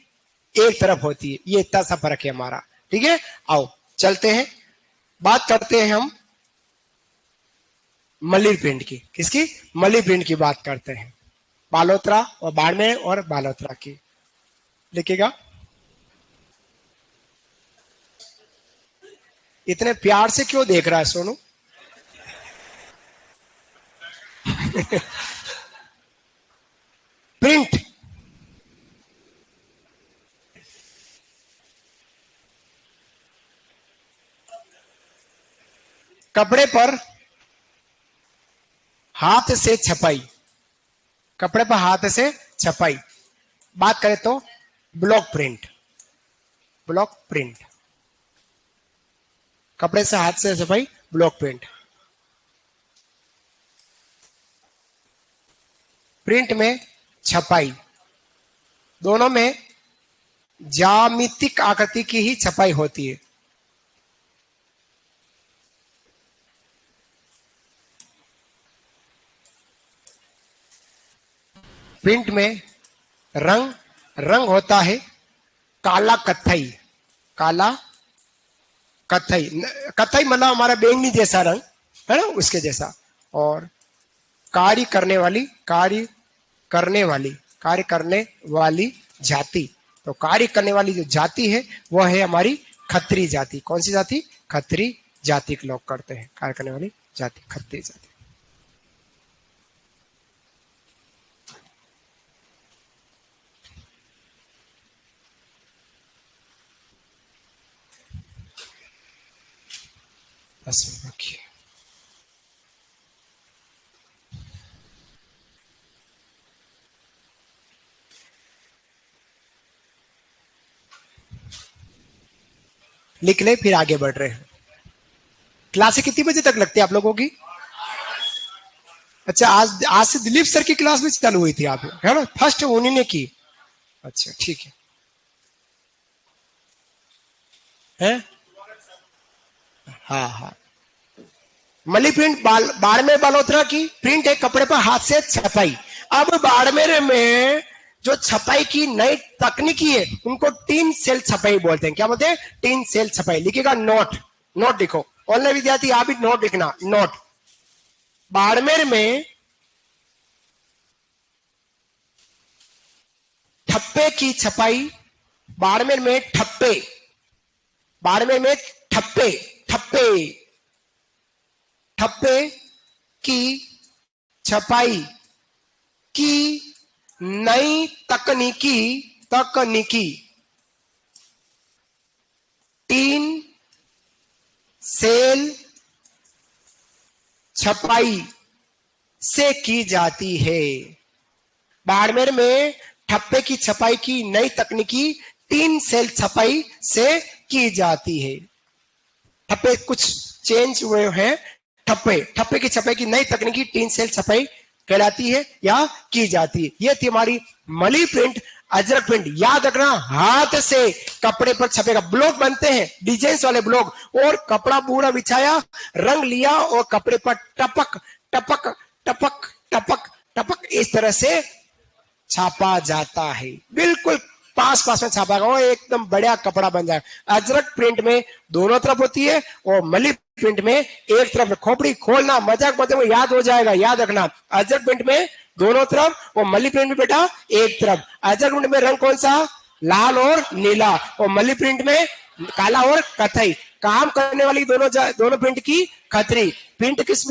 S1: एक तरफ होती है, ये इतना सा फर्क है हमारा। ठीक है, आओ चलते हैं, बात करते हैं हम मलिर प्रिंट की। किसकी? मलिर प्रिंट की बात करते हैं, बालोतरा और बाड़मेर और बालोतरा की। लिखेगा, इतने प्यार से क्यों देख रहा है सोनू? प्रिंट कपड़े पर हाथ से छपाई, कपड़े पर हाथ से छपाई। बात करें तो ब्लॉक प्रिंट, ब्लॉक प्रिंट, कपड़े से हाथ से छपाई, ब्लॉक प्रिंट। प्रिंट में छपाई, दोनों में ज्यामितिक आकृति की ही छपाई होती है। प्रिंट में रंग, रंग होता है काला कत्थई, काला कत्थई, कत्थई मतलब हमारा बैंगनी जैसा रंग है ना, उसके जैसा। और कार्य करने वाली, कार्य करने वाली, कार्य करने वाली जाति, तो कार्य करने वाली जो जाति है वह है हमारी खत्री जाति। कौन सी जाति? खत्री जाति के लोग करते हैं, कार्य करने वाली जाति खत्री जाति। रखिए, लिख ले, फिर आगे बढ़ रहे हैं। क्लासें कितनी बजे तक लगती है आप लोगों की? अच्छा, आज से दिलीप सर की क्लास में चालू हुई थी आप, है ना? फर्स्ट उन्हीं ने की। अच्छा ठीक है, है? हाँ हाँ, मली प्रिंट बाड़मेर बालोतरा की प्रिंट है कपड़े पर हाथ से छपाई। अब बाड़मेर में जो छपाई की नई तकनीकी है उनको तीन सेल छपाई बोलते हैं। क्या बोलते हैं? तीन सेल छपाई। लिखिएगा नोट, नोट लिखो, ऑनलाइन विद्यार्थी आप भी नोट लिखना, नोट। बाड़मेर में ठप्पे की छपाई, बाड़मेर में ठप्पे, बाड़मेर में ठप्पे, ठप्पे, ठप्पे की छपाई की नई तकनीकी, तकनीकी तीन सेल छपाई से की जाती है। बाड़मेर में ठप्पे की छपाई की नई तकनीकी तीन सेल छपाई से की जाती है। ठप्पे कुछ चेंज हुए हैं, ठप्पे, ठप्पे की छपाई की नई तकनीकी तीन सेल छपाई कहलाती है या की जाती है। यह थी हमारी मली प्रिंट, अजरक प्रिंट। याद रखना, हाथ से कपड़े पर छपेगा, ब्लॉक बनते हैं, डिजाइन वाले ब्लॉक, और कपड़ा पूरा बिछाया, रंग लिया और कपड़े पर टपक टपक टपक टपक टपक इस तरह से छापा जाता है। बिल्कुल पास पास में छापा गया, एकदम बढ़िया कपड़ा बन जाए। अजरक प्रिंट में दोनों तरफ होती है और मली प्रिंट में एक तरफ। खोपड़ी खोलना, मजाक मजाक में याद हो जाएगा, याद रखना। अजरक प्रिंट में दोनों तरफ और मली प्रिंट में बेटा एक तरफ। अजरक प्रिंट में रंग कौन सा? लाल और नीला, और मली प्रिंट में काला और कथई। काम करने वाली दोनों प्रिंट की खत्री। प्रिंट किस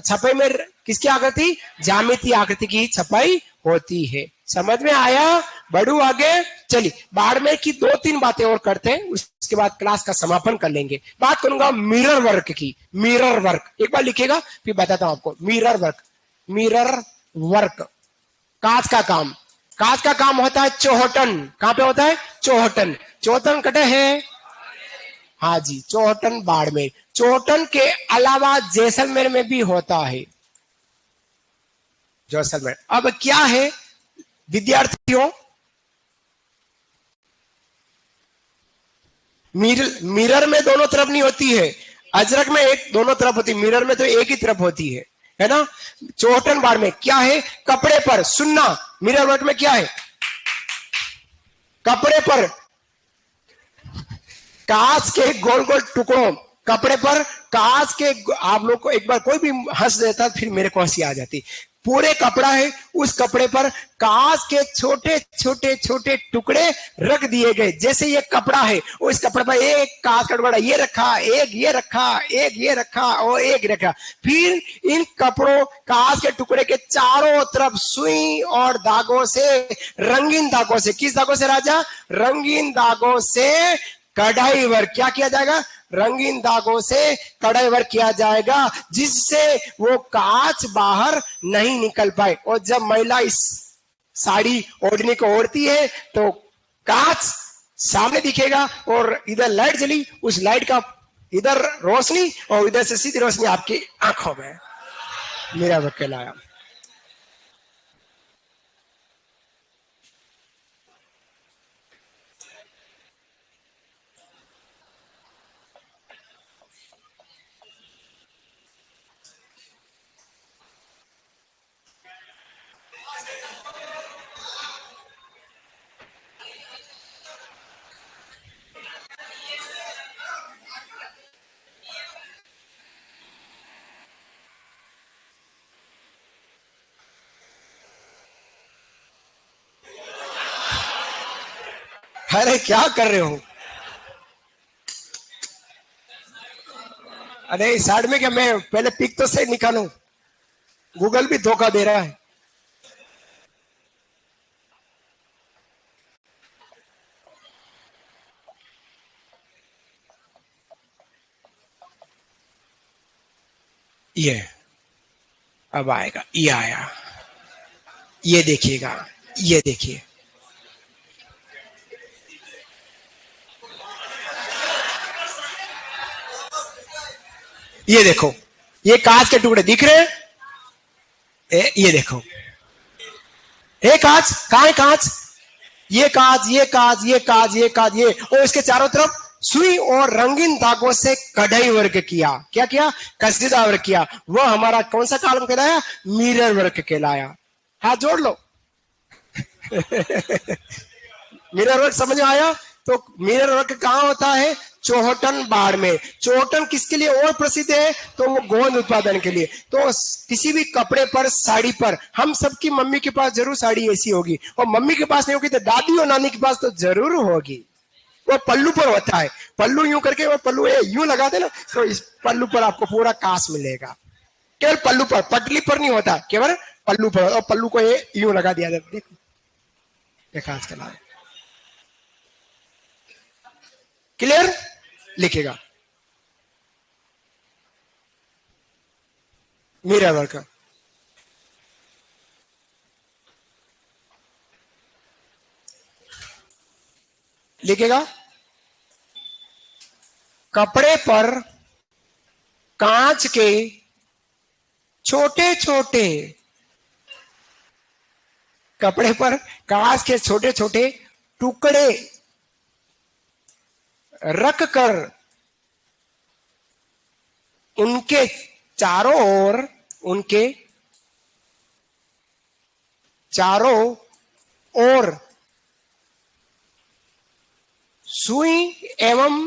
S1: छपाई में किसकी आकृति? ज्यामितीय आकृति की छपाई होती है। समझ में आया? बढ़ू आगे। चलिए, बाड़मेर की दो तीन बातें और करते हैं, उसके बाद क्लास का समापन कर लेंगे। बात करूंगा मिरर वर्क की। मिरर वर्क एक बार लिखिएगा, फिर बताता हूं आपको। मिरर वर्क, मिरर वर्क, कांच का काम। कांच का काम होता है चौहटन। कहां पे होता है? चौहटन। चौहटन कटे है, हाँ जी, चौहटन बाड़मेर। चौहटन के अलावा जैसलमेर में भी होता है। जैसलमेर। अब क्या है विद्यार्थियों, मिरर में दोनों तरफ नहीं होती है, अजरक में एक दोनों तरफ होती है, मिरर में तो एक ही तरफ होती है ना। चौहटन बार में क्या है, कपड़े पर सुनना, मिरर वर्क में क्या है, कपड़े पर कांच के गोल गोल टुकड़ों, कपड़े पर कांच के, आप लोग को एक बार कोई भी हंस देता फिर मेरे को हंसी आ जाती। पूरे कपड़ा है, उस कपड़े पर कांच के छोटे छोटे छोटे टुकड़े रख दिए गए। जैसे ये कपड़ा है, उस कपड़े पर एक कांच का टुकड़ा ये रखा, एक ये रखा, एक ये रखा और एक रखा। फिर इन कपड़ों कांच के टुकड़े के चारों तरफ सुई और धागों से, रंगीन धागों से, किस धागों से राजा, रंगीन धागों से कढ़ाई वर्क क्या किया जाएगा, रंगीन धागों से कढ़ाई वर्क किया जाएगा, जिससे वो कांच बाहर नहीं निकल पाए। और जब महिला इस साड़ी ओढ़नी को ओढ़ती है तो कांच सामने दिखेगा और इधर लाइट जली, उस लाइट का इधर रोशनी और इधर से सीधी रोशनी आपकी आंखों में। मेरा वकील आया। अरे क्या कर रहे हो, अरे साइड में क्या, मैं पहले पिक तो से निकालू, गूगल भी धोखा दे रहा है। ये अब आएगा, ये आया, ये देखिएगा, ये देखिए, ये देखो, ये कांच के टुकड़े दिख रहे हैं, ये देखो, ये कांच, कहां है कांच, ये कांच, ये कांच, ये कांच, ये कांच, ये, और इसके चारों तरफ सुई और रंगीन धागों से कढ़ाई वर्क किया, क्या किया, कसीदा वर्क किया। वह हमारा कौन सा कॉलम कहलाया, मिरर वर्क कहलाया। हाथ जोड़ लो। मिरर वर्क समझ में आया। तो मिरर वर्क कहां होता है, चौहटन बाड़ में। चौहटन किसके लिए और प्रसिद्ध है, तो वो गोंद उत्पादन के लिए। तो किसी भी कपड़े पर, साड़ी पर, हम सबकी मम्मी के पास जरूर साड़ी ऐसी होगी, और मम्मी के पास नहीं होगी तो दादी और नानी के पास तो जरूर होगी। वो पल्लू पर होता है, पल्लू यूं करके, वो पल्लू यूं लगा दे ना, तो इस पल्लू पर आपको पूरा कांच मिलेगा। केवल पल्लू पर, पटली पर नहीं होता, केवल पल्लू पर, और पल्लू को ये यूं लगा दिया जाता। देखो ये कांच का नाम, क्लियर, लिखेगा मिरर वर्क। लिखेगा कपड़े पर कांच के छोटे छोटे, कपड़े पर कांच के छोटे छोटे टुकड़े रख कर उनके चारों ओर, उनके चारों ओर सुई एवं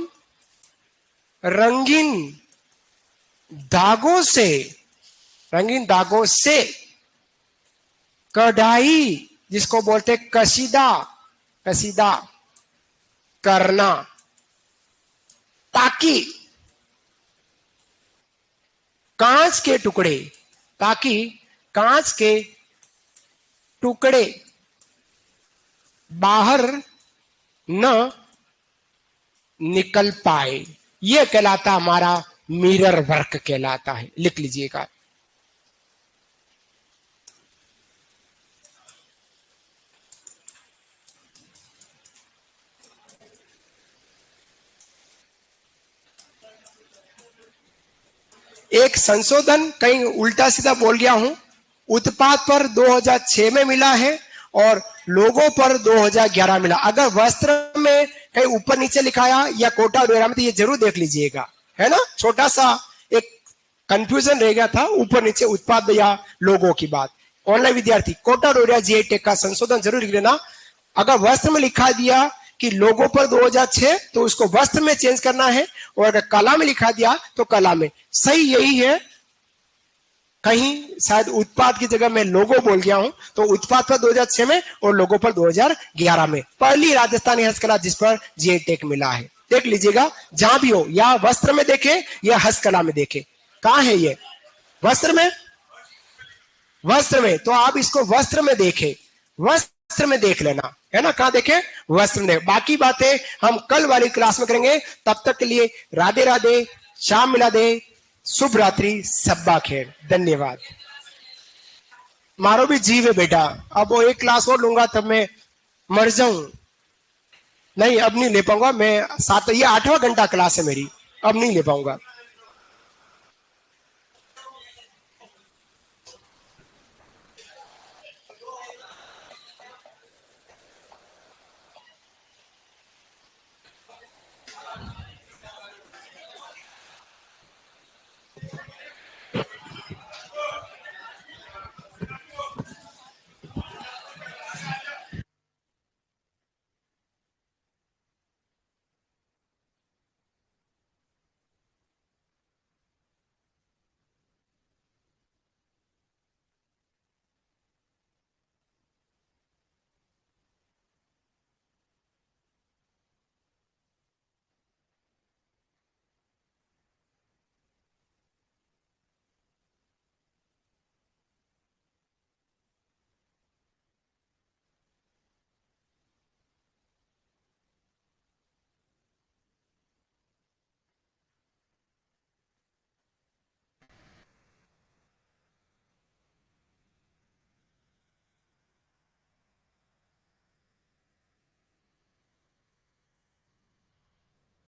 S1: रंगीन धागों से, रंगीन धागों से कढ़ाई, जिसको बोलते कसीदा, कसीदा करना, ताकि कांच के टुकड़े, ताकि कांच के टुकड़े बाहर न निकल पाए। यह कहलाता हमारा मिरर वर्क कहलाता है। लिख लीजिएगा। एक संशोधन, कहीं उल्टा सीधा बोल गया हूं उत्पाद पर 2006 में मिला है और लोगो पर 2011 मिला। अगर वस्त्र में कहीं ऊपर नीचे लिखाया या कोटा वगैरह में तो ये जरूर देख लीजिएगा, है ना। छोटा सा एक कंफ्यूजन रह गया था ऊपर नीचे उत्पाद या लोगो की बात। ऑनलाइन विद्यार्थी कोटा डोरिया जीआई टेक का संशोधन जरूर लिख लेना। अगर वस्त्र में लिखा दिया कि लोगो पर 2006 तो उसको वस्त्र में चेंज करना है, और अगर कला में लिखा दिया तो कला में। सही यही है, कहीं शायद उत्पाद की जगह मैं लोगो बोल गया हूं, तो उत्पाद पर 2006 में और लोगो पर 2011 में। पहली राजस्थानी हस्तकला जिस पर जीआई टैग मिला है, देख लीजिएगा जहां भी हो, या वस्त्र में देखे या हस्तकला में देखे। कहां है ये? वस्त्र में, वस्त्र में, तो आप इसको वस्त्र में देखे, वस्त्र में देख लेना, है ना। कहां देखे? वस्त्र में। बाकी बातें हम कल वाली क्लास में करेंगे। तब तक के लिए राधे राधे, शाम मिला दे, शुभ रात्रि, सब्बा खैर, धन्यवाद। मारो भी जीव है बेटा, अब वो एक क्लास और लूंगा तब मैं मर जाऊं। नहीं अब नहीं ले पाऊंगा मैं, 7 ये 8वां घंटा क्लास है मेरी, अब नहीं ले पाऊंगा।